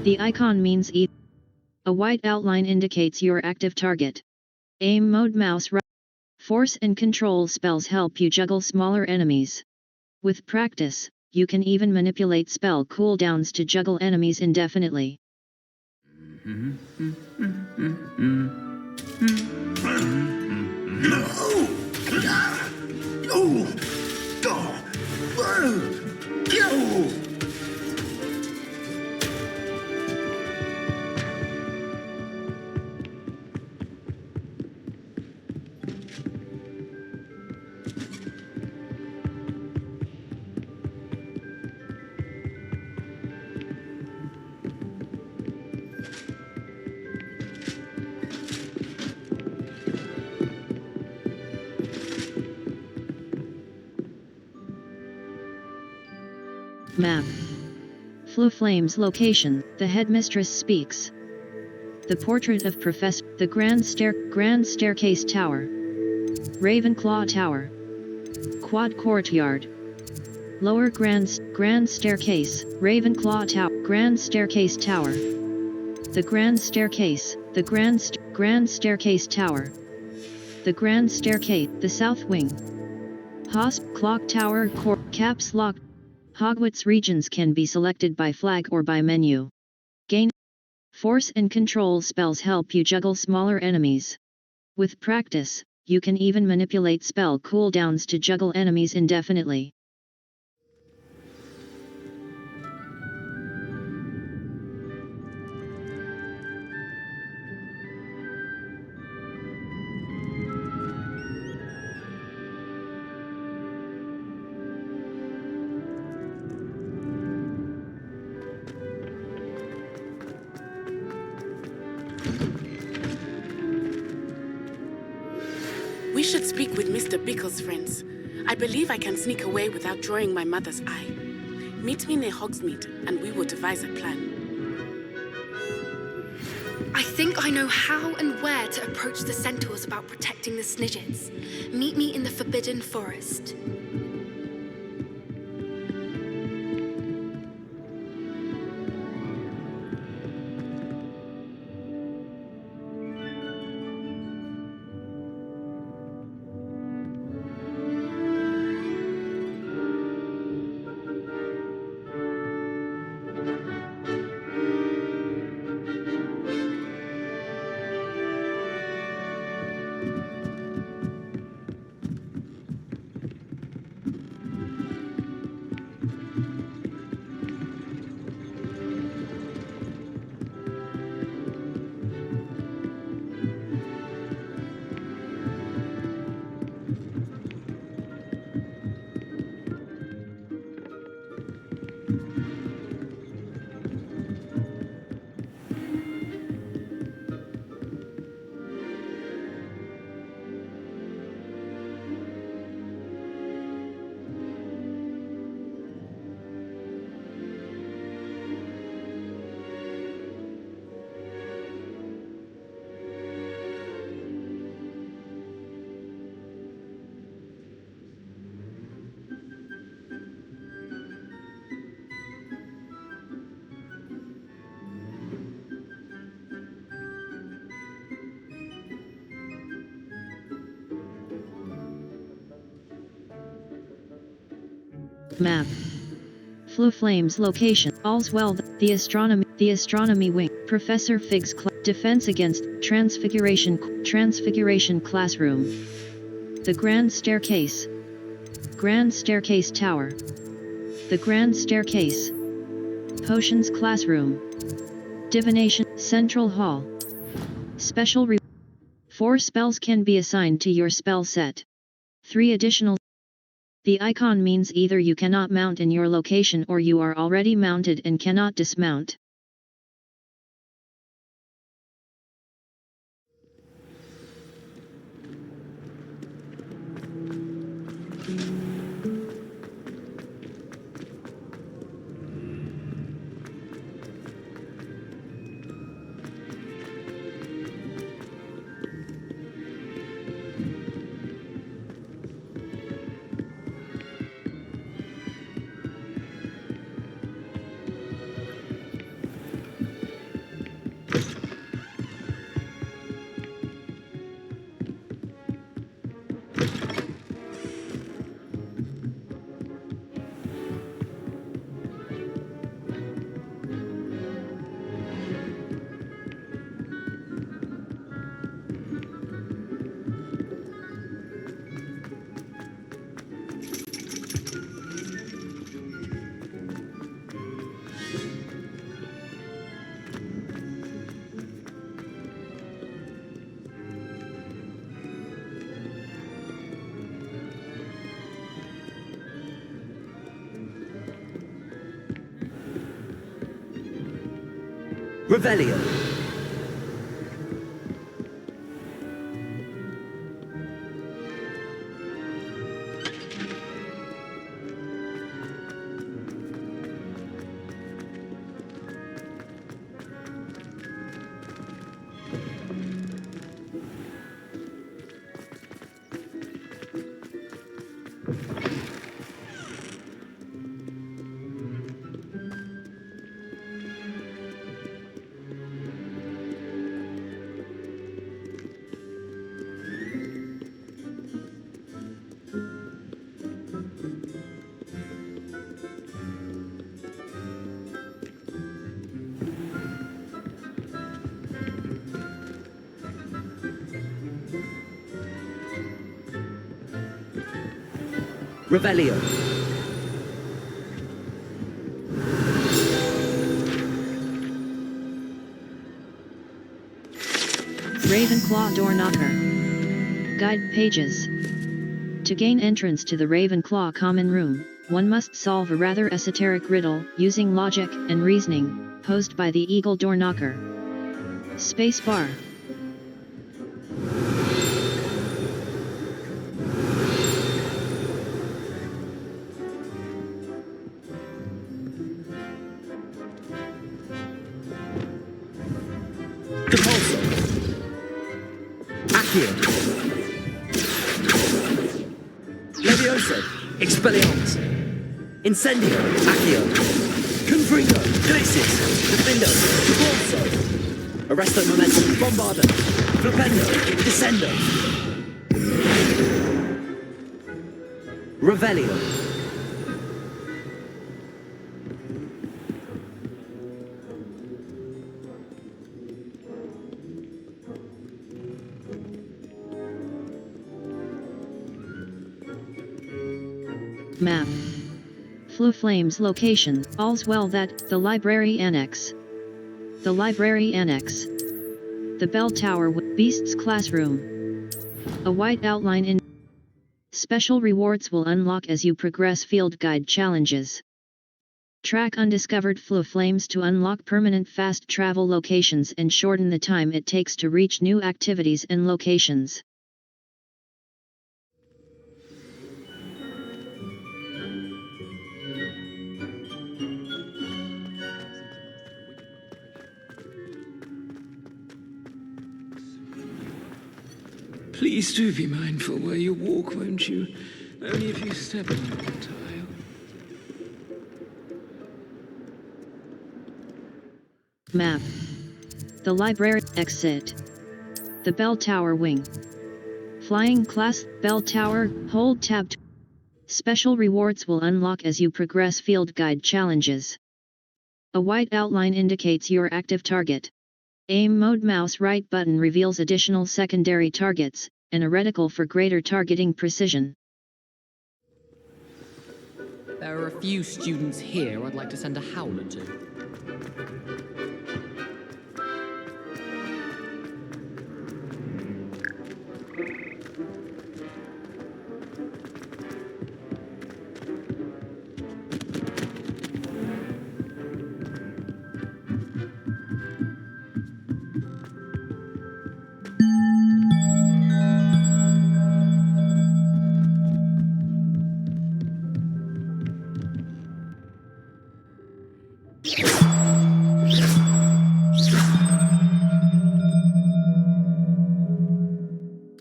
Speaker 1: The icon means E. A white outline indicates your active target. Aim mode mouse right. Force and control spells help you juggle smaller enemies. With practice, you can even manipulate spell cooldowns to juggle enemies indefinitely. Map. Floo-Flames location, the Headmistress speaks. The portrait of Professor, the Grand Staircase Tower. Ravenclaw Tower. Quad Courtyard. Lower Grand Staircase, Ravenclaw Tower, Grand Staircase Tower. The Grand Staircase, the Grand Staircase Tower. The Grand Staircase, the South Wing. Clock Tower, Caps Lock. Hogwarts regions can be selected by flag or by menu. Gain. Force and control spells help you juggle smaller enemies. With practice, you can even manipulate spell cooldowns to juggle enemies indefinitely.
Speaker 15: We should speak with Mr. Bickle's friends. I believe I can sneak away without drawing my mother's eye. Meet me near Hogsmeade, and we will devise a plan.
Speaker 4: I think I know how and where to approach the centaurs about protecting the Snidgets. Meet me in the Forbidden Forest.
Speaker 1: Map. Flu Flames location. All's well. The astronomy wing. Professor Fig's defense against transfiguration classroom. The grand staircase. Grand staircase tower. The grand staircase. Potions classroom. Divination central hall. Special 4 spells can be assigned to your spell set. 3 additional. The icon means either you cannot mount in your location or you are already mounted and cannot dismount.
Speaker 5: Revelio. Revelio.
Speaker 1: Ravenclaw door knocker. Guide pages. To gain entrance to the Ravenclaw common room, one must solve a rather esoteric riddle using logic and reasoning posed by the eagle door knocker. Spacebar.
Speaker 5: Levioso, Expelliarmus, Incendio, Accio, Confringo, Glacis, Defendo, Corso, Arresto Momentum, Bombardo, Flipendo, Descendo, Revelio.
Speaker 1: Map. Flu Flames location. All's well that. The library annex. The library annex. The bell tower with Beast's classroom. A white outline in. Special rewards will unlock as you progress field guide challenges. Track undiscovered Flu Flames to unlock permanent fast travel locations and shorten the time it takes to reach new activities and locations.
Speaker 16: Please do be mindful where you walk, won't you? Only if you step on the tile.
Speaker 1: Map. The library exit. The bell tower wing. Flying class bell tower. Hold tab. Special rewards will unlock as you progress field guide challenges. A white outline indicates your active target. Aim mode mouse right button reveals additional secondary targets, and a reticle for greater targeting precision.
Speaker 17: There are a few students here I'd like to send a howler to.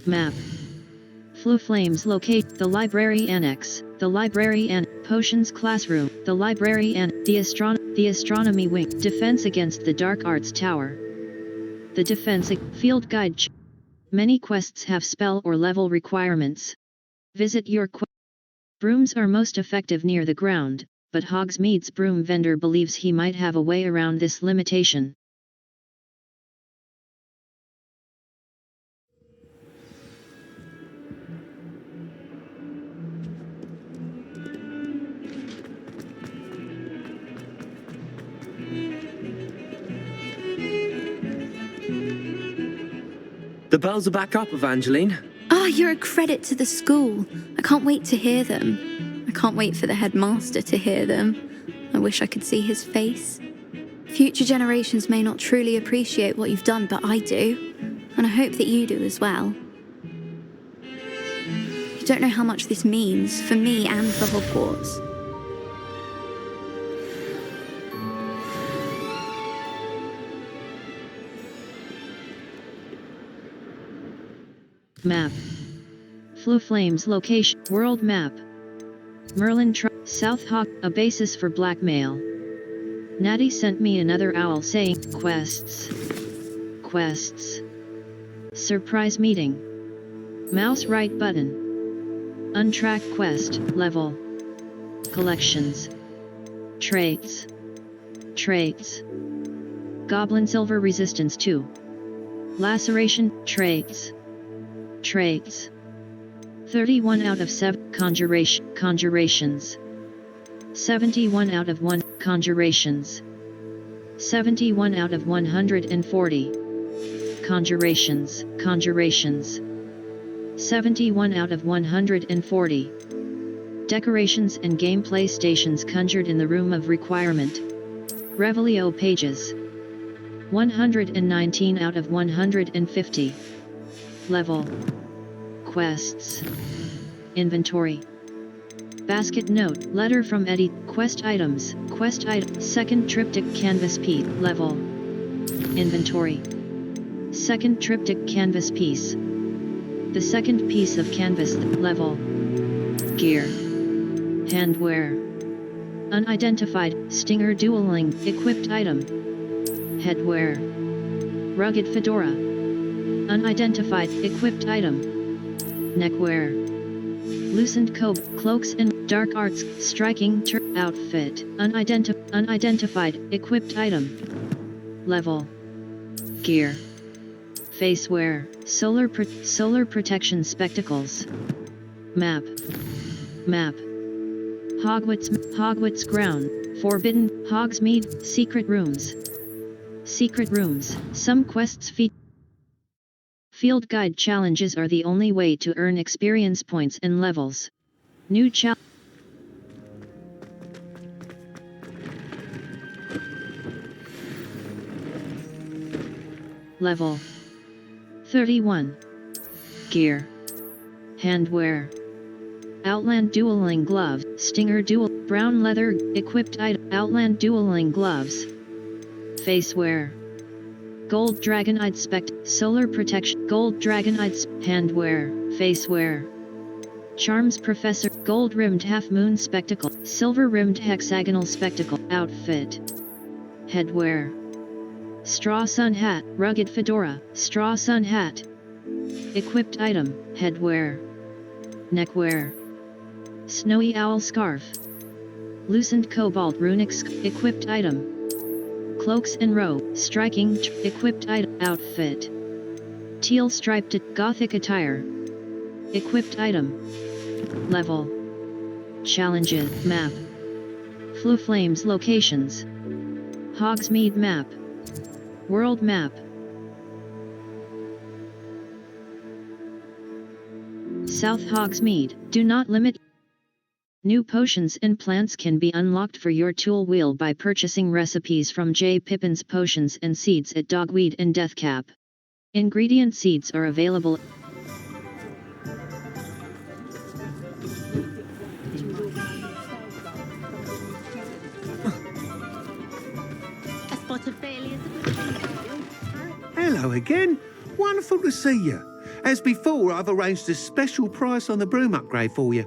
Speaker 1: Map. Flue Flames locate the library annex, the library and potions classroom, the library and the astronomy wing, defense against the dark arts tower. The defense field guide. Many quests have spell or level requirements. Visit your brooms are most effective near the ground, but Hogsmeade's broom vendor believes he might have a way around this limitation.
Speaker 5: The bells are back up, Evangeline.
Speaker 14: Oh, you're a credit to the school. I can't wait to hear them. I can't wait for the headmaster to hear them. I wish I could see his face. Future generations may not truly appreciate what you've done, but I do. And I hope that you do as well. You don't know how much this means for me and for Hogwarts.
Speaker 1: Map. Flue Flames location, world map. Merlin South Hog, a basis for blackmail. Natty sent me another owl saying, quests. Quests. Surprise meeting. Mouse right button. Untracked quest, level. Collections. Traits. Traits. Goblin Silver Resistance 2. Laceration, traits. Traits. 31 out of 7, conjurations. 71 out of 1, conjurations. 71 out of 140. Conjurations, conjurations. 71 out of 140. Decorations and gameplay stations conjured in the room of requirement. Revelio pages. 119 out of 150. Level. Quests. Inventory. Basket note, letter from Eddie, quest items, quest item, second triptych canvas piece, level. Inventory. Second triptych canvas piece. The second piece of canvas, level. Gear. Handwear. Unidentified, Stinger dueling, equipped item. Headwear. Rugged fedora. Unidentified, equipped item. Neckwear. Loosened coat, cloaks and dark arts, striking outfit. Unidentified, equipped item. Level. Gear. Facewear, solar protection spectacles. Map. Map. Hogwarts ground, forbidden, Hogsmeade, secret rooms. Secret rooms, some quests feature. Field guide challenges are the only way to earn experience points and levels. New challenge. Level 31. Gear. Handwear. Outland dueling gloves, Stinger duel, brown leather, equipped item, Outland dueling gloves. Facewear. Gold dragonite solar protection, gold dragonite handwear, facewear. Charms Professor, gold rimmed half moon spectacle, silver rimmed hexagonal spectacle, outfit. Headwear. Straw sun hat, rugged fedora, straw sun hat. Equipped item, headwear. Neckwear. Snowy owl scarf. Loosened cobalt runic equipped item. Cloaks and robe, striking, equipped item, outfit. Teal striped gothic attire. Equipped item. Level. Challenges, map. Flue Flames locations. Hogsmeade map. World map. South Hogsmeade, do not limit. New potions and plants can be unlocked for your tool wheel by purchasing recipes from J. Pippin's Potions and Seeds at Dogweed and Deathcap. Ingredient seeds are available.
Speaker 7: A spot of failures.
Speaker 12: Hello again. Wonderful to see you. As before, I've arranged a special price on the broom upgrade for you.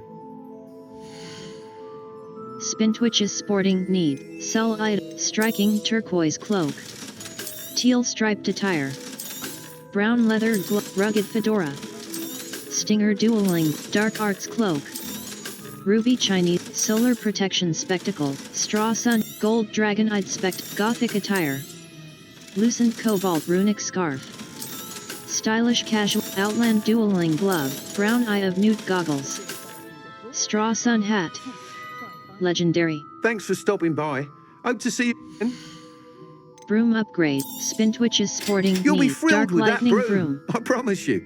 Speaker 1: Spintwitch's sporting need, sell item, striking turquoise cloak. Teal striped attire. Brown leather rugged fedora. Stinger dueling, dark arts cloak. Ruby Chinese, solar protection spectacle, straw sun, gold dragon-eyed gothic attire. Loosened cobalt runic scarf. Stylish casual, outland dueling glove, brown eye of newt goggles. Straw sun hat. Legendary.
Speaker 12: Thanks for stopping by. Hope to see you again.
Speaker 1: Broom upgrade, Spintwitch's sporting
Speaker 12: You'll be
Speaker 1: need,
Speaker 12: thrilled
Speaker 1: dark
Speaker 12: with that
Speaker 1: lightning
Speaker 12: broom, I promise you.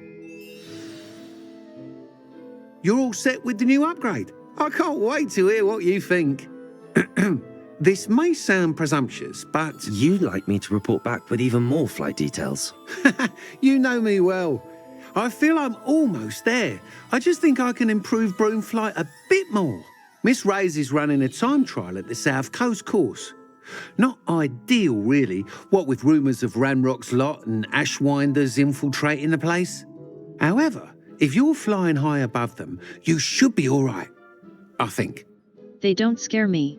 Speaker 12: You're all set with the new upgrade. I can't wait to hear what you think. This may sound presumptuous, but...
Speaker 5: You'd like me to report back with even more flight details.
Speaker 12: You know me well. I feel I'm almost there. I just think I can improve broom flight a bit more. Miss Ray's is running a time trial at the South Coast course. Not ideal, really, what with rumours of Ranrock's lot and Ashwinders infiltrating the place. However, if you're flying high above them, you should be all right, I think.
Speaker 1: They don't scare me.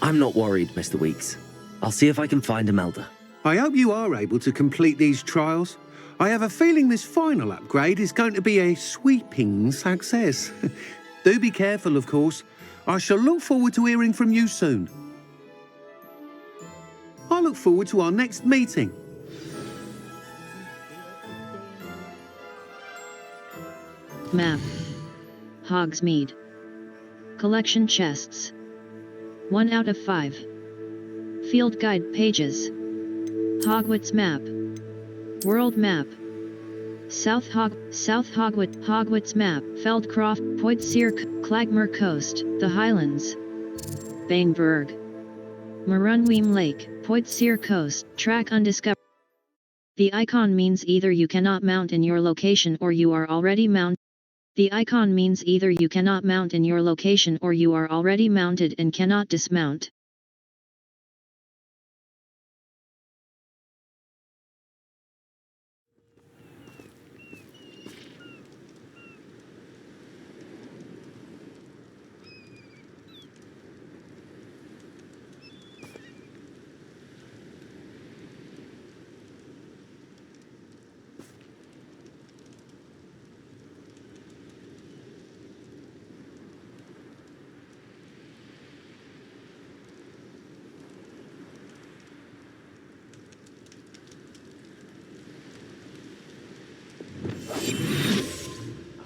Speaker 5: I'm not worried, Mr. Weeks. I'll see if I can find Imelda.
Speaker 12: I hope you are able to complete these trials. I have a feeling this final upgrade is going to be a sweeping success. Do be careful, of course. I shall look forward to hearing from you soon. I look forward to our next meeting.
Speaker 1: Map. Hogsmeade. Collection chests. 1 out of 5. Field guide pages. Hogwarts map. World map. Hogwarts map. Feldcroft, Poacher, Clagmer Coast, the Highlands. Baneburg. Marunweem Lake, Poacher Coast, track undiscovered. The icon means either you cannot mount in your location or you are already mounted. The icon means either you cannot mount in your location or you are already mounted and cannot dismount.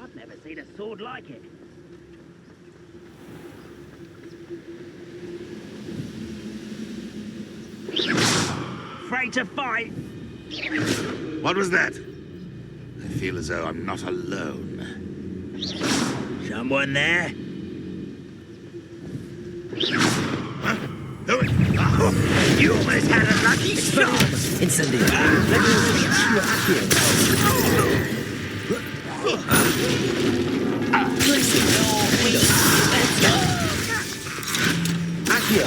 Speaker 11: I've never seen a sword like it. Afraid to fight?
Speaker 2: What was that? I feel as though I'm not alone.
Speaker 11: Someone there?
Speaker 2: Huh?
Speaker 11: You almost had a lucky shot!
Speaker 5: Incendio.
Speaker 11: Accio.
Speaker 5: Accio.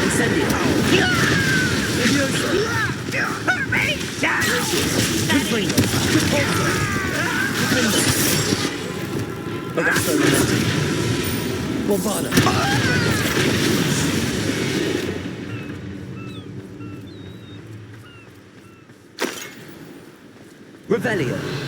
Speaker 5: Incendio.
Speaker 11: Hurt me!
Speaker 5: Revelio.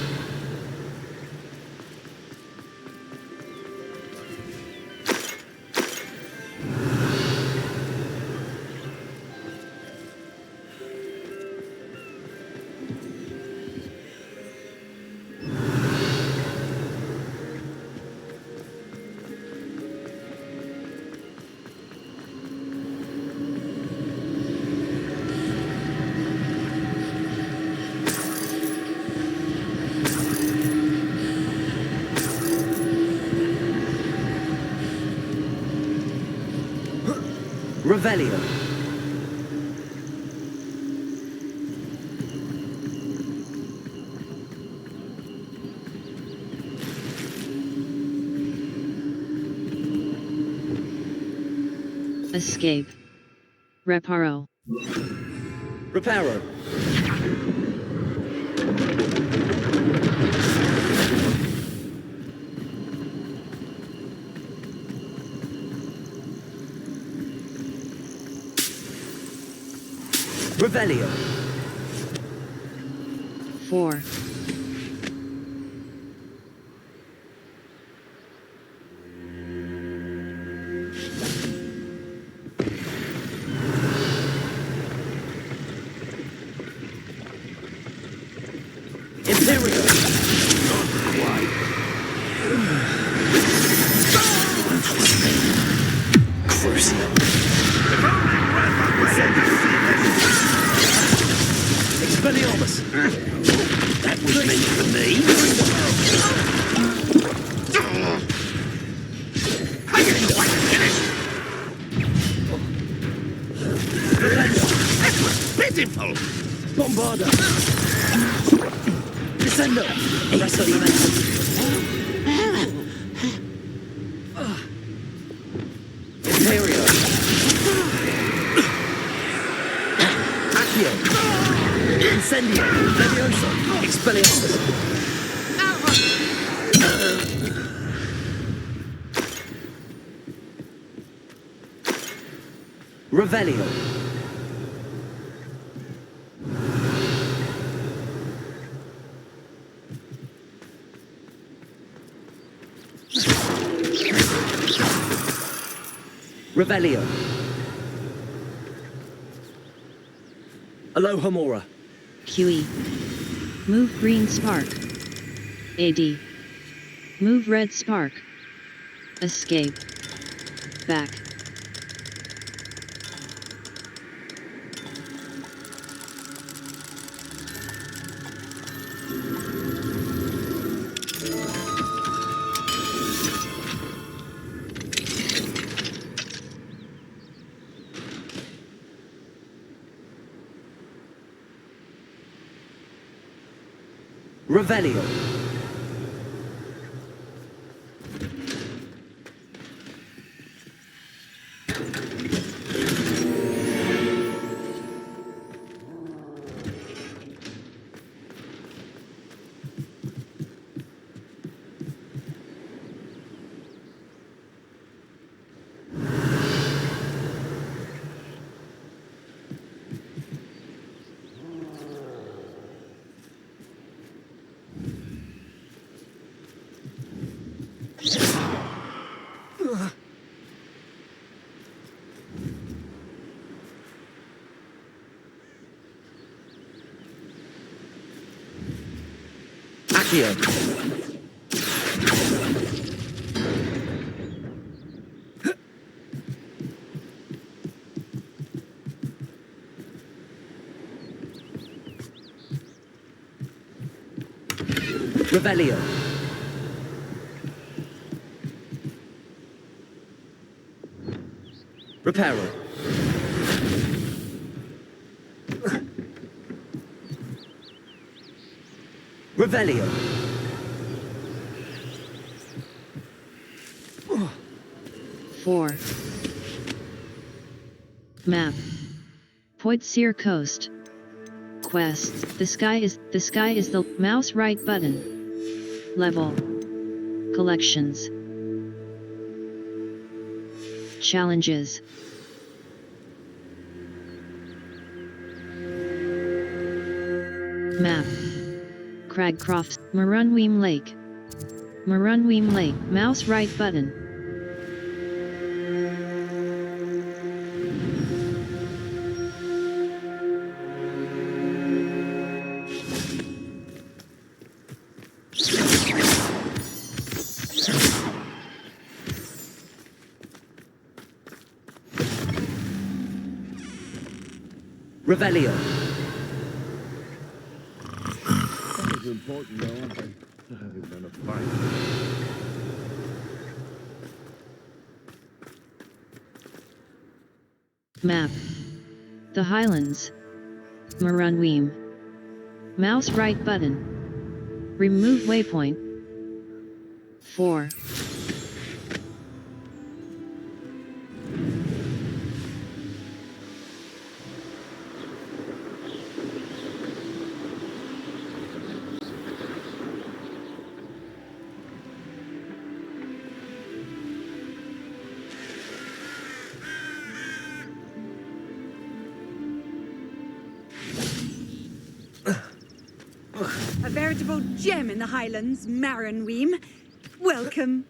Speaker 5: Revelio.
Speaker 1: Escape. Reparo.
Speaker 5: Reparo. Revelio.
Speaker 1: 4.
Speaker 5: Imperio. Crucial. Expelliarmus. That was meant for me.
Speaker 2: That was pitiful!
Speaker 5: Bombarda. Descendo. Imperio. Accio. Incendio. Levioso. Expelliarmus. Revelio. Revelio. Alohomora.
Speaker 1: QE. Move green spark. AD. Move red spark. Escape. Back.
Speaker 5: Revelio. Accio. Revelio. Reparo. Revelio.
Speaker 1: Four. Map. Poacher Coast. Quests. The sky is the mouse right button. Level. Collections. Challenges. Map. Cragcroft, Marunweem Lake. Marunweem Lake, mouse right button.
Speaker 5: Revelio.
Speaker 2: That is important, though. I've done a fight.
Speaker 1: Map. The Highlands. Marunweem. Mouse right button. Remove waypoint. 4.
Speaker 9: A veritable gem in the Highlands, Marunweem. Welcome.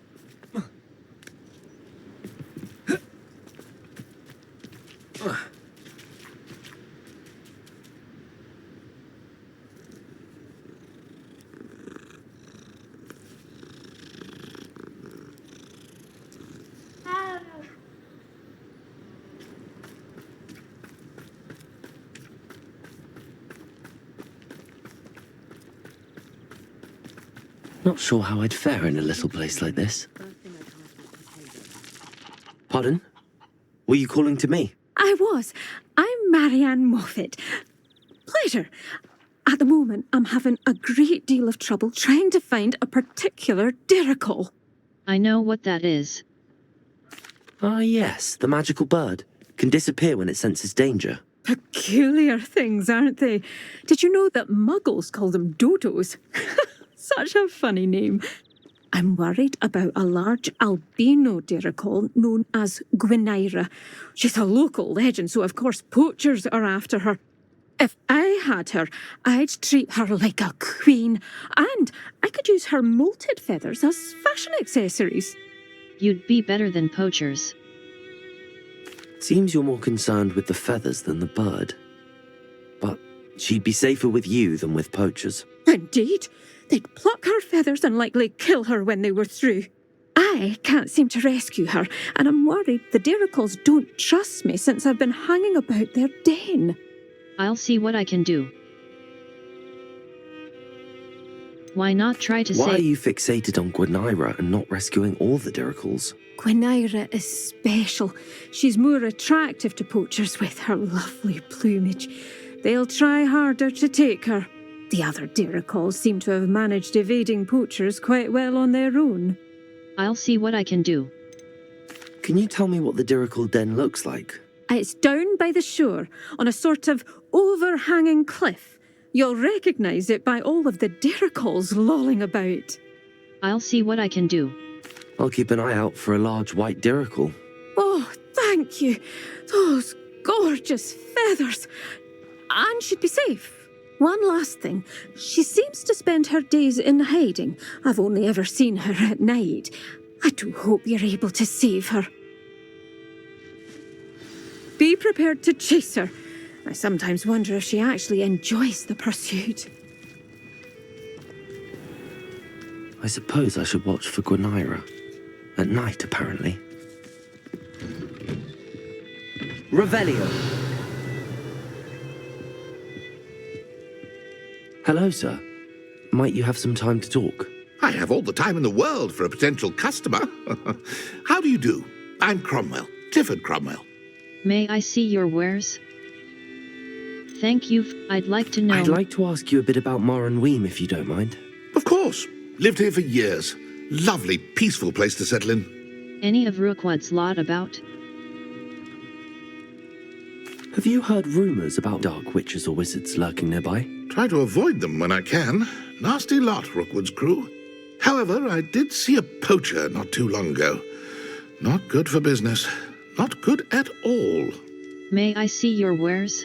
Speaker 5: Not sure how I'd fare in a little place like this. Pardon? Were you calling to me?
Speaker 18: I was. I'm Marianne Moffat. Pleasure. At the moment, I'm having a great deal of trouble trying to find a particular diricle.
Speaker 1: I know what that is.
Speaker 5: Ah, yes, the magical bird. Can disappear when it senses danger.
Speaker 18: Peculiar things, aren't they? Did you know that muggles call them dodos? Such a funny name. I'm worried about a large albino diricle known as Gwynaira. She's a local legend, so of course poachers are after her. If I had her, I'd treat her like a queen, and I could use her molted feathers as fashion accessories.
Speaker 1: You'd be better than poachers.
Speaker 5: Seems you're more concerned with the feathers than the bird. But she'd be safer with you than with poachers.
Speaker 18: Indeed. They'd pluck her feathers and likely kill her when they were through. I can't seem to rescue her, and I'm worried the diricles don't trust me since I've been hanging about their den.
Speaker 1: I'll see what I can do. Why not try to
Speaker 5: Why are you fixated on Gwynaira and not rescuing all the diricles?
Speaker 18: Gwynaira is special. She's more attractive to poachers with her lovely plumage. They'll try harder to take her. The other diricles seem to have managed evading poachers quite well on their own.
Speaker 1: I'll see what I can do.
Speaker 5: Can you tell me what the diricle den looks like?
Speaker 18: It's down by the shore, on a sort of overhanging cliff. You'll recognise it by all of the diricles lolling about.
Speaker 1: I'll see what I can do.
Speaker 5: I'll keep an eye out for a large white diricle.
Speaker 18: Oh, thank you. Those gorgeous feathers. And she'd be safe. One last thing. She seems to spend her days in hiding. I've only ever seen her at night. I do hope you're able to save her. Be prepared to chase her. I sometimes wonder if she actually enjoys the pursuit.
Speaker 5: I suppose I should watch for Gwynaira. At night, apparently. Revelio! Hello, sir. Might you have some time to talk?
Speaker 2: I have all the time in the world for a potential customer. How do you do? I'm Cromwell, Clifford Cromwell.
Speaker 1: May I see your wares? Thank you. I'd like to know...
Speaker 5: I'd like to ask you a bit about Marunweem, if you don't mind.
Speaker 2: Of course. Lived here for years. Lovely, peaceful place to settle in.
Speaker 1: Any of Rookwood's lot about?
Speaker 5: Have you heard rumours about dark witches or wizards lurking nearby?
Speaker 2: Try to avoid them when I can. Nasty lot, Rookwood's crew. However, I did see a poacher not too long ago. Not good for business. Not good at all.
Speaker 1: May I see your wares?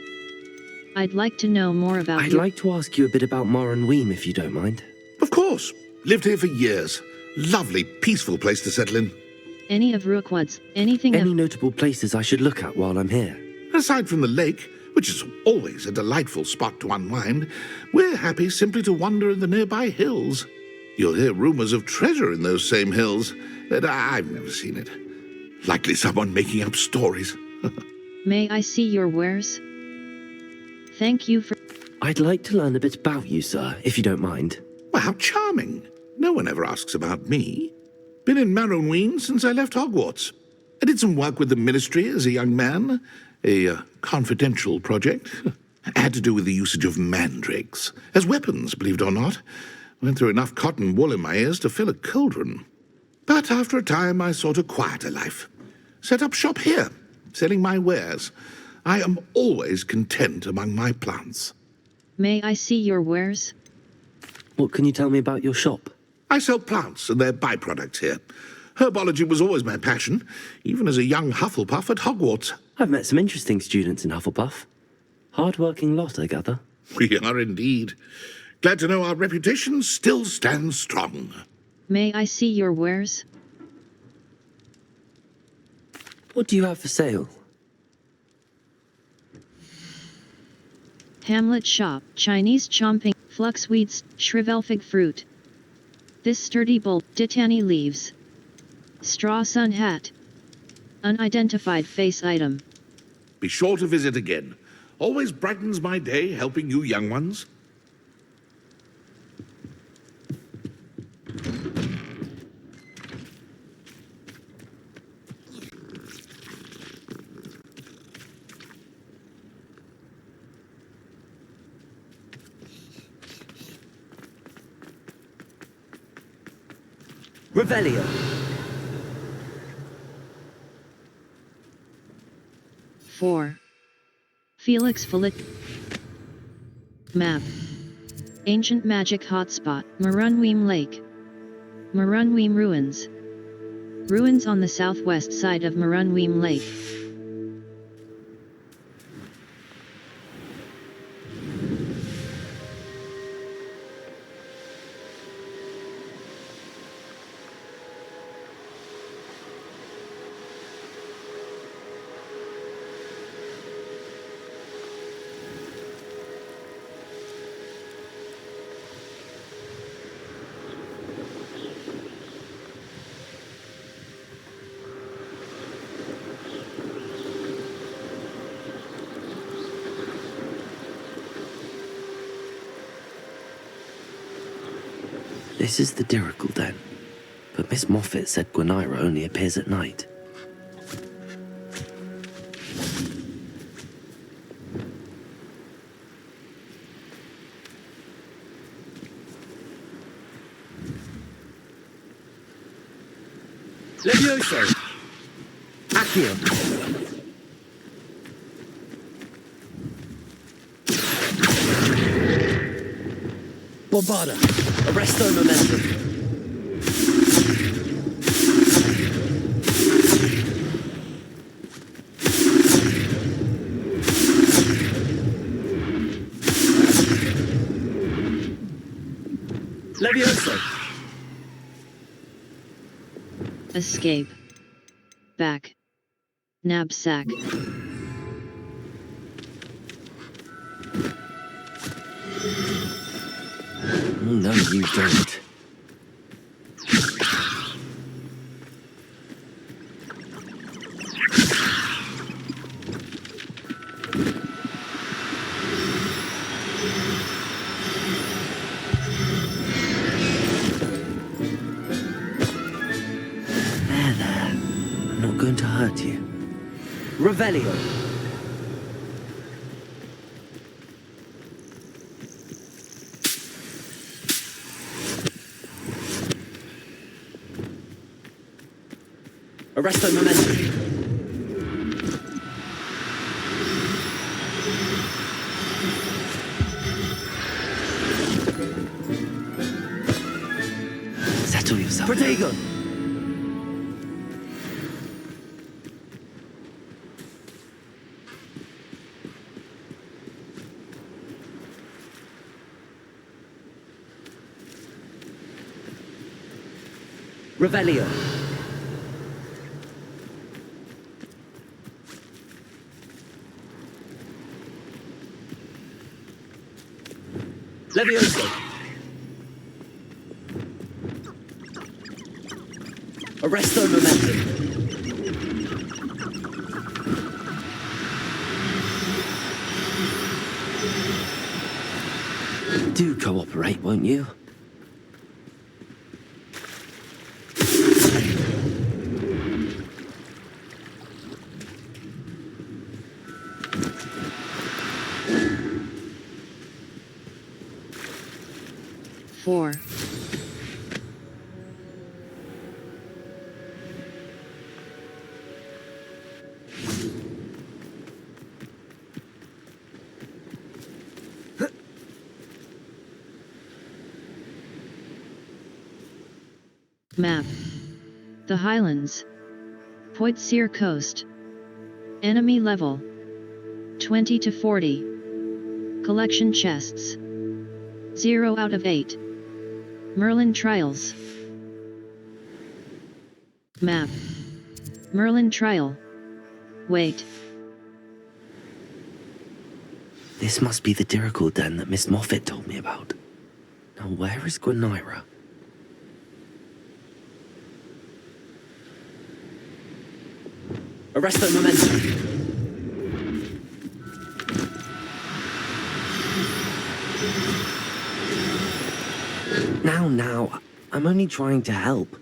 Speaker 1: I'd like to know more about
Speaker 5: I'd like to ask you a bit about Moran Weem, if you don't mind.
Speaker 2: Of course. Lived here for years. Lovely, peaceful place to settle in.
Speaker 1: Any of Rookwood's, anything
Speaker 5: Any notable places I should look at while I'm here?
Speaker 2: Aside from the lake, which is always a delightful spot to unwind, we're happy simply to wander in the nearby hills. You'll hear rumors of treasure in those same hills, but I've never seen it. Likely someone making up stories.
Speaker 1: May I see your wares? Thank you for...
Speaker 5: I'd like to learn a bit about you, sir, if you don't mind.
Speaker 2: Well, how charming. No one ever asks about me. Been in Marunween since I left Hogwarts. I did some work with the Ministry as a young man. A confidential project. Had to do with the usage of mandrakes. As weapons, believe it or not. Went through enough cotton wool in my ears to fill a cauldron. But after a time, I sought a quieter life. Set up shop here, selling my wares. I am always content among my plants.
Speaker 1: May I see your wares?
Speaker 5: What can you tell me about your shop?
Speaker 2: I sell plants and their byproducts here. Herbology was always my passion, even as a young Hufflepuff at Hogwarts.
Speaker 5: I've met some interesting students in Hufflepuff. Hard-working lot, I gather.
Speaker 2: We are indeed. Glad to know our reputation still stands strong.
Speaker 1: May I see your wares?
Speaker 5: What do you have for sale?
Speaker 1: Hamlet shop, Chinese chomping, fluxweeds, shrivelfig fruit. This sturdy bulb, Ditani leaves. Straw sun hat. Unidentified face item.
Speaker 2: Be sure to visit again. Always brightens my day helping you young ones.
Speaker 5: Revelio.
Speaker 1: Four. Felix Felit. Map. Ancient magic hotspot, Marunweem Lake. Marunweem Ruins. Ruins on the southwest side of Marunweem Lake.
Speaker 5: This is the Dirickle Den. But Miss Moffat said Gwenira only appears at night.
Speaker 3: Levioso! Accio!
Speaker 5: Bombarda! Arresto momentum!
Speaker 3: Levioso!
Speaker 1: Escape. Back. Knapsack.
Speaker 5: Oh, no, you don't. There. I'm not going to hurt you. Revelio. Arresto momentum. Settle yourself.
Speaker 3: Protego!
Speaker 5: Revelio. Levioso. Arresto momentum. Do cooperate, won't you?
Speaker 1: Four. Map. The Highlands. Poacher Coast. Enemy level 20 to 40. Collection chests 0 out of 8. Merlin Trials. Map. Merlin Trial. Wait.
Speaker 5: This must be the Dirical den that Miss Moffat told me about. Now where is Gwenira? Arresto momentum. Now, I'm only trying to help.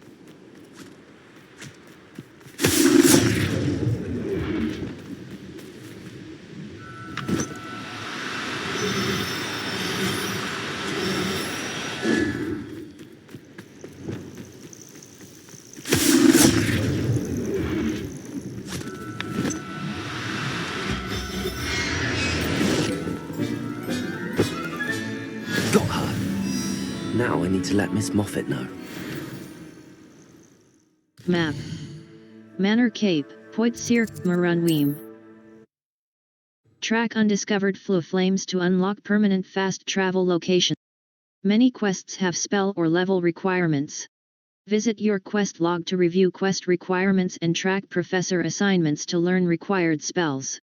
Speaker 5: Now I need to let Miss Moffat know.
Speaker 1: Map. Manor Cape, Poacher, Marunweem. Track undiscovered flow flames to unlock permanent fast travel location. Many quests have spell or level requirements. Visit your quest log to review quest requirements and track professor assignments to learn required spells.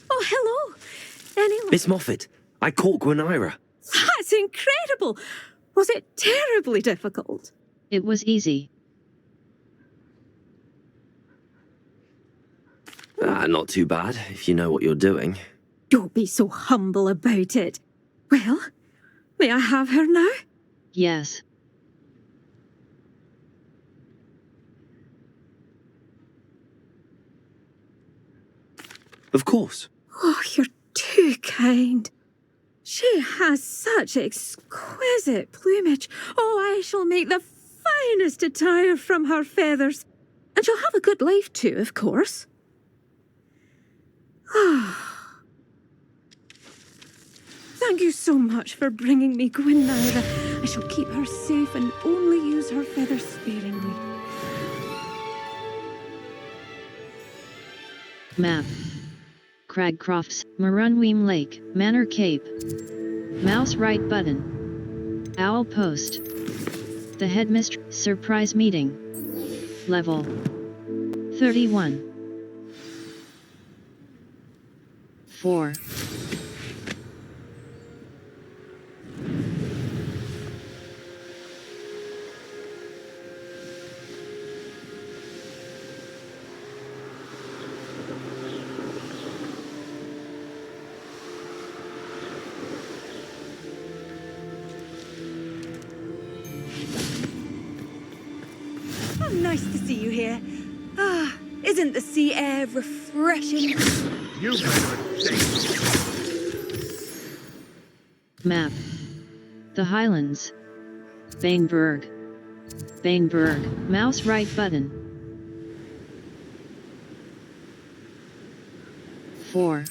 Speaker 8: Oh, hello! Anyone?
Speaker 5: Miss Moffat, I caught Gwenira.
Speaker 18: That's incredible! Was it terribly difficult?
Speaker 1: It was easy.
Speaker 5: Not too bad, if you know what you're doing.
Speaker 18: Don't be so humble about it. Well, may I have her now?
Speaker 1: Yes.
Speaker 5: Of course.
Speaker 18: Oh, you're too kind. She has such exquisite plumage. Oh, I shall make the finest attire from her feathers. And she'll have a good life too, of course. Ah. Thank you so much for bringing me Gwenira. I shall keep her safe and only use her feathers sparingly.
Speaker 1: Map. Cragcrofts, Marunweem Lake, Manor Cape. Mouse right button. Owl Post. The Headmistress Surprise Meeting. Level 31. 4.
Speaker 9: Oh, nice to see you here. Ah, isn't the sea air refreshing?
Speaker 2: You
Speaker 1: Map. The Highlands. Baneburg. Baneburg, mouse right button. 4.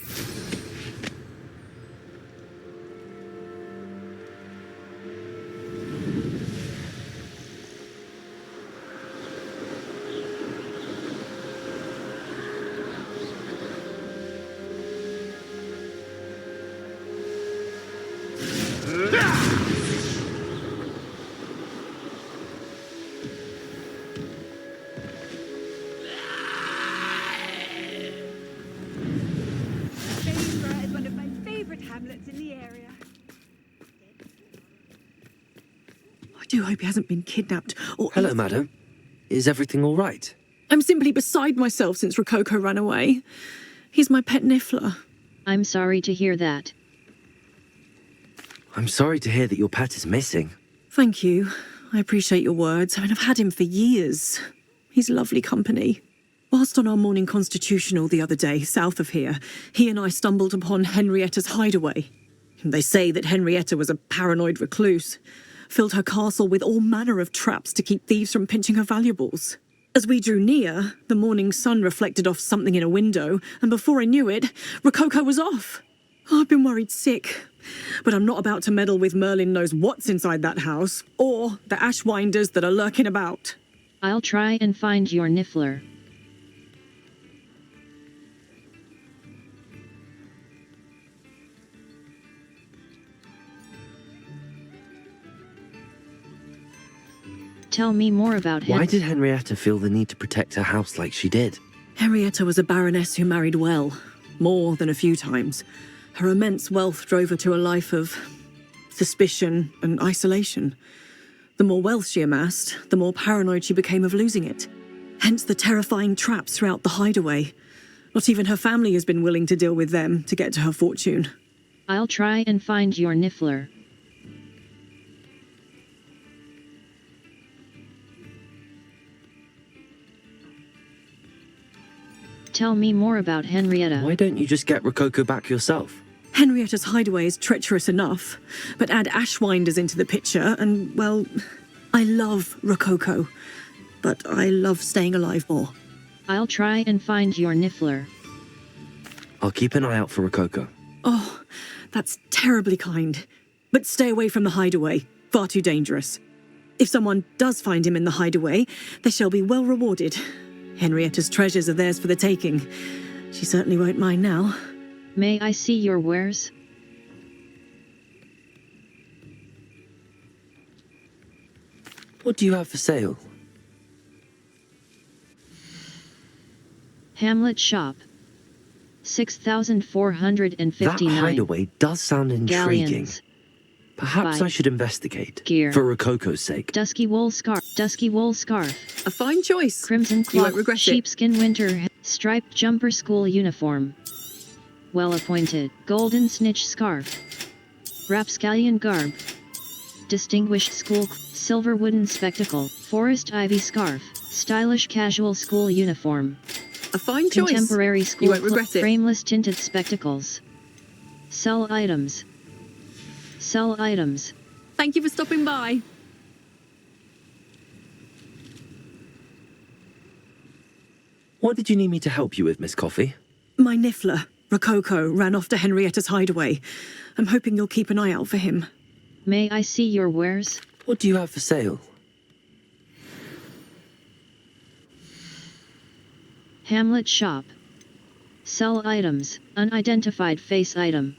Speaker 19: do hope he hasn't been kidnapped or...
Speaker 5: Hello, madam. Is everything all right?
Speaker 19: I'm simply beside myself since Rococo ran away. He's my pet Niffler.
Speaker 1: I'm sorry to hear that.
Speaker 5: I'm sorry to hear that your pet is missing.
Speaker 19: Thank you. I appreciate your words. I mean, I've had him for years. He's lovely company. Whilst on our morning constitutional the other day, south of here, he and I stumbled upon Henrietta's hideaway. They say that Henrietta was a paranoid recluse, filled her castle with all manner of traps to keep thieves from pinching her valuables. As we drew near, the morning sun reflected off something in a window, and before I knew it, Rococo was off. Oh, I've been worried sick. But I'm not about to meddle with Merlin knows what's inside that house, or the ashwinders that are lurking about.
Speaker 1: I'll try and find your Niffler. Tell me more about him.
Speaker 5: Why did Henrietta feel the need to protect her house like she did?
Speaker 19: Henrietta was a baroness who married well, more than a few times. Her immense wealth drove her to a life of suspicion and isolation. The more wealth she amassed, the more paranoid she became of losing it. Hence the terrifying traps throughout the hideaway. Not even her family has been willing to deal with them to get to her fortune.
Speaker 1: I'll try and find your Niffler. Tell me more about Henrietta.
Speaker 5: Why don't you just get Rococo back yourself?
Speaker 19: Henrietta's hideaway is treacherous enough, but add ashwinders into the picture and, well, I love Rococo, but I love staying alive more.
Speaker 1: I'll try and find your Niffler.
Speaker 5: I'll keep an eye out for Rococo.
Speaker 19: Oh, that's terribly kind. But stay away from the hideaway. Far too dangerous. If someone does find him in the hideaway, they shall be well rewarded. Henrietta's treasures are theirs for the taking. She certainly won't mind now.
Speaker 1: May I see your wares?
Speaker 5: What do you have for sale?
Speaker 1: Hamlet Shop. 6,459.
Speaker 5: That hideaway does sound intriguing.
Speaker 1: Galleons.
Speaker 5: Perhaps I should investigate.
Speaker 1: Gear.
Speaker 5: For Rococo's sake.
Speaker 1: Dusky wool scarf. Dusky wool scarf.
Speaker 19: A fine choice.
Speaker 1: Crimson
Speaker 19: You
Speaker 1: cloth.
Speaker 19: won't regret it.
Speaker 1: Sheepskin winter. Striped jumper school uniform. Well appointed. Golden snitch scarf. Rapscallion garb. Distinguished school. Silver wooden spectacle. Forest ivy scarf. Stylish casual school uniform.
Speaker 19: A fine choice.
Speaker 1: Contemporary school.
Speaker 19: You won't regret it.
Speaker 1: Frameless tinted spectacles. Sell items. Sell items.
Speaker 19: Thank you for stopping by.
Speaker 5: What did you need me to help you with, Miss Coffee?
Speaker 19: My Niffler, Rococo, ran off to Henrietta's hideaway. I'm hoping you'll keep an eye out for him.
Speaker 1: May I see your wares?
Speaker 5: What do you have for sale?
Speaker 1: Hamlet Shop. Sell items. Unidentified face item.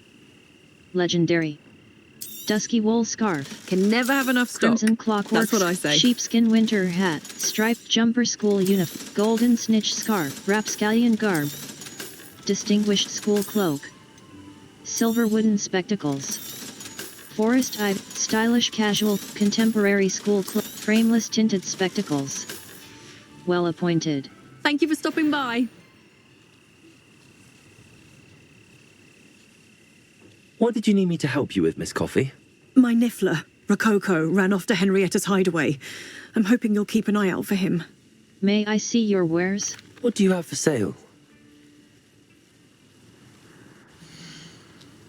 Speaker 1: Legendary. Dusky wool scarf.
Speaker 19: Can never have enough stock.
Speaker 1: Crimson clockwork.
Speaker 19: That's what I say.
Speaker 1: Sheepskin winter hat. Striped jumper school uniform. Golden snitch scarf. Rapscallion garb. Distinguished school cloak. Silver wooden spectacles. Forest ivy. Stylish casual. Contemporary school cloak. Frameless tinted spectacles. Well appointed.
Speaker 19: Thank you for stopping by.
Speaker 5: What did you need me to help you with, Miss Coffee?
Speaker 19: My Niffler, Rococo, ran off to Henrietta's hideaway. I'm hoping you'll keep an eye out for him.
Speaker 1: May I see your wares?
Speaker 5: What do you have for sale?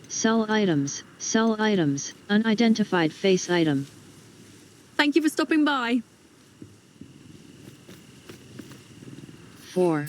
Speaker 1: Sell items. Sell items. Unidentified face item.
Speaker 19: Thank you for stopping by.
Speaker 1: 4.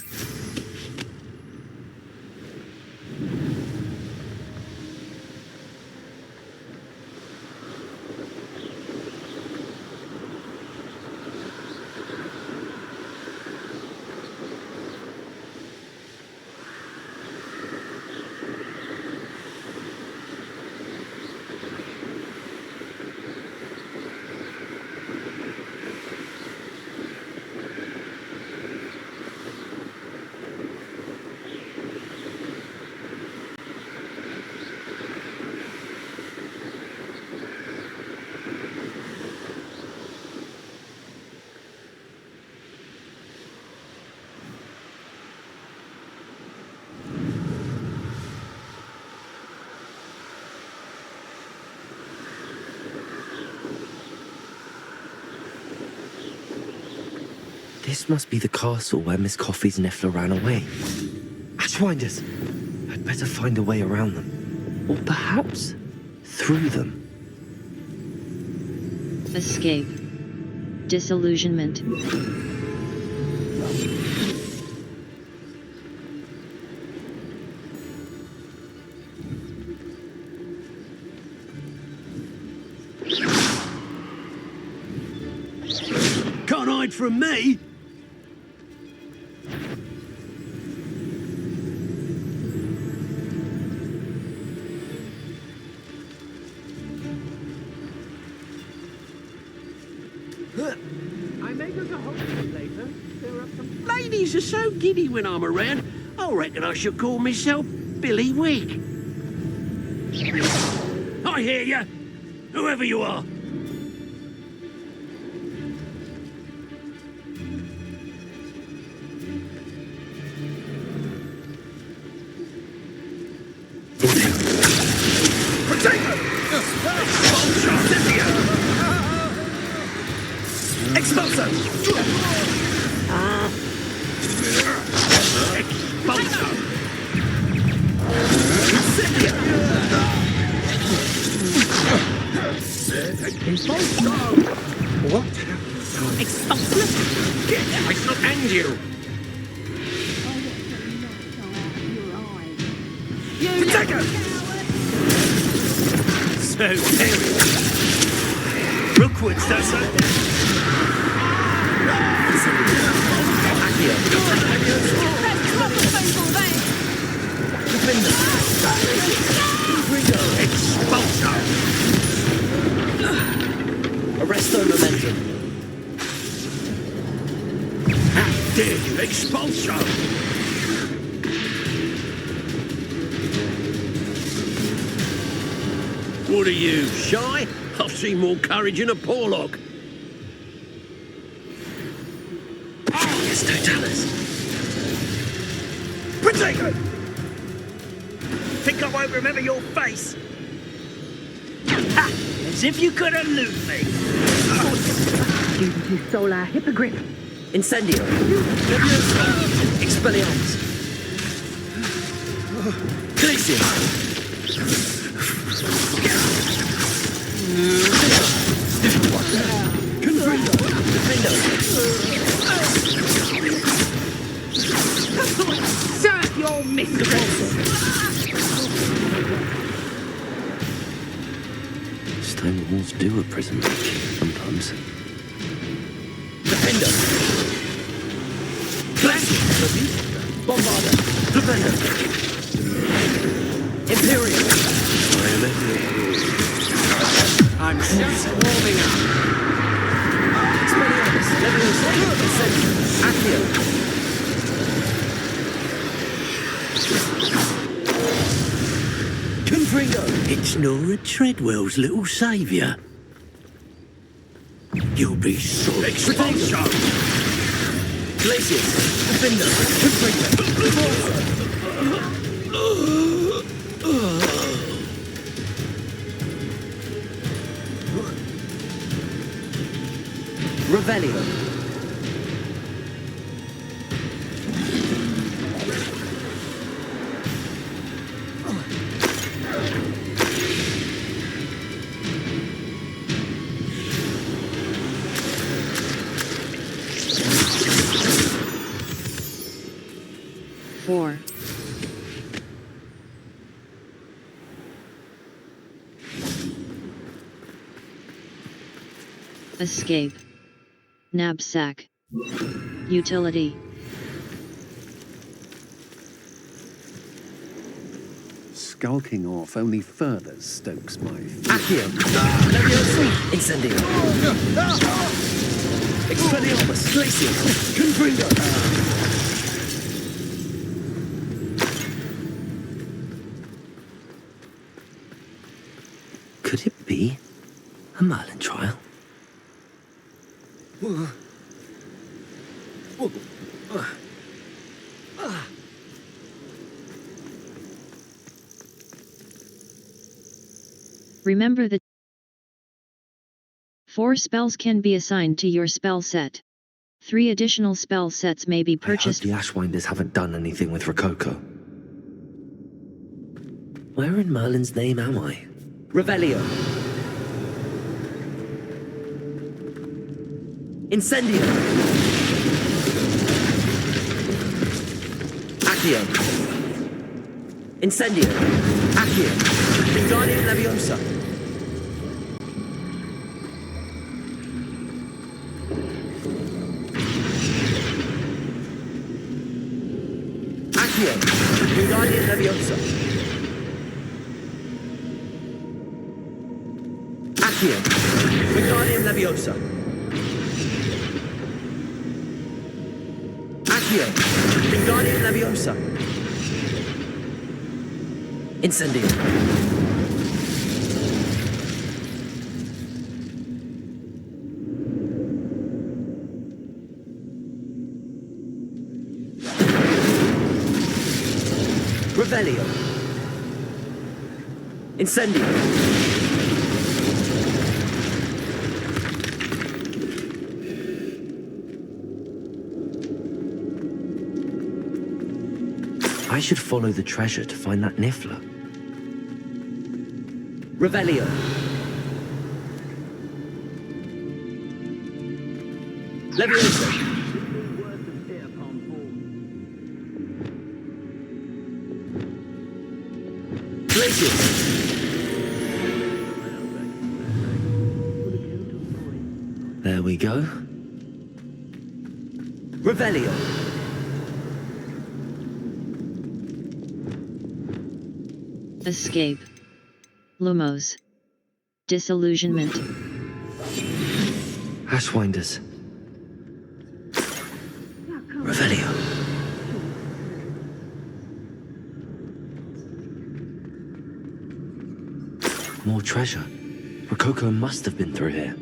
Speaker 5: This must be the castle where Miss Coffee's Niffler ran away. Ashwinders! I'd better find a way around them. Or perhaps through them.
Speaker 1: Escape. Disillusionment.
Speaker 20: Can't hide from me!
Speaker 3: I may go to Hogwarts later. There are some...
Speaker 20: Ladies are so giddy when I'm around, I reckon I should call myself Billy Wig. I hear you, whoever you are.
Speaker 3: Expulso!
Speaker 20: What? Expulso? Get out! I shall end you!
Speaker 3: Potato!
Speaker 20: So serious. Rookwood's that so...
Speaker 3: Arresto momentum.
Speaker 20: How dare you, Expulso! What are you, shy? I've seen more courage in a Porlock.
Speaker 3: Yes, Totalis.
Speaker 20: Potato! Think I won't remember your face? Ha! As if you could elude me!
Speaker 3: Student who stole our hippogriff.
Speaker 5: Incendio!
Speaker 3: Expelliarmus.
Speaker 5: Glacius!
Speaker 3: Serve your mistress!
Speaker 5: Stone walls do a prison break sometimes.
Speaker 3: Defender! Glacius! Bombarder! Defender! Imperial! I'm just warming up. Expelliarmus! Leviosa! Accio! Confringo!
Speaker 20: It's Nora Treadwell's little saviour. You'll be sorry. Expulso!
Speaker 3: Glacius! Defender! Confringo! Revelio!
Speaker 1: Four. Escape. Knapsack. Utility.
Speaker 12: Skulking off only further stokes my
Speaker 3: Accio! Leviosa! Incendio! Expelliarmus! Glacius! Confringo!
Speaker 5: Could it be a Merlin trial?
Speaker 1: Remember that 4 spells can be assigned to your spell set. 3 additional spell sets may be purchased.
Speaker 5: I hope the Ashwinders haven't done anything with Rococo. Where in Merlin's name am I?
Speaker 3: Revelio. Incendio. Accio. Incendio. Accio. Wingardium Leviosa. Accio. Wingardium Leviosa. Accio. Wingardium Leviosa. Accio. Wingardium Leviosa. Incendio. Revelio. Incendio.
Speaker 5: I should follow the treasure to find that Niffler.
Speaker 3: Revelio. Leviosa. Glacius.
Speaker 5: There we go.
Speaker 3: Revelio.
Speaker 1: Escape. Lumos. Disillusionment.
Speaker 5: Ashwinders. Revelio. More treasure. Rococo must have been through here.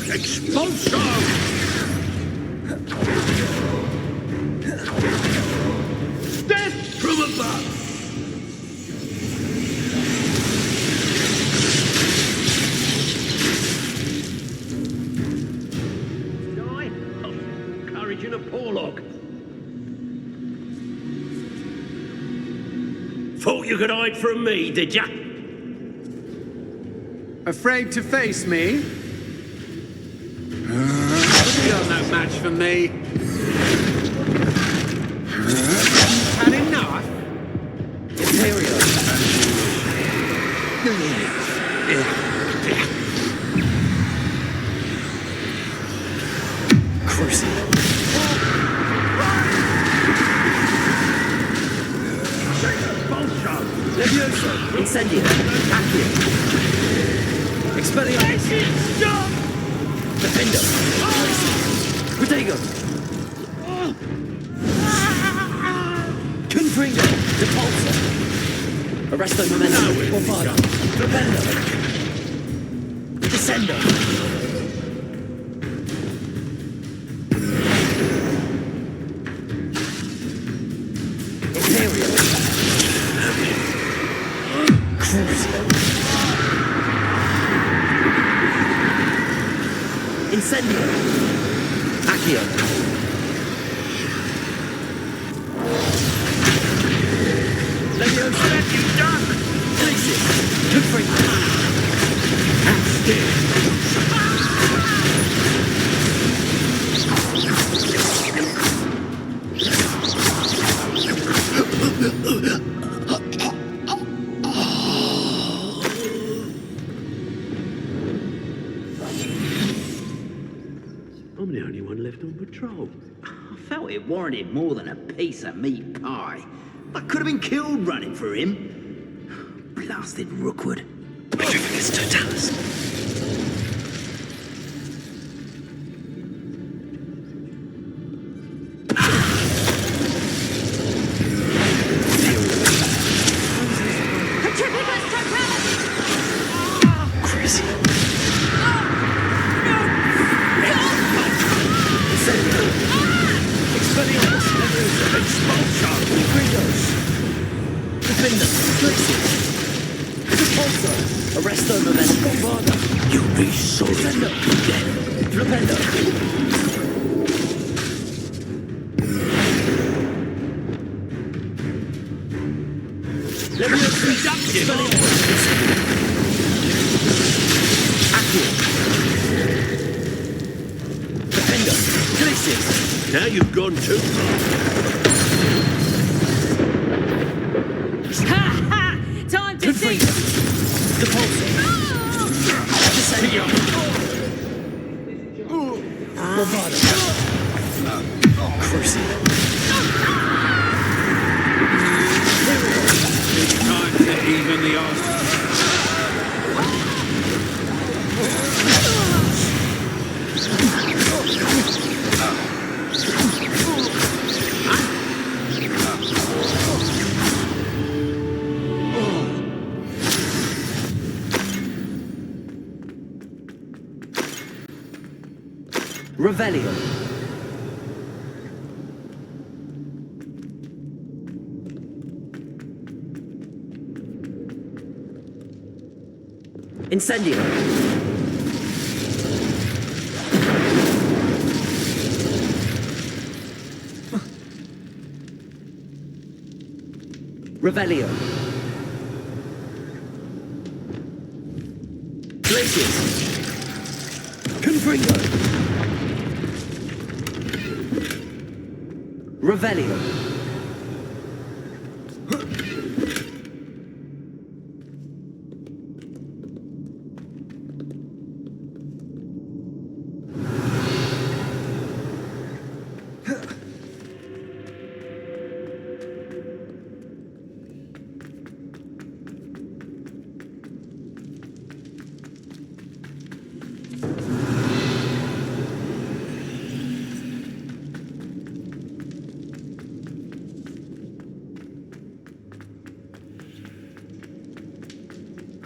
Speaker 2: Expulsion! Death from above!
Speaker 20: Die? Oh, courage in a Porlock. Thought you could hide from me, did ya?
Speaker 12: Afraid to face me? You're no match for me. Had enough?
Speaker 3: Imperial.
Speaker 5: Crucible.
Speaker 3: Leviosa. Incendio. Accio. Expelliarmus. Defendo. Protego. Confringo. Depulso. Arresto Momento. Porfado. Rependo. Descendo. Imperial. Crucio. Incendio. Accio. Leviosa. What have you done? Glacius. Confringo.
Speaker 20: I'm the only one left on patrol. I felt it warranted more than a piece of meat pie. I could have been killed running for him. Blasted Rookwood.
Speaker 5: Petrificus Totalis. Defender, places. Repulsor, arresto, momentum. Bombarder.
Speaker 20: You be sorry.
Speaker 5: Defender, Flipendo. Let me seductive. Accio. Defender, places.
Speaker 20: Now you've gone too far.
Speaker 7: Ha ha! Time to see.
Speaker 5: Repulsor. Defender. Bravado. Crucible.
Speaker 10: It's time to even the odds.
Speaker 5: Revelio. Incendio. Revelio. Glacius. Confringo. Revelio.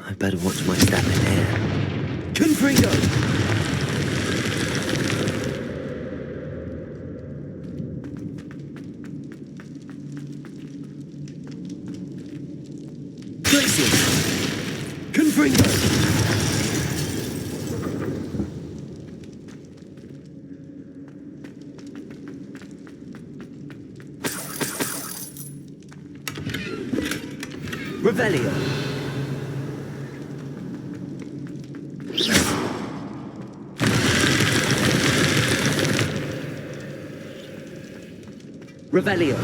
Speaker 5: I better watch my step in here. Confringo! Glacius! Confringo! Revelio! Revelio.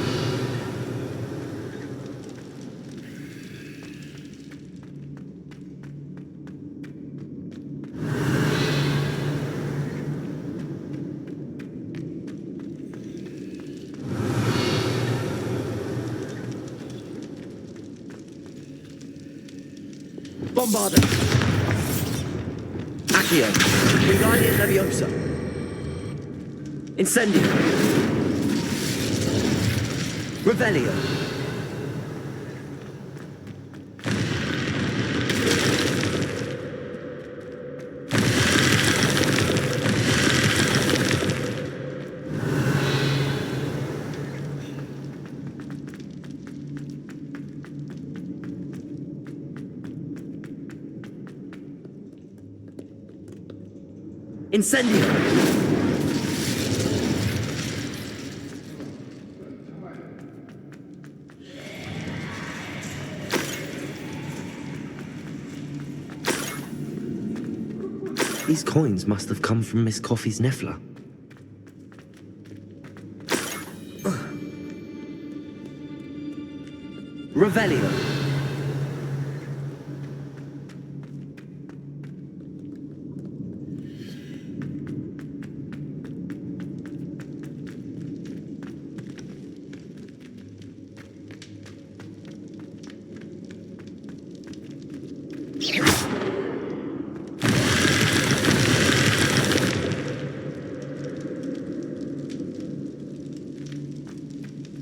Speaker 5: Bombarder. Accio. Wingardium Leviosa. Incendio. Revelio. Incendio. These coins must have come from Miss Coffee's Niffler. Revelio.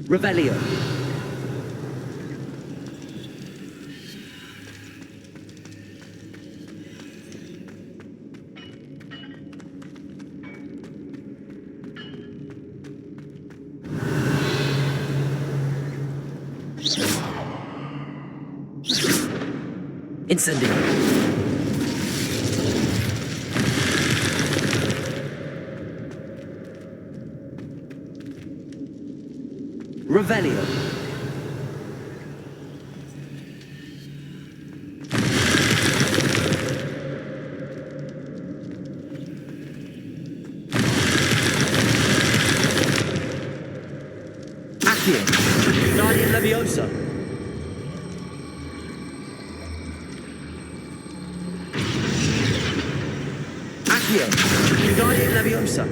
Speaker 5: Revelio. Incendio. Revelio. Accio. Guardian Leviosa. Accio. Guardian Leviosa.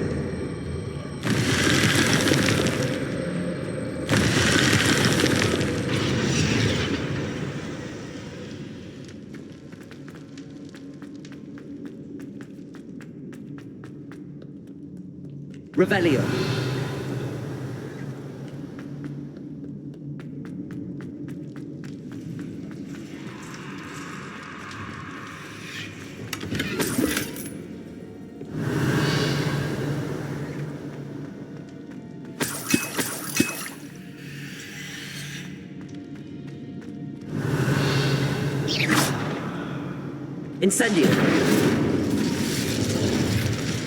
Speaker 5: Revelio. Incendio.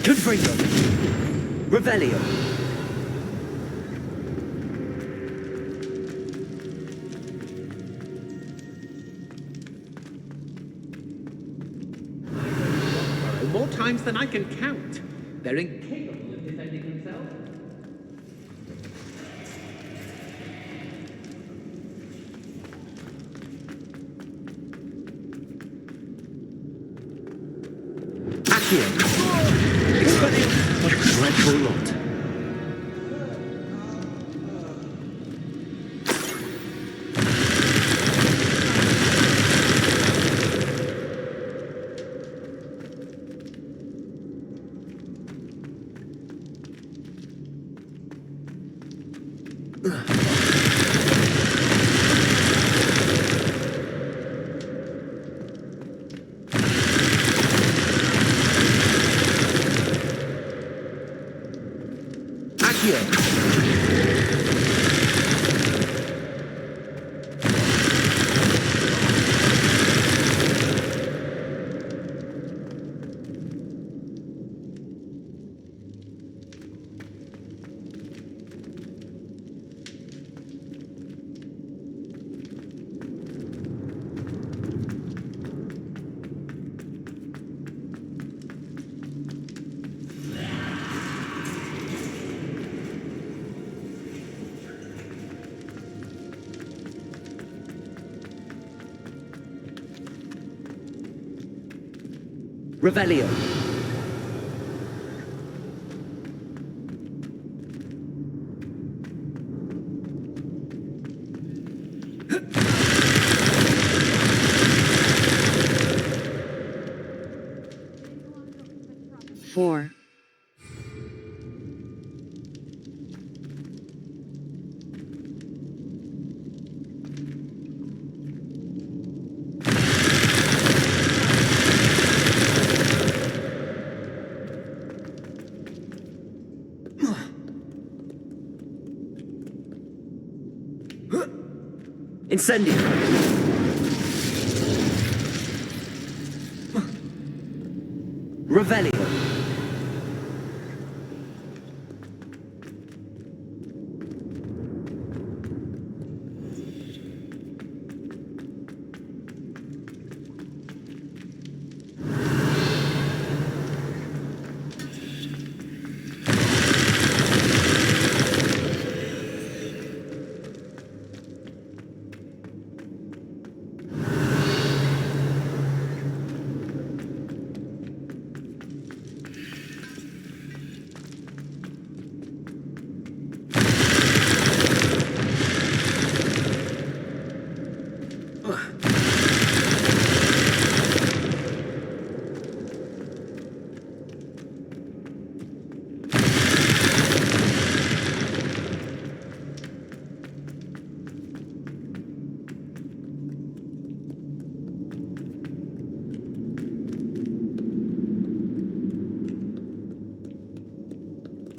Speaker 5: Confringo. Revelio.
Speaker 3: More times than I can count. They're incapable of defending themselves.
Speaker 5: Accio. Expelliarmus. What a dreadful lot. Revelio.
Speaker 1: Four.
Speaker 5: Incendio. Revelio.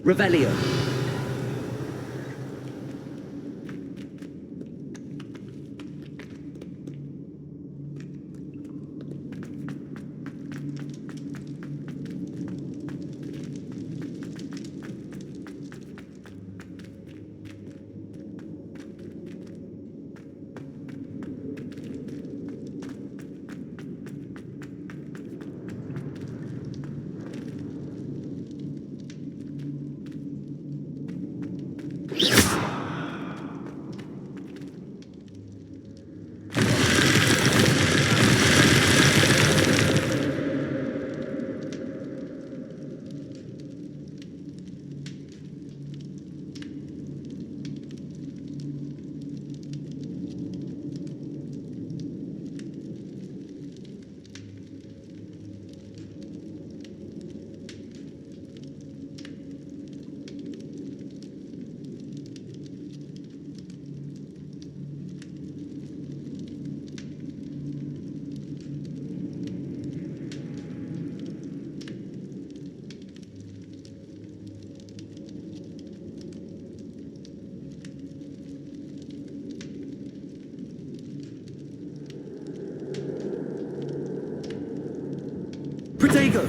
Speaker 5: Revelio. Protego!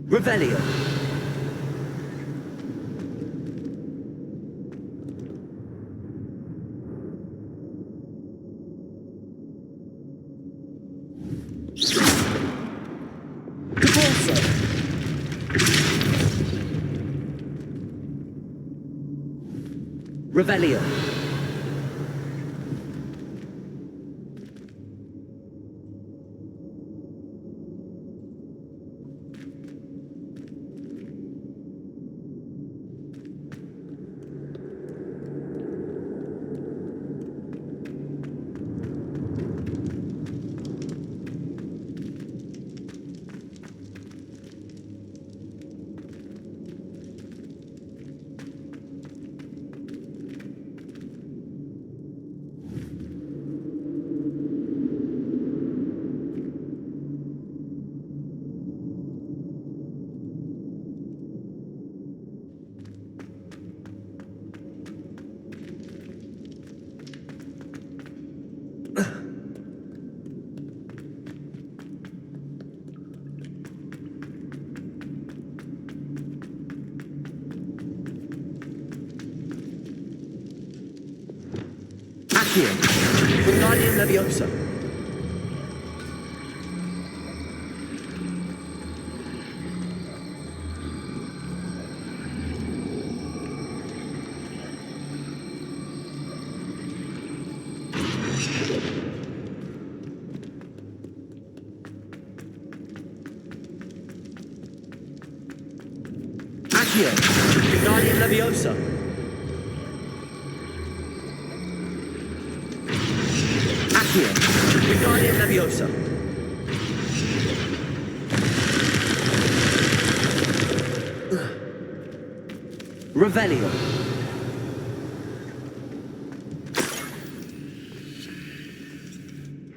Speaker 5: Revelio. Revelio. Wingardium Leviosa. Accio. Wingardium Leviosa. Wingardium Leviosa. Revelio.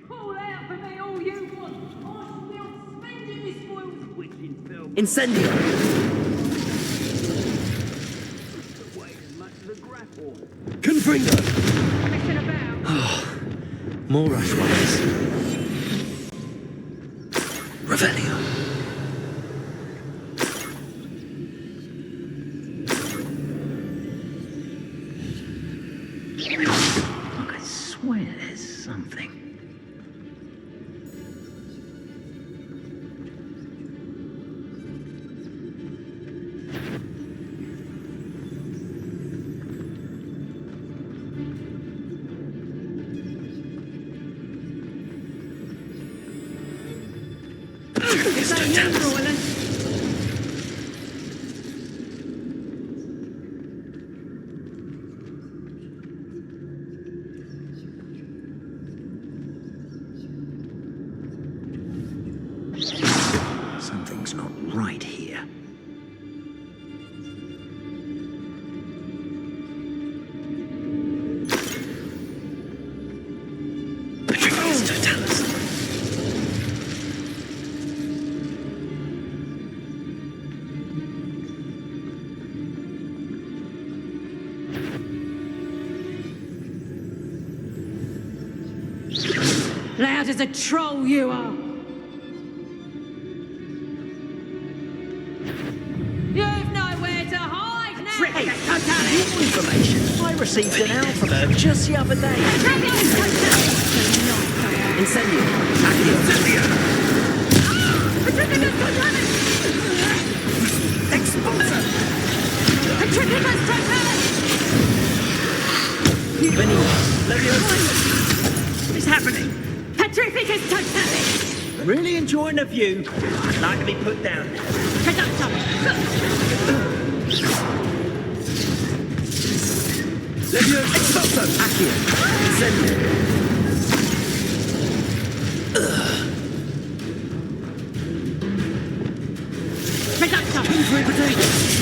Speaker 11: Call out for me all you want. I will spend in this spoiled witching film.
Speaker 5: Incendio.
Speaker 11: Weighs as much as a grapple.
Speaker 5: Confringo.
Speaker 11: Messing about.
Speaker 5: More rush ones. Revelio.
Speaker 20: I swear there's something. Something's not right here.
Speaker 5: Patronus Totalis.
Speaker 18: Loud as a troll you are. You've nowhere to hide now.
Speaker 20: Hey, new information. I received an alphabet just the other day.
Speaker 5: Incendio. Accio.
Speaker 20: Expulsor!
Speaker 9: Petrificus totalis!
Speaker 20: Really enjoying the view. I'd like to be put down. Leviosa! Expulso! Accio! Incendio!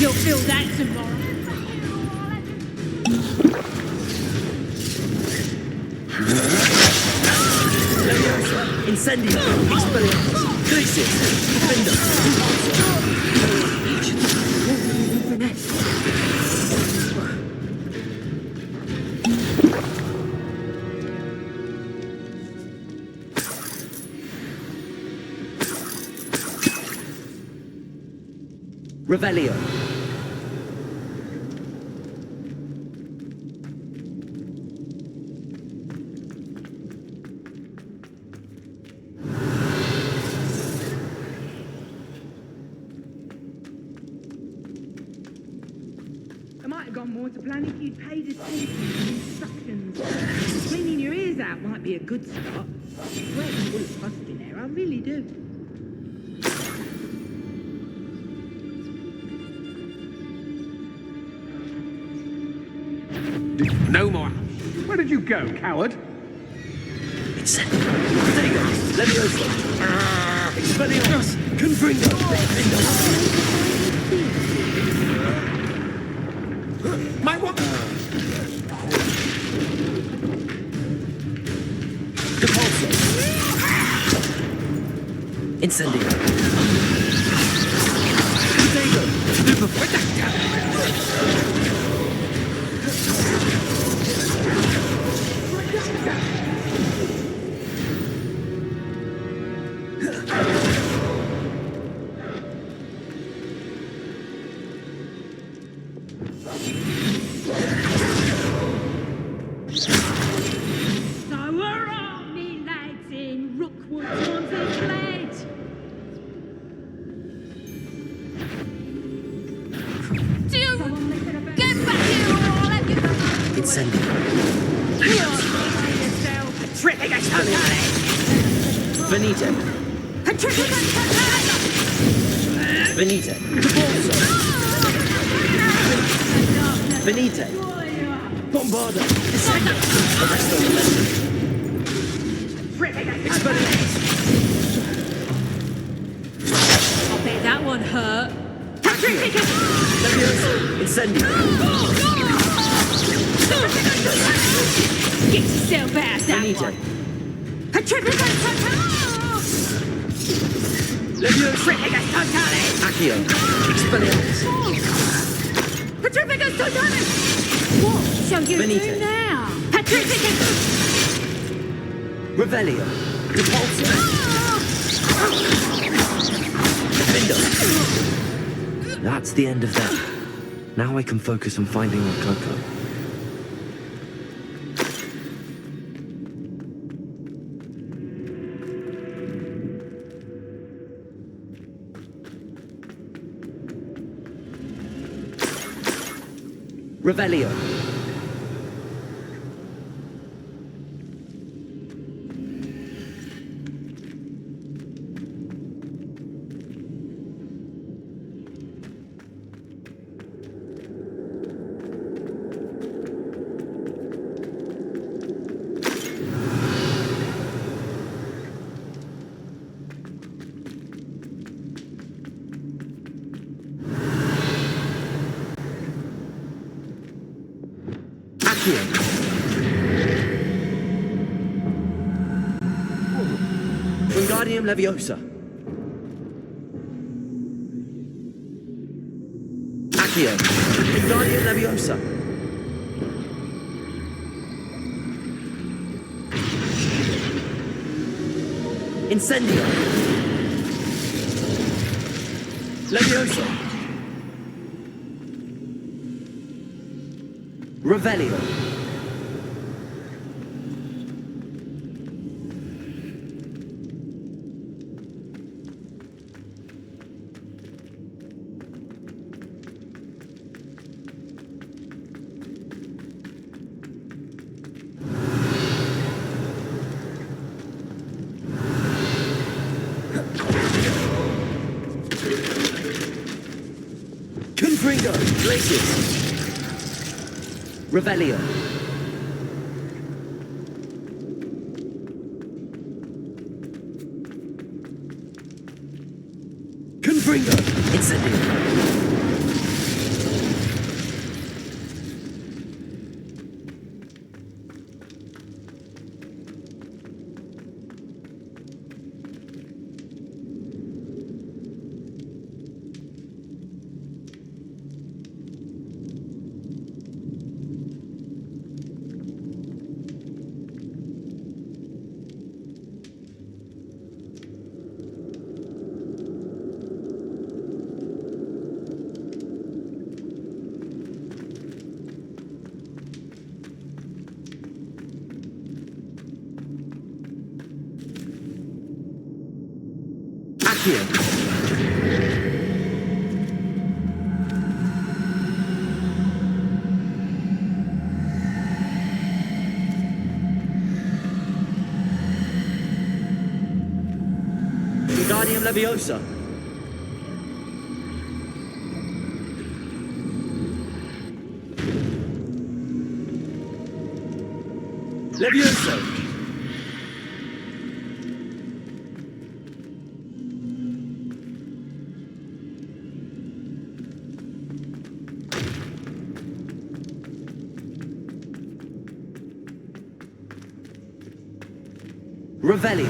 Speaker 9: You'll feel that tomorrow.
Speaker 20: Leviosa! Incendio! Expelliarmus! Glacius! Defender! Revelio.
Speaker 9: It might have gone more to plan if you'd paid attention to the instructions. Cleaning your ears out might be a good start. Swear it's full of trust in there, I really do.
Speaker 12: No more. Where did you go, coward?
Speaker 20: It's Potato! Leviosa! Expelliarmus! Confringo!
Speaker 12: My what?
Speaker 20: Depulso! Incendio! Potato!
Speaker 9: So we're all me lads in Rookwood's Haunted Blade. Get back here or I'll have you.
Speaker 20: Incendio!
Speaker 9: Terrific totalis!
Speaker 20: Venite!
Speaker 9: Terrific totalis!
Speaker 20: Venite! Depulso! Venite! Bombarda! Arresto Momentum! Expelliarmus!
Speaker 9: I'll bet that one hurt.
Speaker 20: Leviosa! Incendio!
Speaker 9: Get yourself out that
Speaker 20: Venite!
Speaker 9: one. Petrificus
Speaker 20: Leviosa!
Speaker 9: totalis!
Speaker 20: Accio! Expelliarmus!
Speaker 9: Petrificus totalis! What shall you
Speaker 20: Venite.
Speaker 9: do now? Petrificus!
Speaker 20: Revelio! Depulso! Defender! That's the end of them. Now I can focus on finding Rococo. Revelio. Wingardium Leviosa. Accio. Wingardium Leviosa. Incendio. Leviosa. Revelio.
Speaker 5: Confringo! Glacius! Revelio! Confringo! Incendio! Accio. Wingardium Leviosa. Leviosa. Revelio.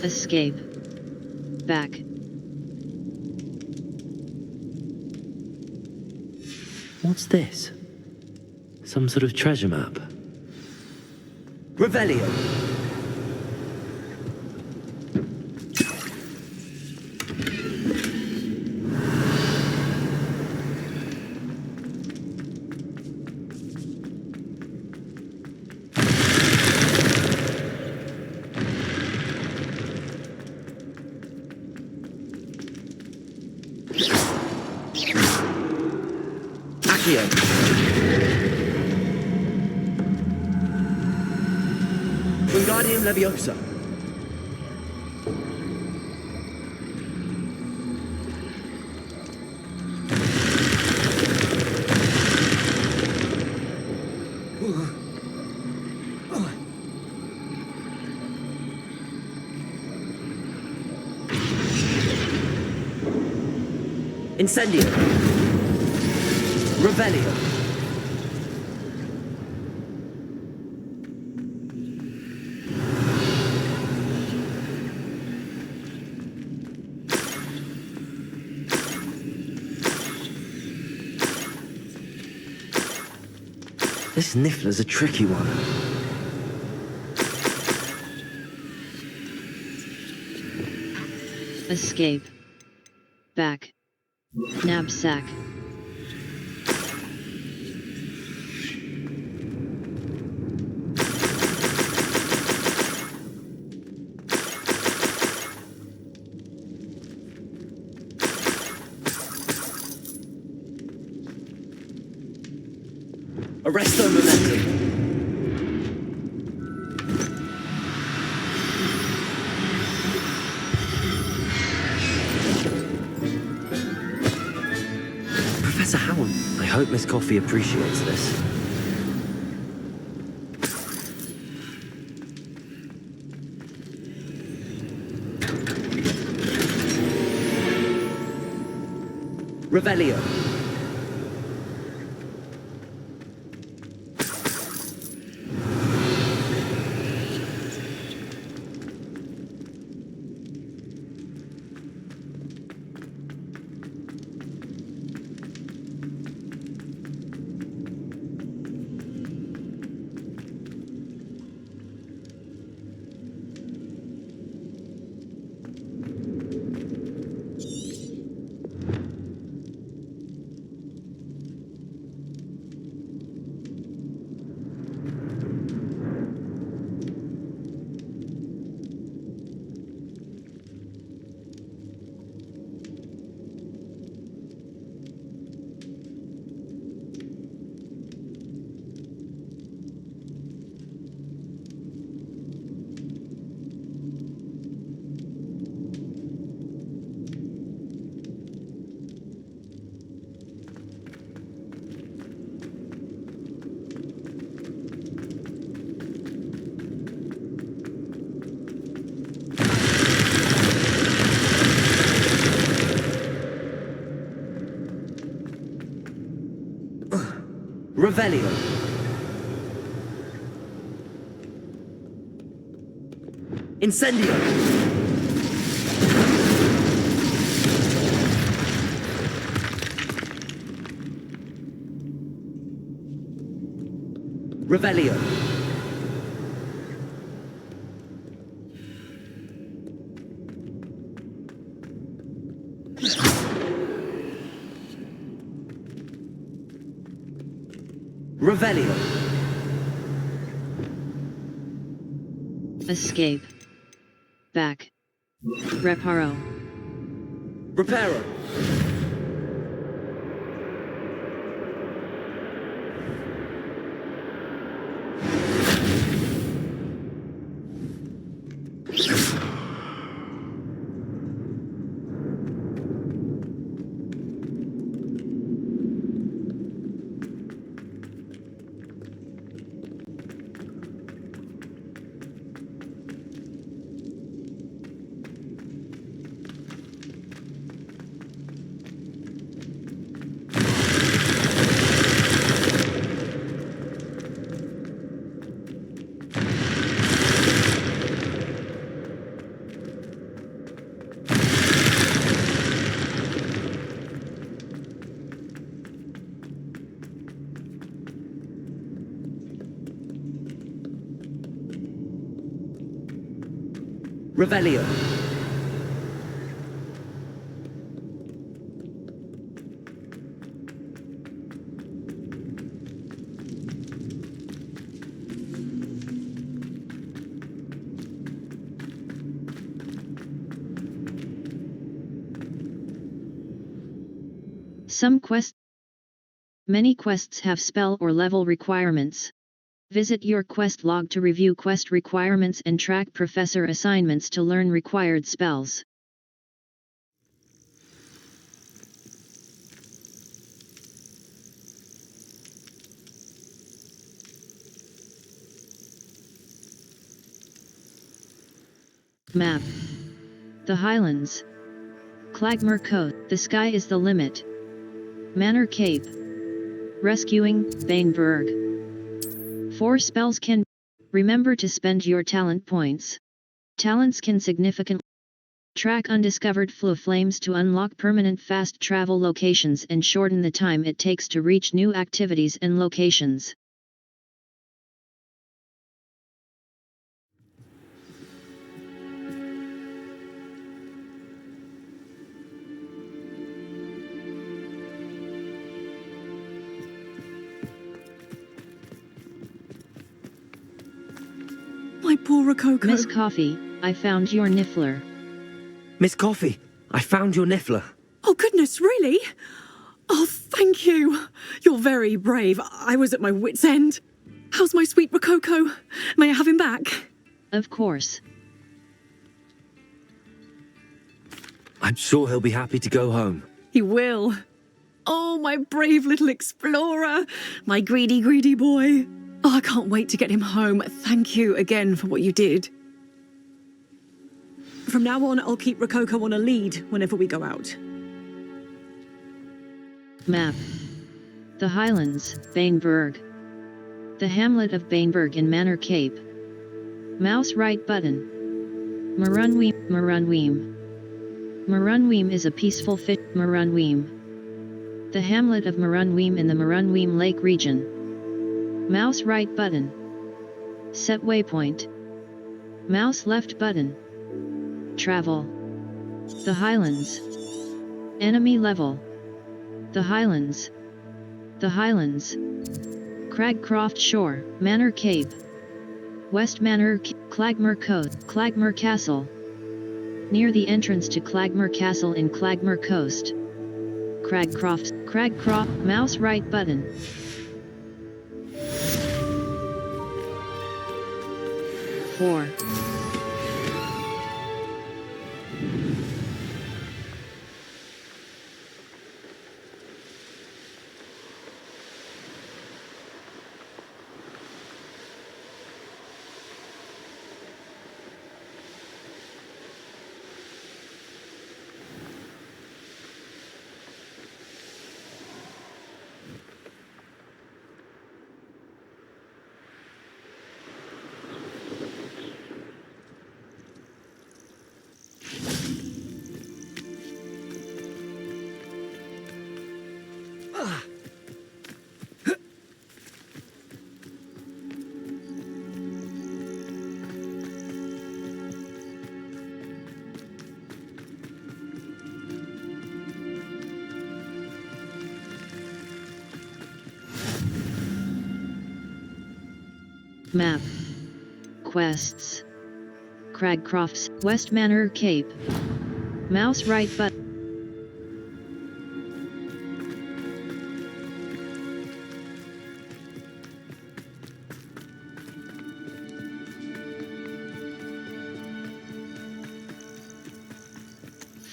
Speaker 1: Escape. Back.
Speaker 5: What's this? Some sort of treasure map. Revelio. Accio. Wingardium Leviosa. Incendio. Revelio. This Niffler's a tricky one.
Speaker 1: Escape. Back. Knapsack.
Speaker 5: Arresto Momentum. Professor Howard, I hope Miss Coffee appreciates this. Revelio. Revelio. Incendio. Revelio. Revelio.
Speaker 1: Escape. Back. Reparo.
Speaker 5: Reparo. Revelio.
Speaker 1: Many quests have spell or level requirements. Visit your quest log to review quest requirements and track professor assignments to learn required spells. Map. The Highlands. Clagmer Coast. The sky is the limit. Manor Cape. Rescuing, Baneburg. 4 spells can... Remember to spend your talent points. Talents can significantly track undiscovered flames to unlock permanent fast travel locations and shorten the time it takes to reach new activities and locations.
Speaker 19: My poor Rococo.
Speaker 1: Miss Coffee, I found your niffler.
Speaker 5: Miss Coffee, I found your niffler.
Speaker 19: Oh, goodness, really? Oh, thank you. You're very brave. I was at my wit's end. How's my sweet Rococo? May I have him back?
Speaker 1: Of course.
Speaker 5: I'm sure he'll be happy to go home.
Speaker 19: He will. Oh, my brave little explorer. My greedy, greedy boy. Oh, I can't wait to get him home. Thank you again for what you did. From now on, I'll keep Rococo on a lead whenever we go out.
Speaker 1: Map. The Highlands, Baneburg. The hamlet of Baneburg in Manor Cape. Mouse right button. Marunweem. Marunweem is a peaceful fit. Marunweem. The hamlet of Marunweem in the Marunweem Lake region. Mouse right button. Set waypoint. Mouse left button. Travel. The Highlands. Enemy level. The Highlands. The Highlands. Cragcroft Shore, Manor Cape. West Manor, Clagmer Coast, Clagmer Castle. Near the entrance to Clagmer Castle in Clagmer Coast. Cragcroft, mouse right button. Four. Map. Quests. Cragcrofts, West Manor Cape. Mouse right button.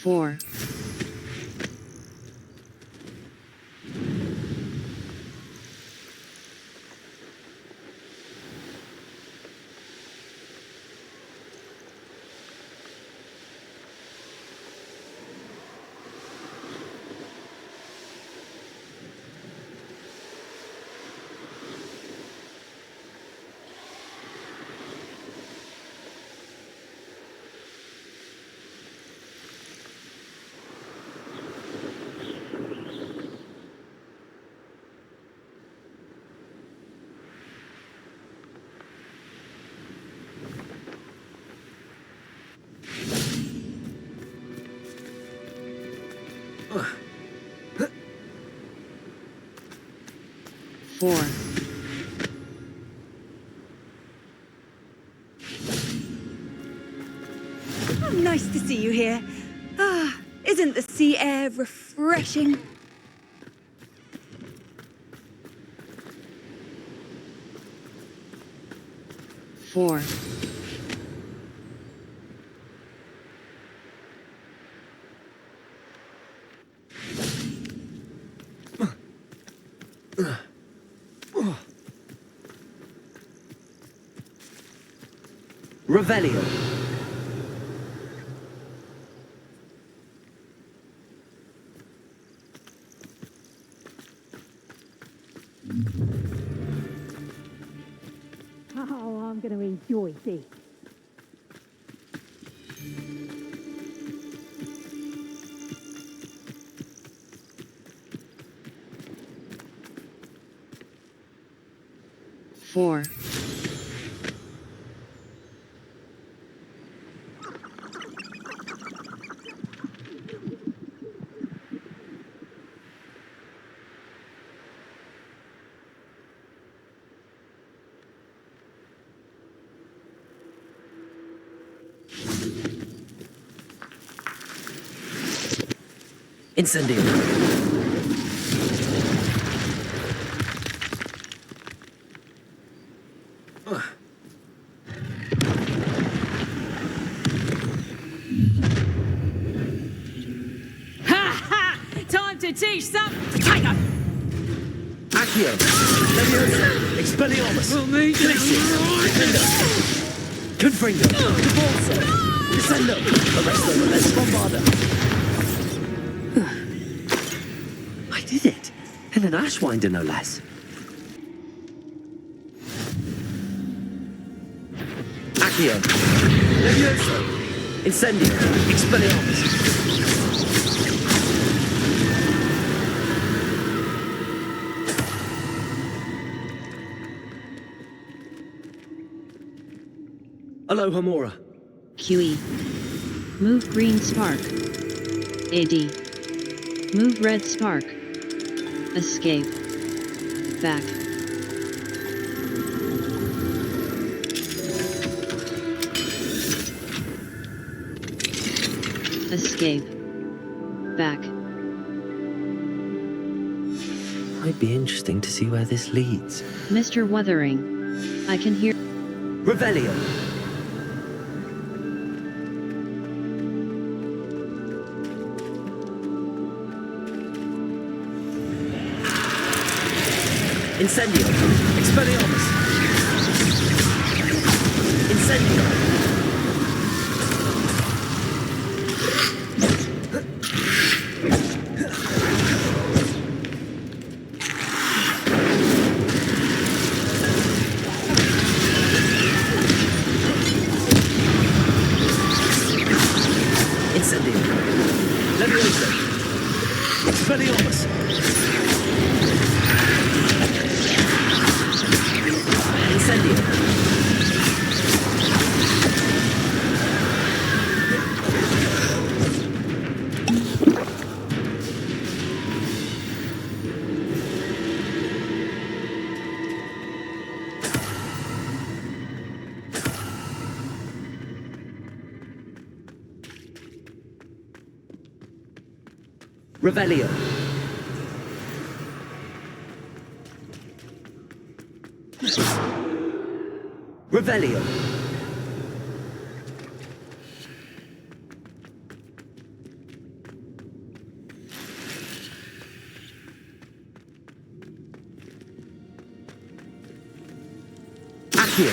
Speaker 1: Four. Four.
Speaker 21: Oh, nice to see you here. Ah, isn't the sea air refreshing?
Speaker 1: Four.
Speaker 5: Revelio.
Speaker 21: Oh, I'm going to enjoy this.
Speaker 1: Four.
Speaker 5: Incendio.
Speaker 21: Time to teach some tiger.
Speaker 5: Accio. Leviosa. Expelliarmus. Glacius. Defender. Confringo. Divorso. Descendo. Arresto. Let's bombarda. I did it. And an Ashwinder, no less. Accio. Levioso. Incendio. Expelliarmus. Aloha Mora.
Speaker 1: QE. Move green spark. AD. Move red spark. Escape. Back. Escape. Back.
Speaker 5: Might be interesting to see where this leads.
Speaker 1: Mr. Wuthering. I can hear.
Speaker 5: Revelio. Incendio. Expelliarmus. Incendio. Incendio. Leviosa. Expelliarmus. Revelio. Revelio. Accio.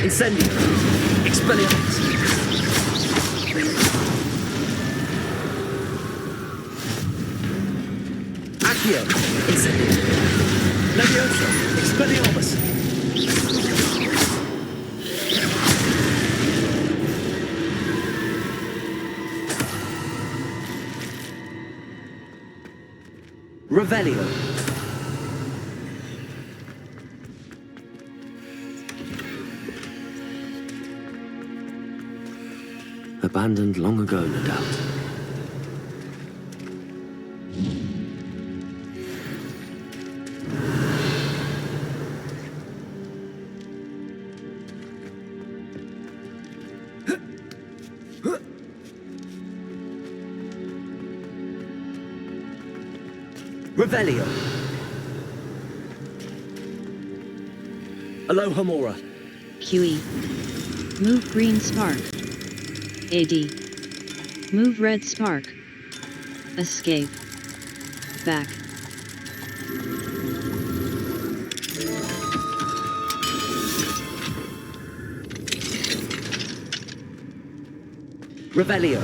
Speaker 5: Incendio. Expelliarmus. Accio. Incendio. Levioso. Expelliarmus. Revelio. Abandoned long ago, no doubt. Revelio. Alohomora.
Speaker 1: QE. Move green spark. AD. Move red spark. Escape. Back.
Speaker 5: Revelio.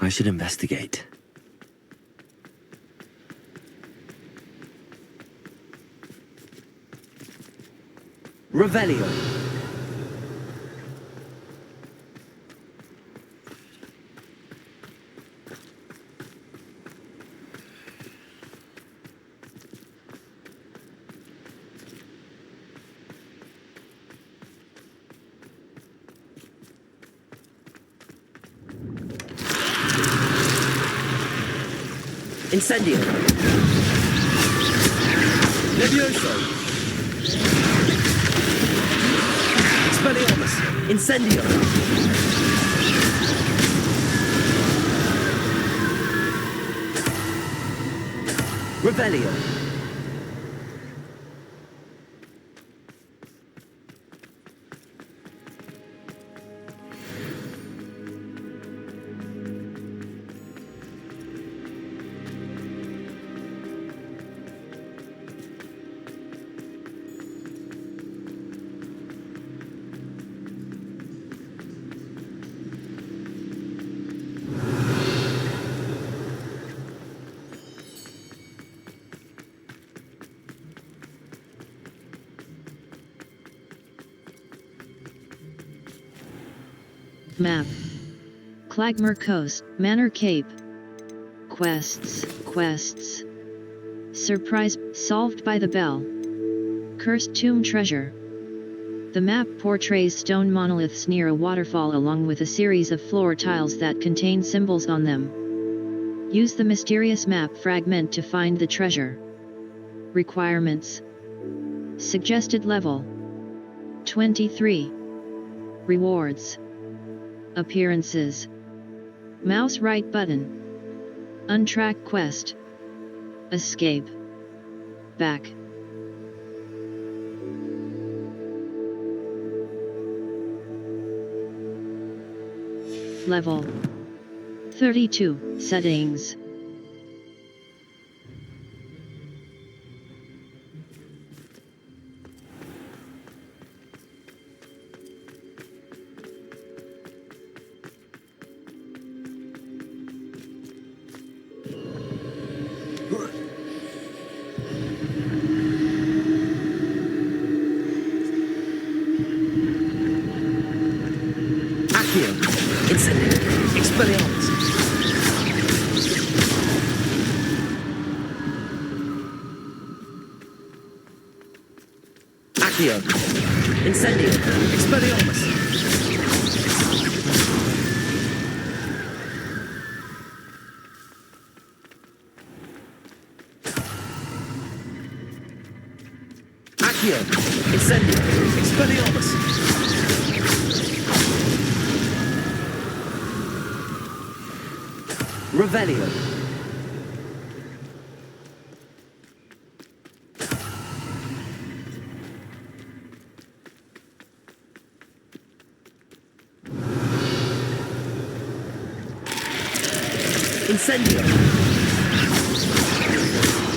Speaker 5: I should investigate. Revelio. Incendio. Levioso. Expelliarmus. Incendio. Revelio.
Speaker 1: Map. Clagmer Coast, Manor Cape. Quests. Surprise, solved by the bell. Cursed Tomb Treasure. The map portrays stone monoliths near a waterfall along with a series of floor tiles that contain symbols on them. Use the mysterious map fragment to find the treasure. Requirements. Suggested level 23. Rewards. Appearances. Mouse right button. Untrack quest. Escape. Back. Level 32. Settings.
Speaker 5: Accio. Incendio. Expelliarmus. Accio. Incendio. Expelliarmus. Accio. Incendio. Expelliarmus. Revelio. Incendio.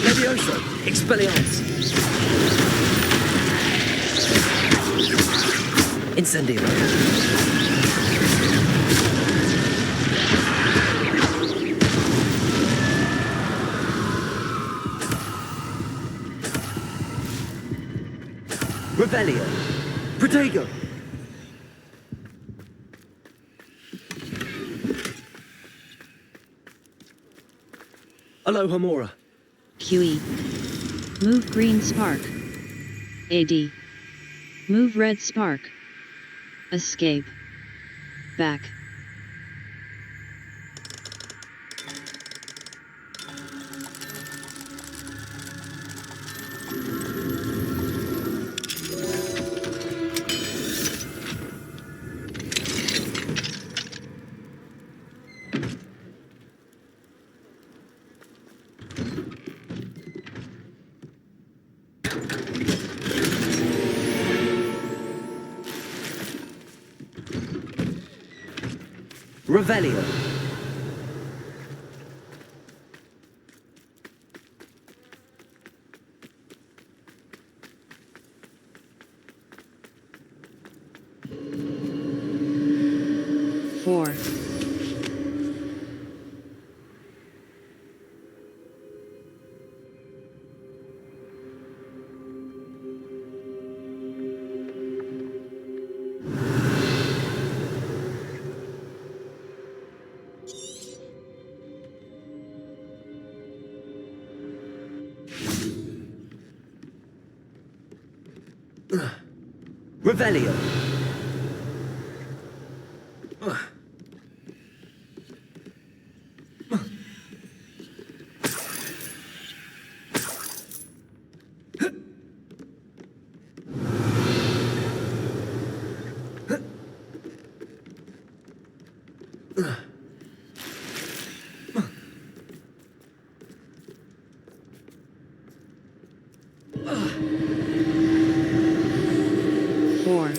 Speaker 5: Levioso. Expelliarmus. Incendio. Revelio. Protego. Aloha Mora.
Speaker 1: QE. Move green spark. AD. Move red spark. Escape. Back.
Speaker 5: Revelio.
Speaker 1: Four.
Speaker 5: Revelio.
Speaker 1: Four.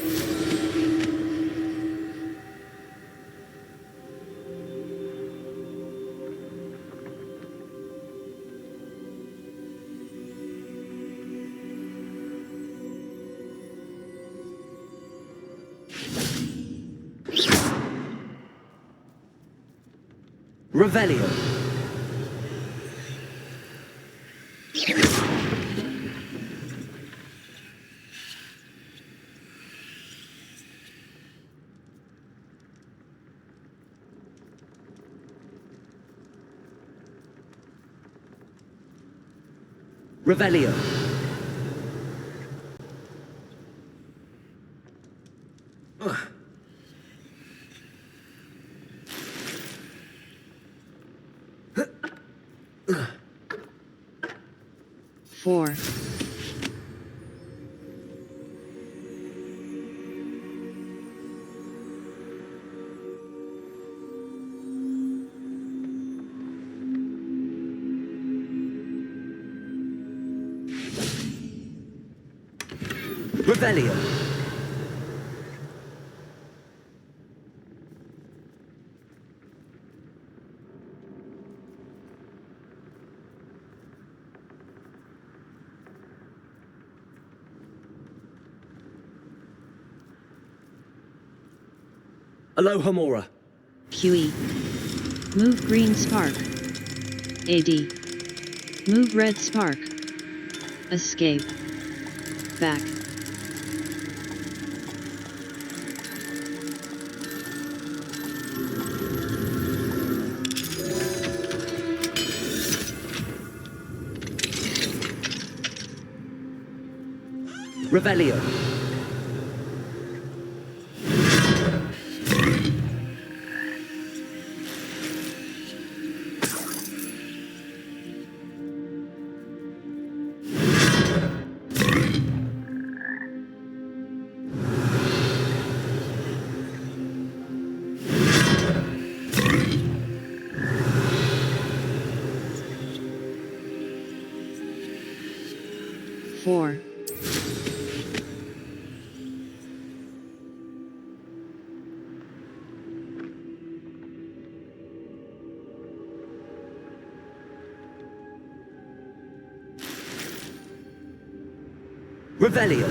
Speaker 5: Revelio. Revelio.
Speaker 1: Four.
Speaker 5: Revelio. Aloha Mora.
Speaker 1: QE. Move green spark. AD. Move red spark. Escape. Back.
Speaker 5: Revelio.
Speaker 1: Four.
Speaker 5: Revelio.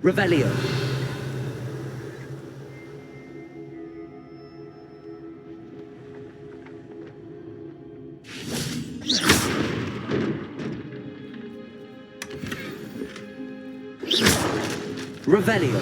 Speaker 5: Revelio. Revelio.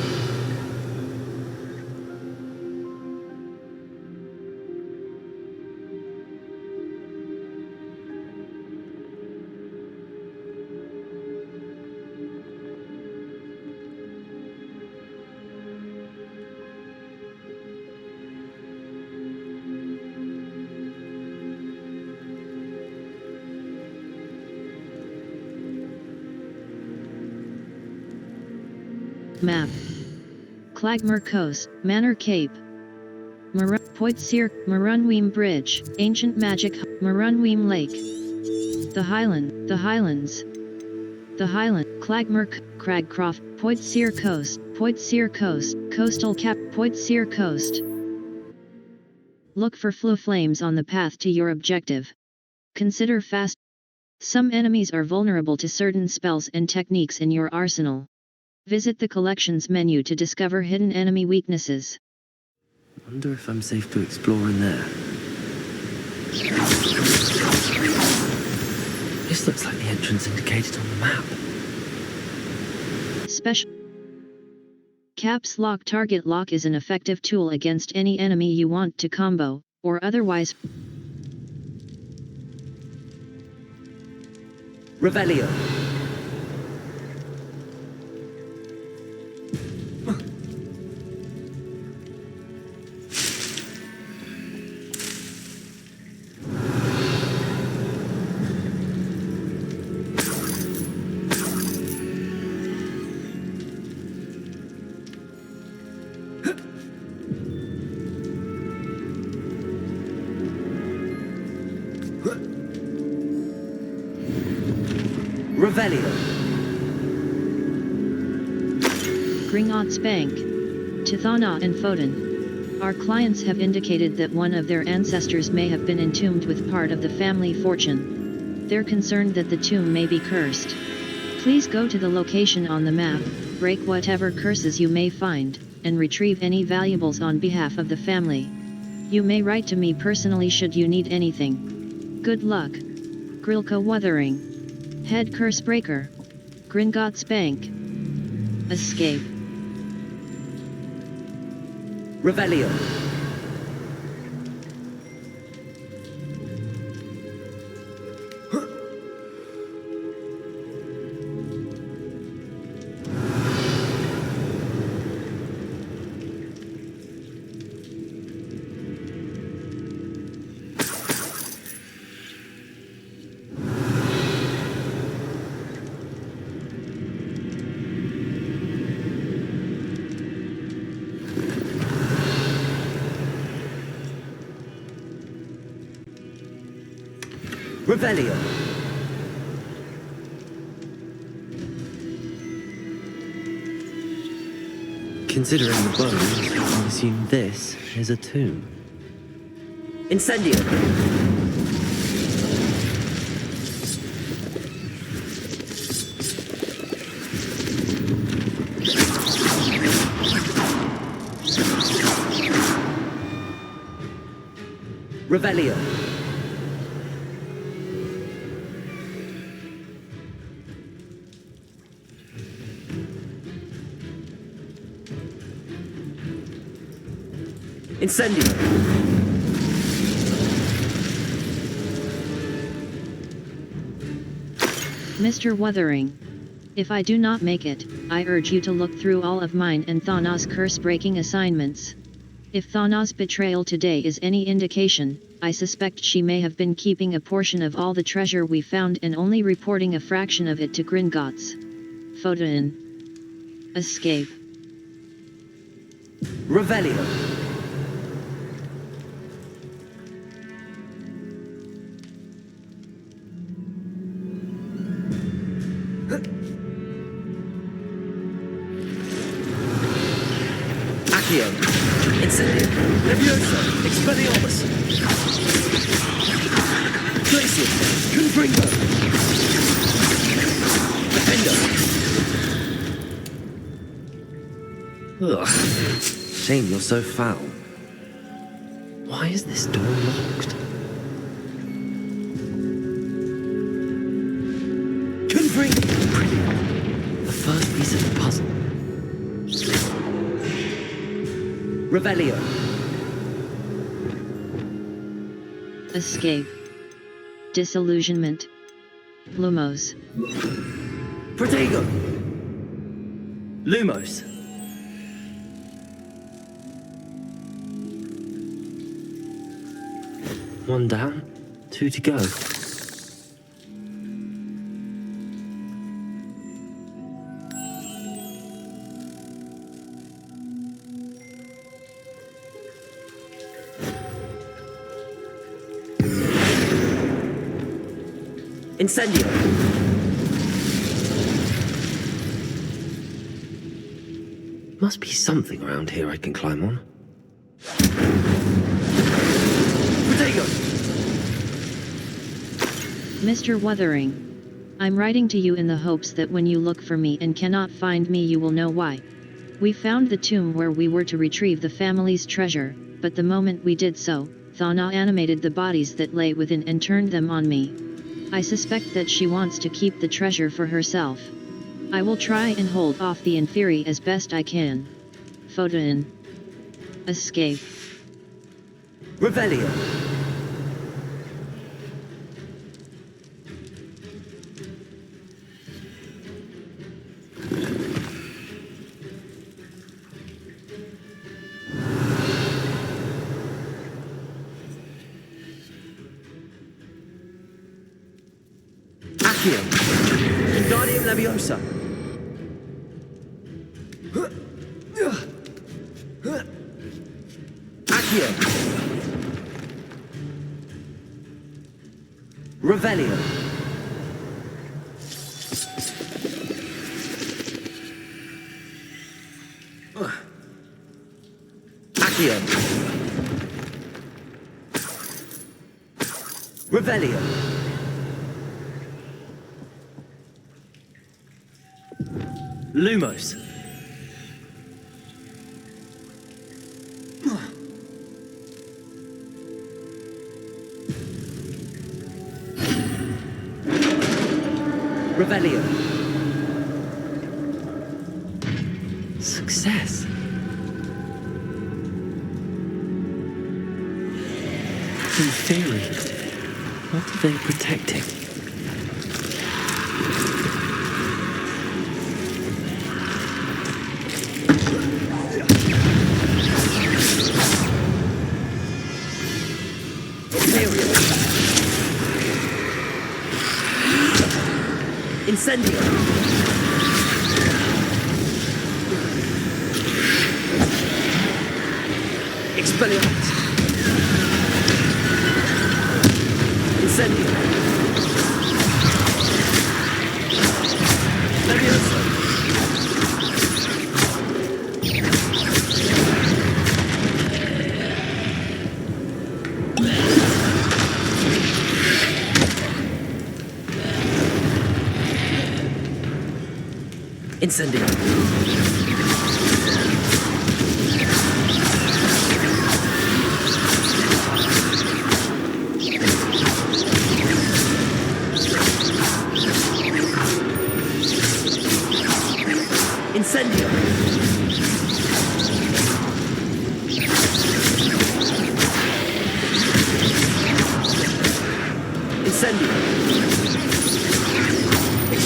Speaker 1: Map. Clagmer Coast, Manor Cape. Poacher, Marunweem Bridge, Ancient Magic, Marunweem Lake. The Highlands, Clagmer, Cragcroft, Poacher Coast, Coastal Cap, Poacher Coast. Look for flow flames on the path to your objective. Consider fast. Some enemies are vulnerable to certain spells and techniques in your arsenal. Visit the Collections menu to discover hidden enemy weaknesses.
Speaker 5: Wonder if I'm safe to explore in there. This looks like the entrance indicated on the map.
Speaker 1: Special Caps Lock. Target lock is an effective tool against any enemy you want to combo, or otherwise.
Speaker 5: Revelio. Revelio.
Speaker 1: Gringotts Bank. Tithana and Foden. Our clients have indicated that one of their ancestors may have been entombed with part of the family fortune. They're concerned that the tomb may be cursed. Please go to the location on the map, break whatever curses you may find, and retrieve any valuables on behalf of the family. You may write to me personally should you need anything. Good luck. Grilka Wuthering. Head Curse Breaker. Gringotts Bank. Escape.
Speaker 5: Revelio. Revelio. Considering the bones, I assume this is a tomb. Incendio. Revelio. Incendio.
Speaker 1: Mr. Wuthering, if I do not make it, I urge you to look through all of mine and Thana's curse-breaking assignments. If Thana's betrayal today is any indication, I suspect she may have been keeping a portion of all the treasure we found and only reporting a fraction of it to Gringotts. Photo in. Escape.
Speaker 5: Revelio. Accio. Incendio. Levioso. Expelliarmus. Glacier. Confringo. Defender. Ugh. Shame you're so foul. Why is this door locked? Confringo. Brilliant. The first piece of the puzzle. Revelio.
Speaker 1: Escape. Disillusionment. Lumos.
Speaker 5: Protego. Lumos. One down, 2 to go. Incendio. Must be something around here I can climb on. Protego.
Speaker 1: Mr. Wuthering, I'm writing to you in the hopes that when you look for me and cannot find me you will know why. We found the tomb where we were to retrieve the family's treasure, but the moment we did so, Thana animated the bodies that lay within and turned them on me. I suspect that she wants to keep the treasure for herself. I will try and hold off the Inferi as best I can. Photo in. Escape.
Speaker 5: Revelio. Accio. Wingardium Leviosa. Accio. Revelio. Accio. Revelio. Lumos. Revelio. Success. In theory, what are they protecting? Incendio. Expelliarmus. Incendio. Leviosa. Incendio.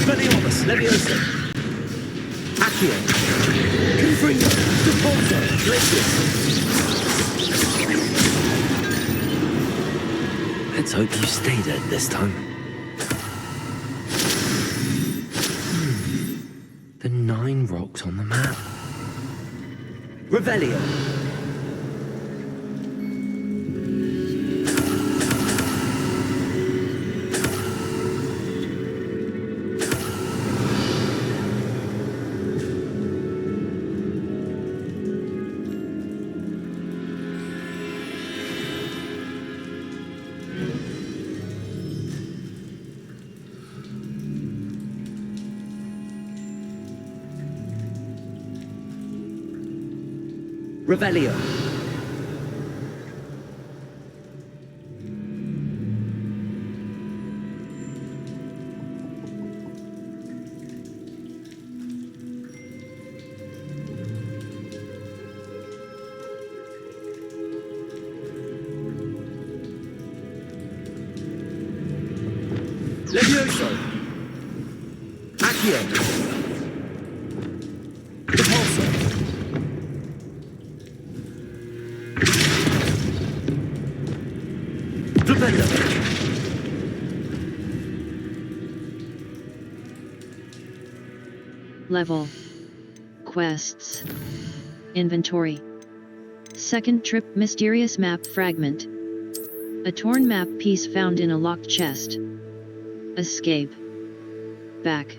Speaker 5: Expelliarmus Leviosa. Accio. Confringo. Repulsor. Glacius. Let's hope you stay dead this time. The 9 rocks on the map. Revelio. Revelio. Levioso. Accio. Repulsor.
Speaker 1: Level. Quests. Inventory. Second trip, mysterious map fragment. A torn map piece found in a locked chest. Escape. Back.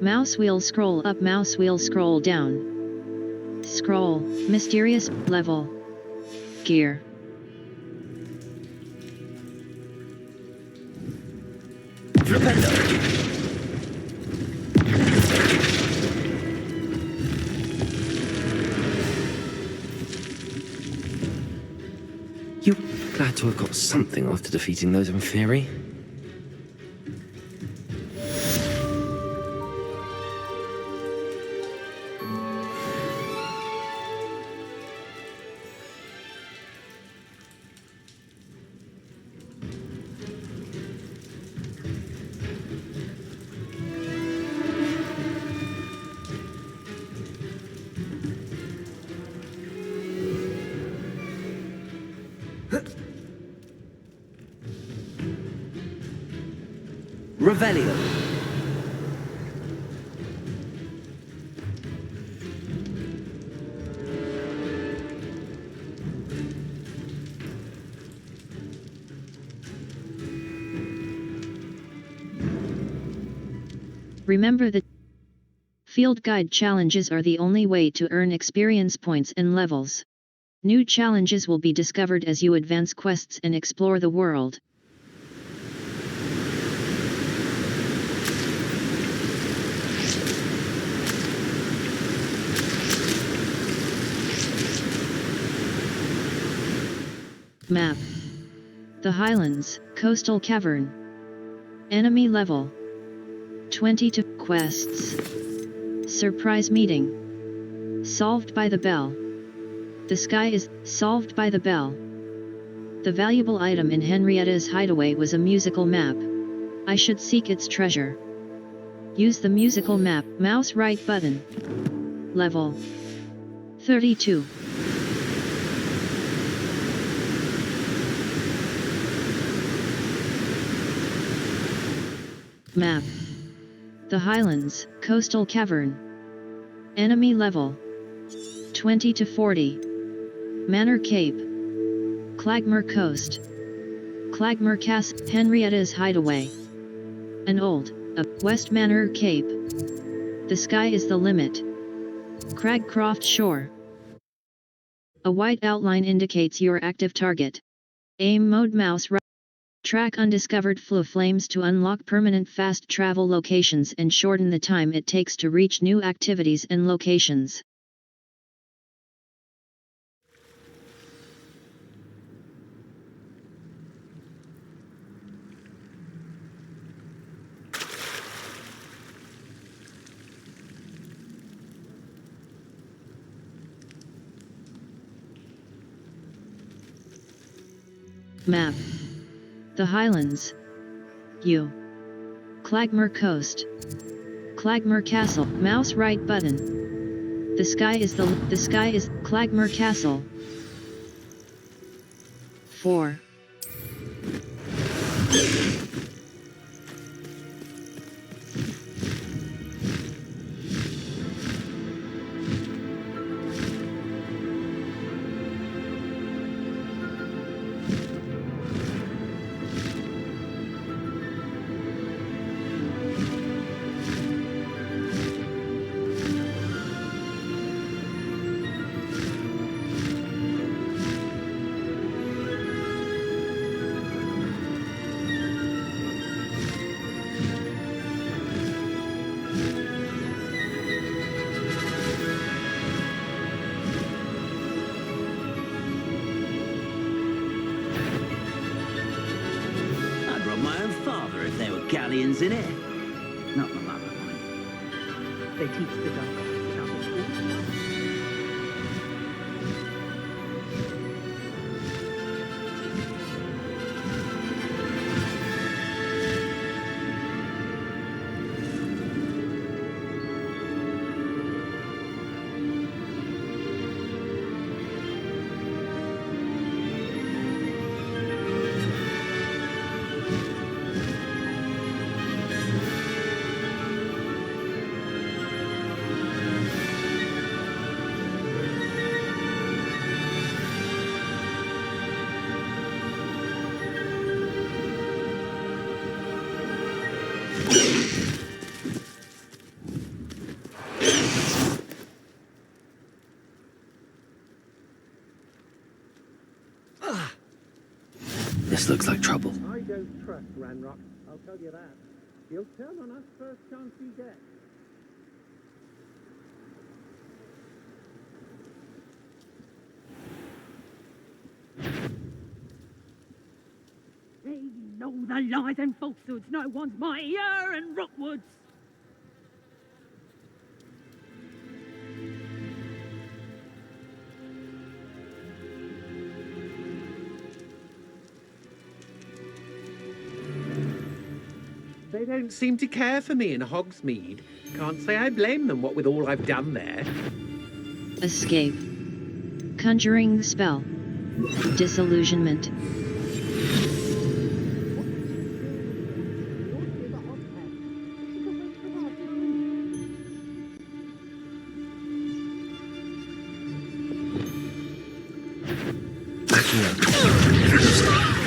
Speaker 1: Mouse wheel scroll up, mouse wheel scroll down. Scroll, mysterious, level. Gear.
Speaker 5: You're glad to have got something after defeating those in theory. Revelio.
Speaker 1: Remember that field guide challenges are the only way to earn experience points and levels. New challenges will be discovered as you advance quests and explore the world. Map. The Highlands, Coastal Cavern. Enemy level. 22 quests. Surprise meeting. Solved by the bell. The sky is solved by the bell. The valuable item in Henrietta's hideaway was a musical map. I should seek its treasure. Use the musical map, mouse right button. Level 32. Map. The Highlands, Coastal Cavern. Enemy level 20 to 40. Manor Cape. Clagmer Coast. Clagmer Castle, Henrietta's hideaway. An old, West Manor Cape. The sky is the limit. Cragcroft Shore. A white outline indicates your active target. Aim mode mouse right. Track undiscovered flames to unlock permanent fast travel locations and shorten the time it takes to reach new activities and locations. Map. The Highlands. U. Clagmer Coast. Clagmer Castle. Mouse right button. The sky is Clagmer Castle. 4.
Speaker 20: Galleons in it. Not my mother, mind. They teach the dog travel school.
Speaker 5: This looks like trouble.
Speaker 12: I don't trust Ranrock, I'll tell you that. He'll turn on us first chance he gets.
Speaker 9: They know the lies and falsehoods no one's mightier and Rockwoods.
Speaker 3: They don't seem to care for me in Hogsmeade. Can't say I blame them, what with all I've done there.
Speaker 1: Escape. Conjuring the spell. Disillusionment.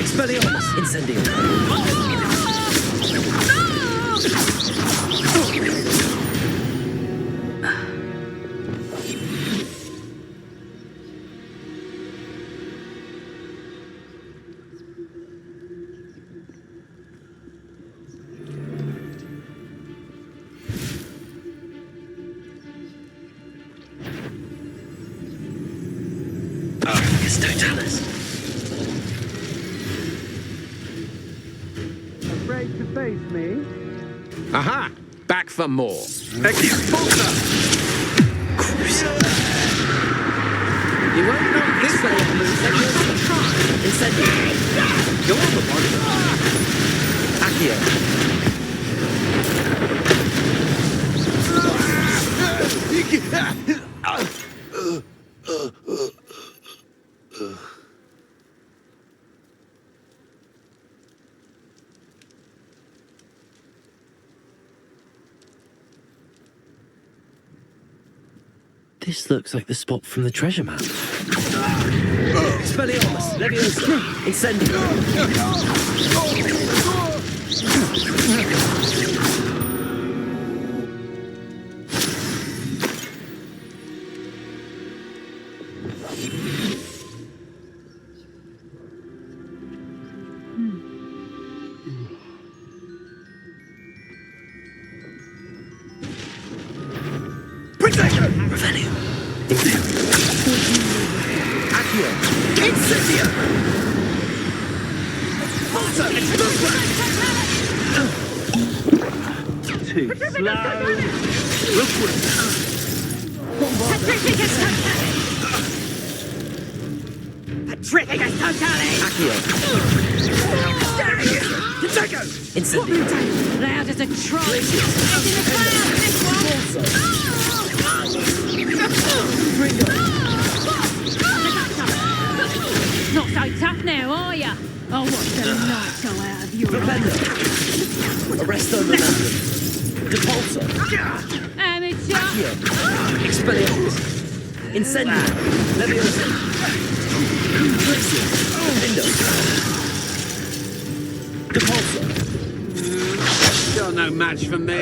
Speaker 5: Expelliarmus Incendium. Totalus.
Speaker 12: Afraid to face me?
Speaker 3: Aha! Back for more. Expulsor! You won't knock this way off loose and you'll surprise. Incendiary. You're the one. Accio.
Speaker 5: This looks like the spot from the treasure map.
Speaker 3: Expelliarmus, Leviosa, Incendium.
Speaker 5: Revelio.
Speaker 3: Accio. Incendio. Volta. Expulsor.
Speaker 20: Too slow.
Speaker 9: Patrick
Speaker 3: tricking us totally!
Speaker 5: Accio. Instantly.
Speaker 21: Loud as a troll. It's in the clouds, this one! Not so tough now, are ya? Oh, what's the light go out of your
Speaker 5: Propender. Arresto Memorandum. Depulsor.
Speaker 21: amateur?
Speaker 5: Accio. Expelliarmus. Incendio. Leviosa. Blixen. Window. Depulsor.
Speaker 12: You're no match for me.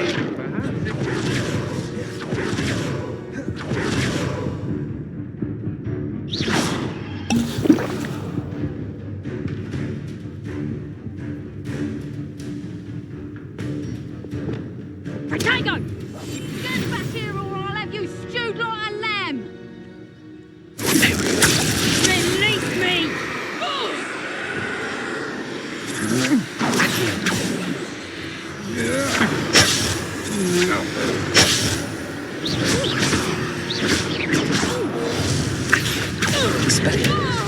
Speaker 21: Potato! Get back here or I'll have you stewed like a lamb! Release me!
Speaker 5: Expelliarmus.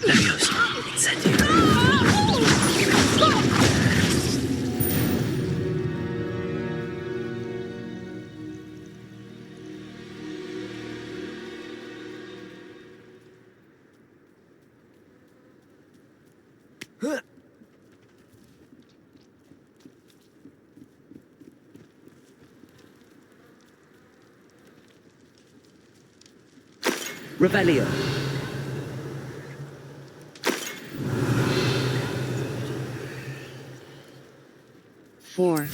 Speaker 5: Leviosa. Incendio. Revelio.
Speaker 1: Four.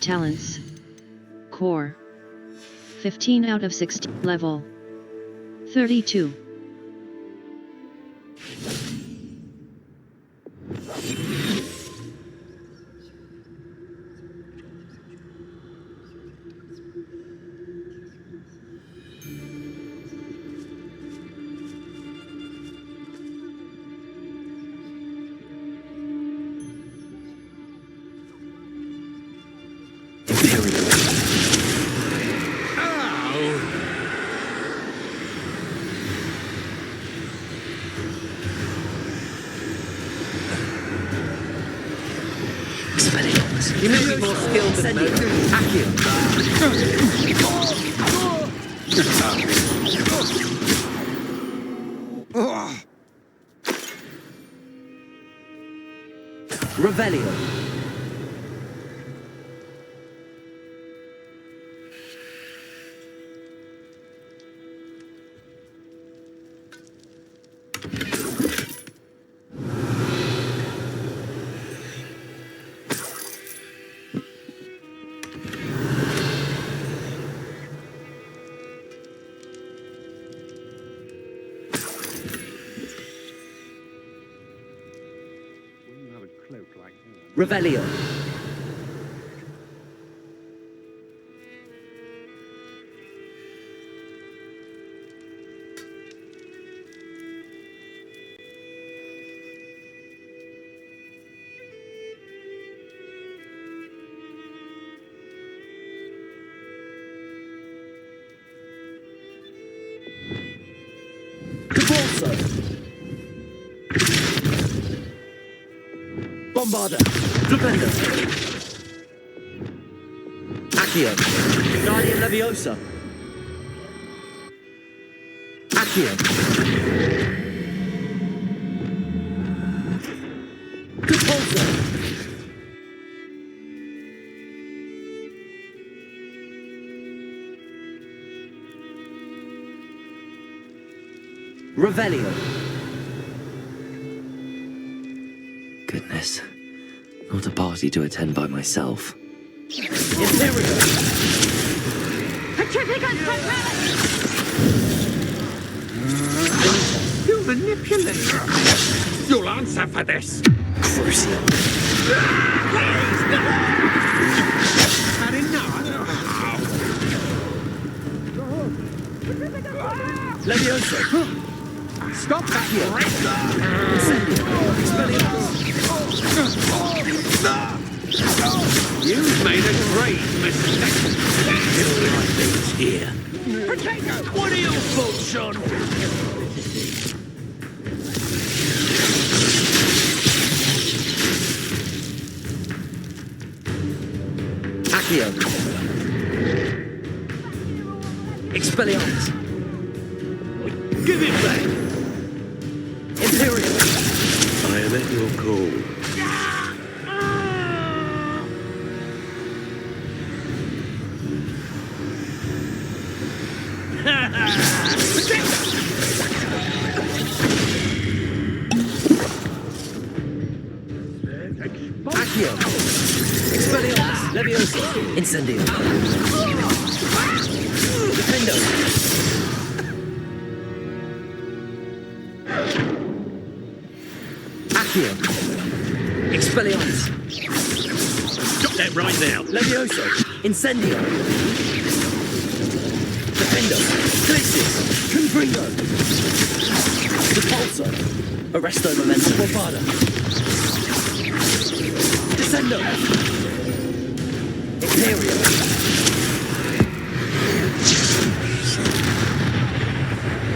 Speaker 1: Talents. Core. 15 out of 60. Level. 32.
Speaker 3: You may be more skilled than me. Accio.
Speaker 5: Revelio. Revelio. Bombarder. Flipendo. Accio. Guardian Leviosa. Accio. Depulsor. Revelio. Goodness. Not a party to attend by myself. Imperial!
Speaker 12: You manipulator! You'll answer for this!
Speaker 5: Crucial.
Speaker 12: Had enough?
Speaker 5: Leviosa!
Speaker 12: Stop that!
Speaker 20: You've made a great mistake. Here.
Speaker 11: Rococo,
Speaker 20: What are your thoughts on?
Speaker 5: Accio. Expelliarmus.
Speaker 20: Give it back.
Speaker 5: Imperial.
Speaker 20: I am at your call.
Speaker 5: Accio. Expelliarmus. Leviosa. Incendio. Defendo. Accio. Expelliarmus.
Speaker 20: Stop that right now.
Speaker 5: Leviosa. Incendio. Defendo. Glacis. Confringo. Repulsor. Arresto Momentum. Barbada. Descendo. Imperial.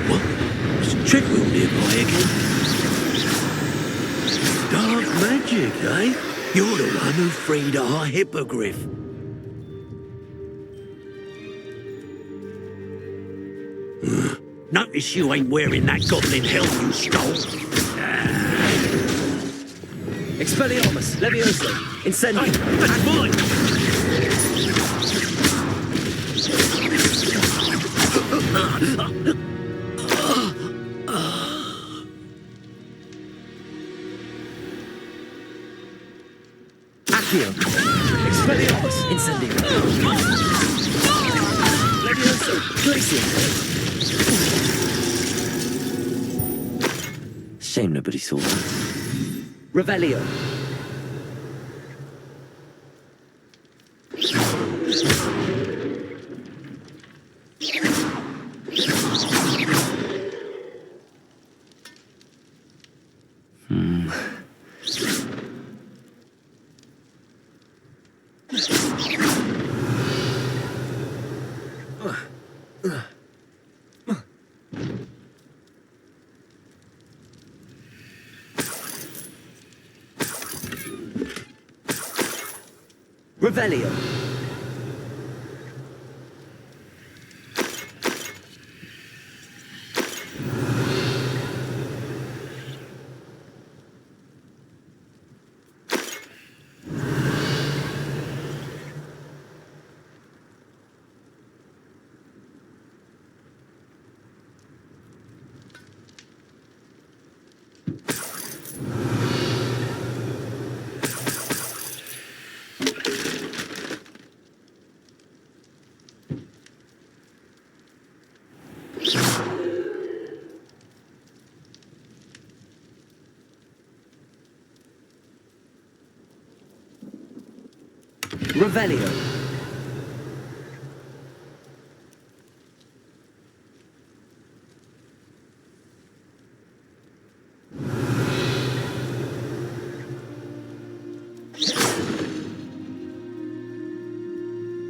Speaker 20: What? Is Treadwell nearby again? Dark magic, eh? You're the one who freed our hippogriff. Notice you ain't wearing that goblin helm you stole.
Speaker 5: Expelliarmus. Leviosa. Incendio.
Speaker 20: Hey, that's mine!
Speaker 5: Accio. Expelliarmus. Incendio. Leviosa. Glacium. Shame nobody saw that. Revelio. Revelio. Revelio.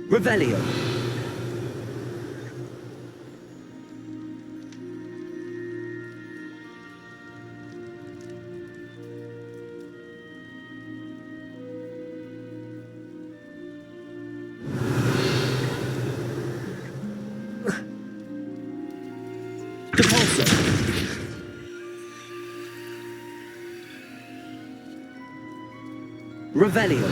Speaker 5: Revelio. Revelio.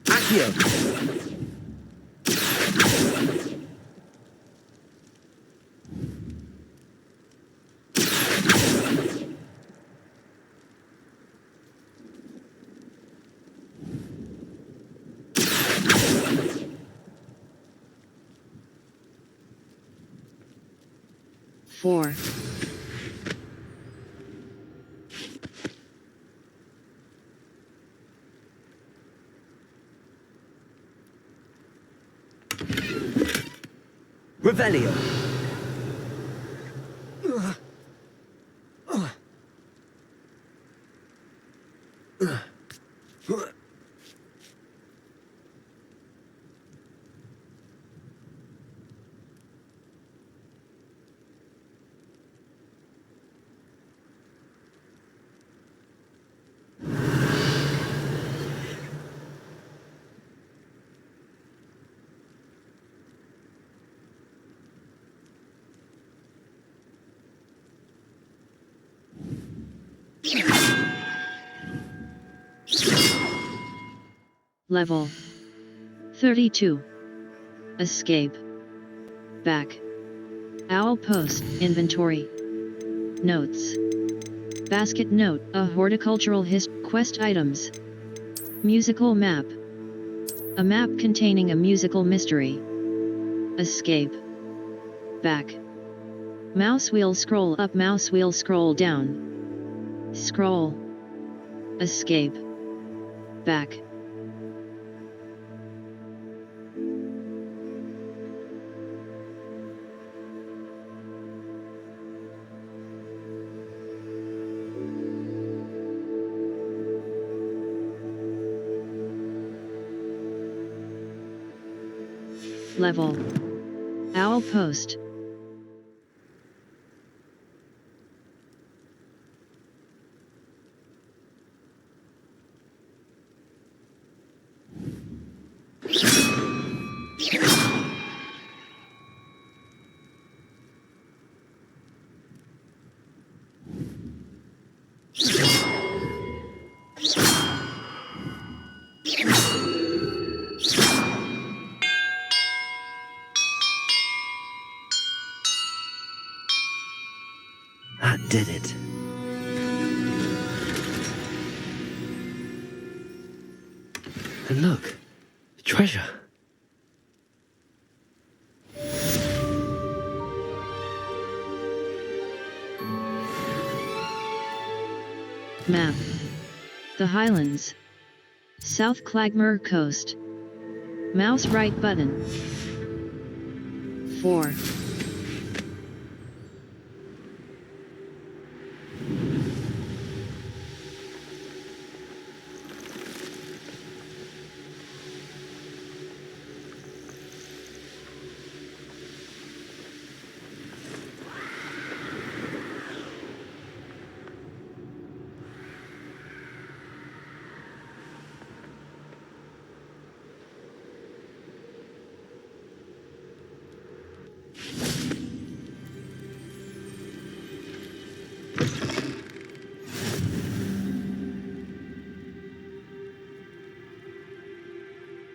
Speaker 5: Accio.
Speaker 1: 4.
Speaker 5: Revelio.
Speaker 1: Level 32. Escape. Back. Owl post. Inventory. Notes. Basket note. A horticultural quest items. Musical map. A map containing a musical mystery. Escape. Back. Mouse wheel scroll up, mouse wheel scroll down. Scroll. Escape. Back. Level. Owl post.
Speaker 5: That did it. And look, the treasure.
Speaker 1: Map. The Highlands. South Clagmore Coast. Mouse right button. 4.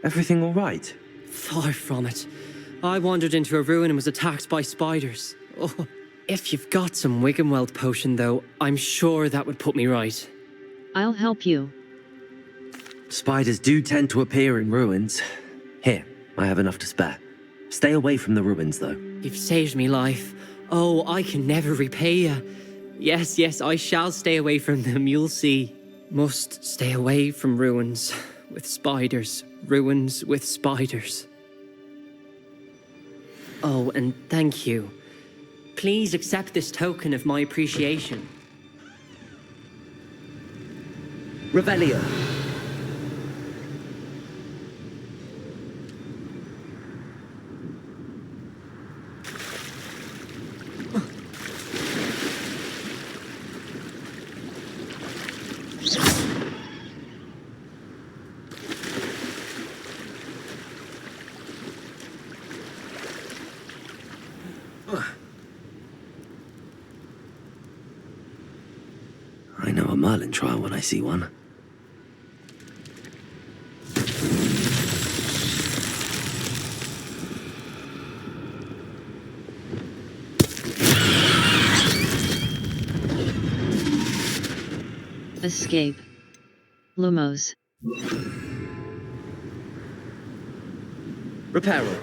Speaker 5: Everything all right?
Speaker 6: Far from it. I wandered into a ruin and was attacked by spiders. Oh, if you've got some Wiggenweld potion, though, I'm sure that would put me right.
Speaker 1: I'll help you.
Speaker 5: Spiders do tend to appear in ruins. Here, I have enough to spare. Stay away from the ruins, though.
Speaker 6: You've saved me life. Oh, I can never repay you. Yes, yes, I shall stay away from them, you'll see. Must stay away from ruins with spiders. Ruins with spiders. Oh, and thank you. Please accept this token of my appreciation.
Speaker 5: Revelio. I know a Merlin trial when I see one.
Speaker 1: Escape. Lumos.
Speaker 5: Reparo.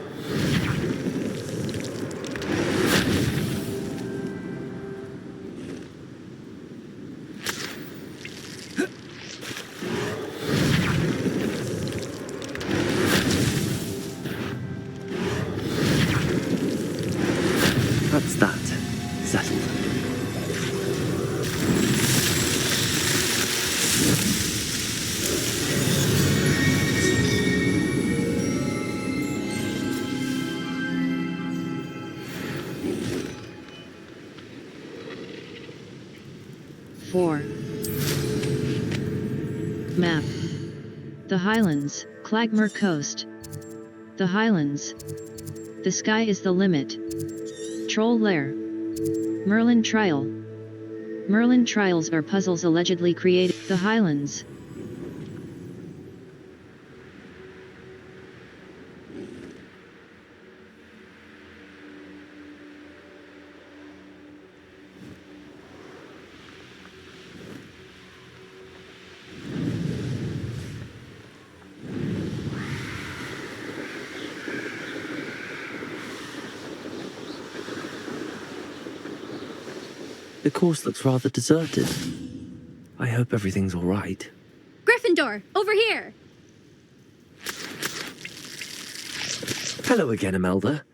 Speaker 5: That's that. Settled.
Speaker 1: Map. The Highlands, Clagmer Coast. The Highlands. The sky is the limit. Troll Lair. Merlin Trial. Merlin Trials are puzzles allegedly created. The Highlands.
Speaker 5: The course looks rather deserted. I hope everything's all right.
Speaker 14: Gryffindor, over here!
Speaker 5: Hello again, Imelda.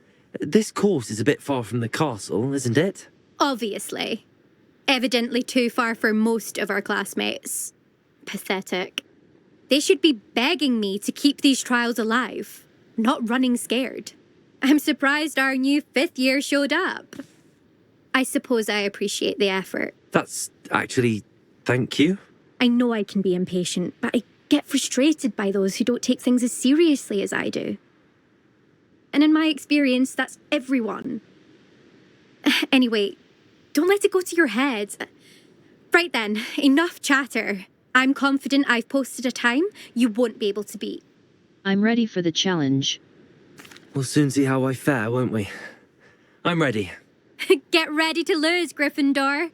Speaker 5: This course is a bit far from the castle, isn't it?
Speaker 14: Obviously. Evidently too far for most of our classmates. Pathetic. They should be begging me to keep these trials alive, not running scared. I'm surprised our new 5th year showed up. I suppose I appreciate the effort.
Speaker 5: That's actually... thank you.
Speaker 14: I know I can be impatient, but I get frustrated by those who don't take things as seriously as I do. And in my experience, that's everyone. Anyway, don't let it go to your head. Right then, enough chatter. I'm confident I've posted a time you won't be able to beat.
Speaker 1: I'm ready for the challenge.
Speaker 5: We'll soon see how I fare, won't we? I'm ready.
Speaker 14: Get ready to lose, Gryffindor.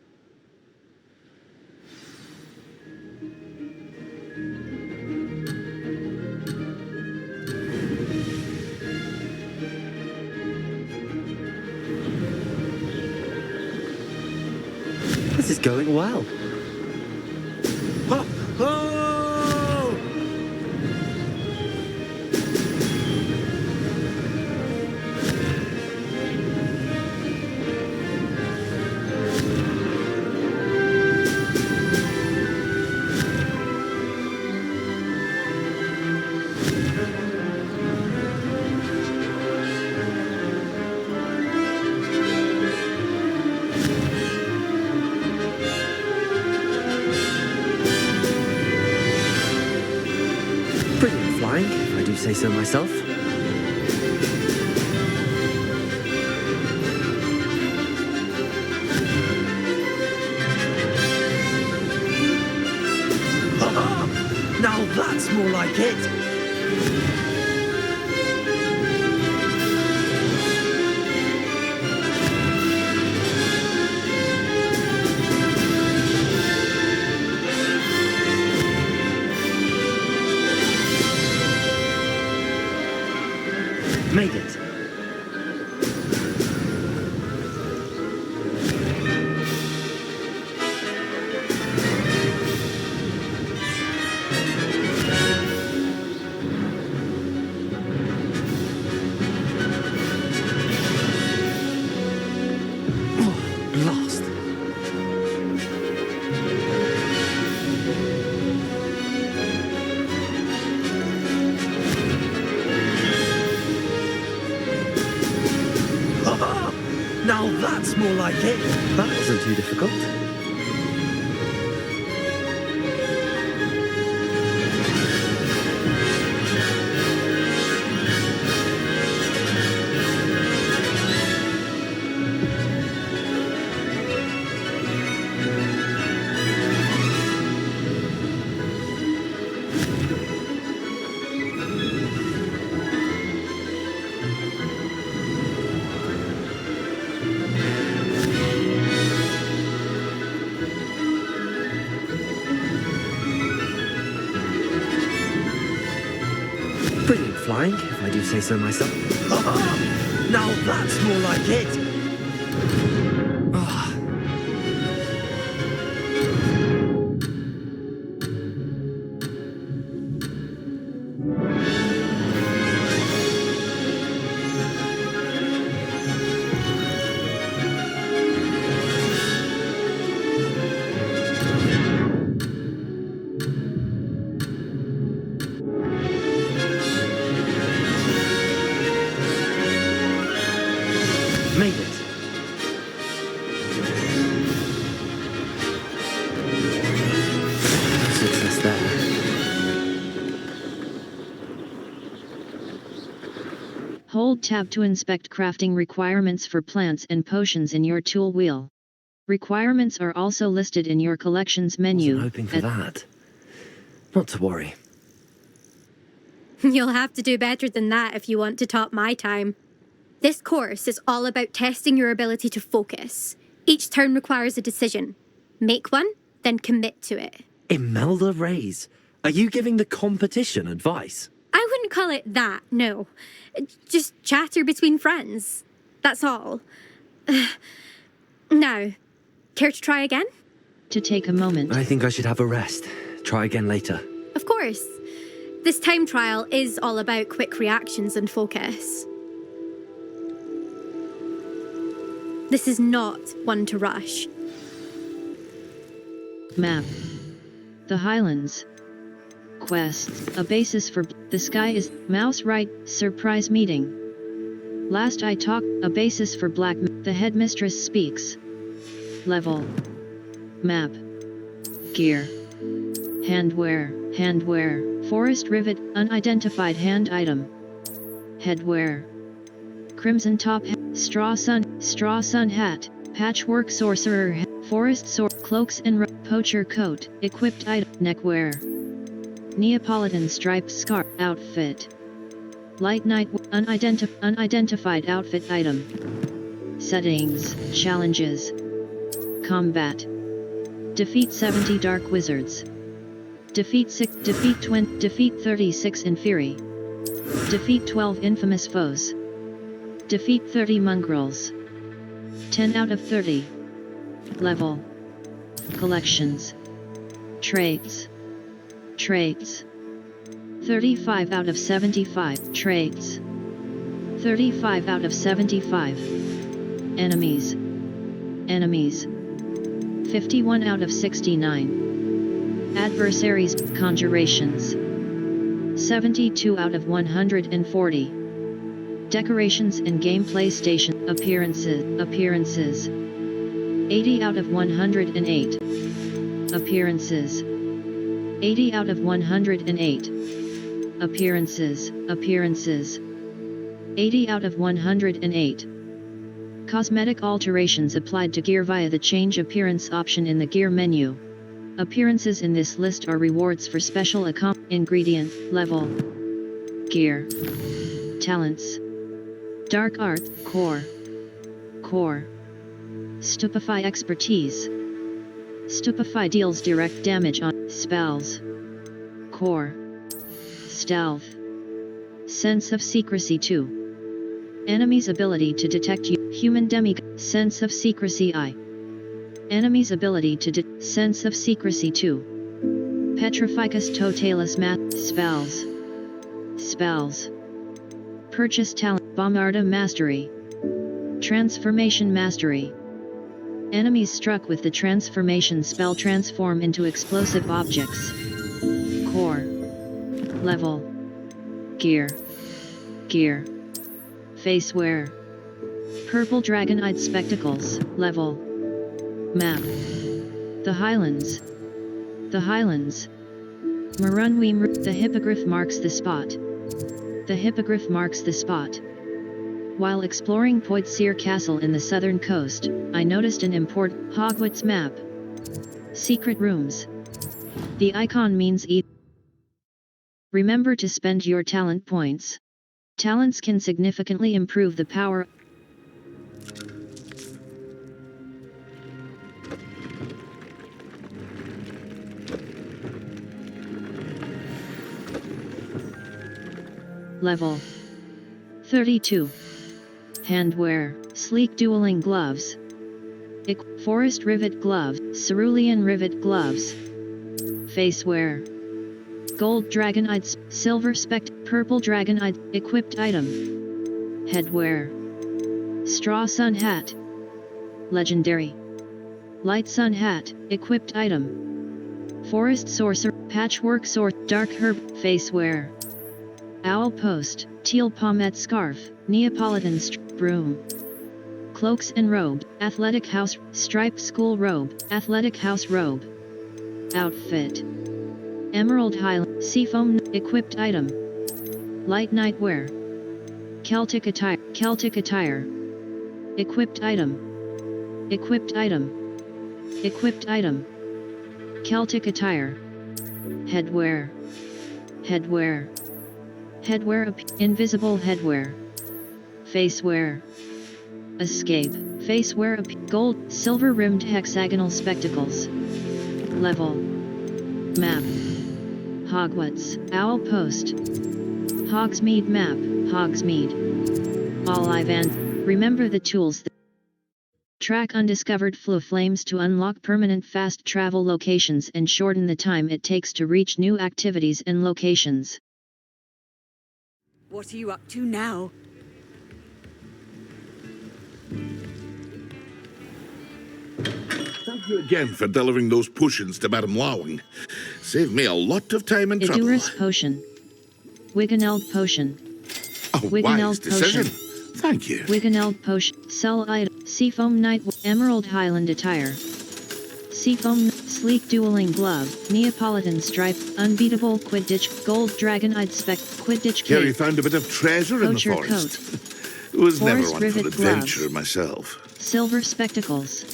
Speaker 5: This is going well. Brilliant flying, if I do say so myself. Now that's more like it! Made it. Blast. Now that's more like it. That wasn't too difficult. Brilliant flying, if I do say so myself. Now that's more like it. Made it. Success there.
Speaker 1: Hold tab to inspect crafting requirements for plants and potions in your tool wheel. Requirements are also listed in your collections menu.
Speaker 5: Wasn't hoping for that. Not to worry.
Speaker 13: You'll have to do better than that if you want to top my time. This course is all about testing your ability to focus. Each turn requires a decision. Make one, then commit to it.
Speaker 5: Imelda Reyes, are you giving the competition advice?
Speaker 13: I wouldn't call it that, no. Just chatter between friends. That's all. Now, care to try again?
Speaker 1: To take a moment.
Speaker 5: I think I should have a rest. Try again later.
Speaker 13: Of course. This time trial is all about quick reactions and focus. This is not one to rush.
Speaker 1: Map. The Highlands. Quests. A basis for... The sky is... Mouse right. Surprise meeting. Last I talked. A basis for black... The headmistress speaks. Level. Map. Gear. Handwear. Handwear. Forest rivet. Unidentified hand item. Headwear. Crimson top hat. Straw sun hat. Patchwork sorcerer hat. Forest sword. Cloaks and poacher coat. Equipped item. Neckwear. Neapolitan striped scarf. Outfit. Light night. Unidentified outfit item. Settings. Challenges. Combat. Defeat 70 dark wizards. Defeat 36 inferi. Defeat 12 infamous foes. Defeat 30 mongrels. 10 out of 30. Level. Collections. Traits. Traits. 35 out of 75. Traits. 35 out of 75. Enemies. Enemies. 51 out of 69. Adversaries. Conjurations. 72 out of 140. Decorations and gameplay station. Appearances. 80 out of 108. Appearances. 80 out of 108. Appearances. 80 out of 108. Cosmetic alterations applied to gear via the change appearance option in the gear menu. Appearances in this list are rewards for special ingredient, level, gear, talents, dark art, core, stupefy expertise. Stupefy deals direct damage on spells, core, stealth, sense of secrecy 2. Enemy's ability to detect human demigod, sense of secrecy I. Enemy's ability to sense of secrecy 2. Petrificus totalis spells. Purchase talent, Bombarda mastery. Transformation mastery. Enemies struck with the transformation spell transform into explosive objects. Core. Level. Gear. Facewear. Purple dragon-eyed spectacles. Level. Map. The Highlands. Marunweem. The hippogriff marks the spot. While exploring Poacher Castle in the southern coast, I noticed an important Hogwarts map. Secret rooms. The icon means eat. Remember to spend your talent points. Talents can significantly improve the power. Level 32. Handwear, sleek dueling gloves. Forest rivet gloves, cerulean rivet gloves. Facewear. Gold dragon-eyed, silver spect, purple dragon-eyed, equipped item. Headwear. Straw sun hat. Legendary. Light sun hat, equipped item. Forest sorcerer, patchwork sword, dark herb, facewear. Owl post, teal pomade scarf, Neapolitan broom. Cloaks and robe, athletic house, striped school robe, athletic house robe. Outfit. Emerald Highland, seafoam, equipped item. Light nightwear. Celtic attire. Equipped item. Equipped item. Equipped item. Celtic attire. Headwear. Headwear. Headwear, invisible headwear. Facewear. Escape, facewear, gold, silver-rimmed hexagonal spectacles. Level. Map. Hogwarts, Owl Post. Hogsmeade map, Hogsmeade. Olive and, remember the tools. Track undiscovered flames to unlock permanent fast travel locations and shorten the time it takes to reach new activities and locations.
Speaker 21: What are you up to now?
Speaker 2: Thank you again for delivering those potions to Madame Lawing. Saved me a lot of time and trouble.
Speaker 1: Idurus potion. Wiggeneld potion.
Speaker 2: A wise decision. Thank you.
Speaker 1: Wiggeneld potion. Sell item. Seafoam night. Emerald Highland attire. Seafoam. Sleek dueling glove. Neapolitan stripe. Unbeatable Quidditch. Gold dragon-eyed spec. Quidditch cape.
Speaker 2: Harry found a bit of treasure
Speaker 1: Poacher
Speaker 2: in the forest.
Speaker 1: coat.
Speaker 2: Was
Speaker 1: Forest
Speaker 2: never one for
Speaker 1: rivet
Speaker 2: adventure
Speaker 1: gloves.
Speaker 2: myself.
Speaker 1: Silver spectacles.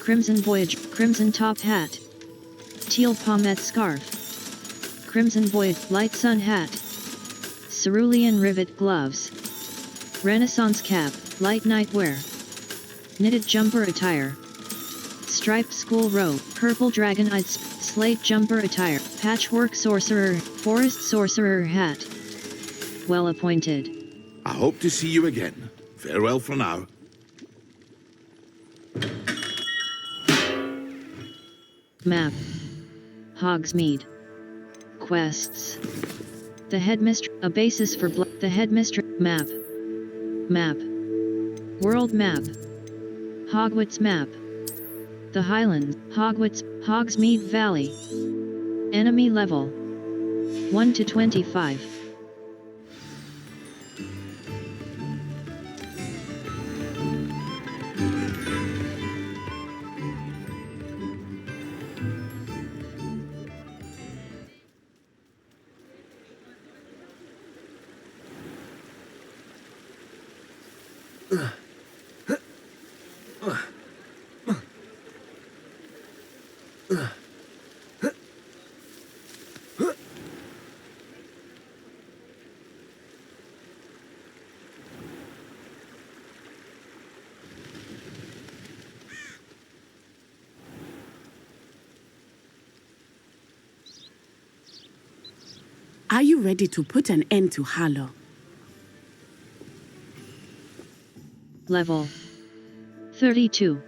Speaker 1: Crimson Voyage. Crimson top hat. Teal pomade scarf. Crimson Voyage. Light sun hat. Cerulean rivet gloves. Renaissance cap. Light nightwear. Knitted jumper attire. Striped school robe. Purple dragon-eyed slate jumper attire. Patchwork sorcerer. Forest sorcerer hat. Well appointed.
Speaker 2: I hope to see you again. Farewell for now.
Speaker 1: Map. Hogsmeade. Quests. The Headmistress. A basis for the Headmistress. Map. Map. World map. Hogwarts map. The Highlands. Hogwarts. Hogsmeade Valley. Enemy level. 1 to 25.
Speaker 15: Are you ready to put an end to Harlow?
Speaker 1: Level 32.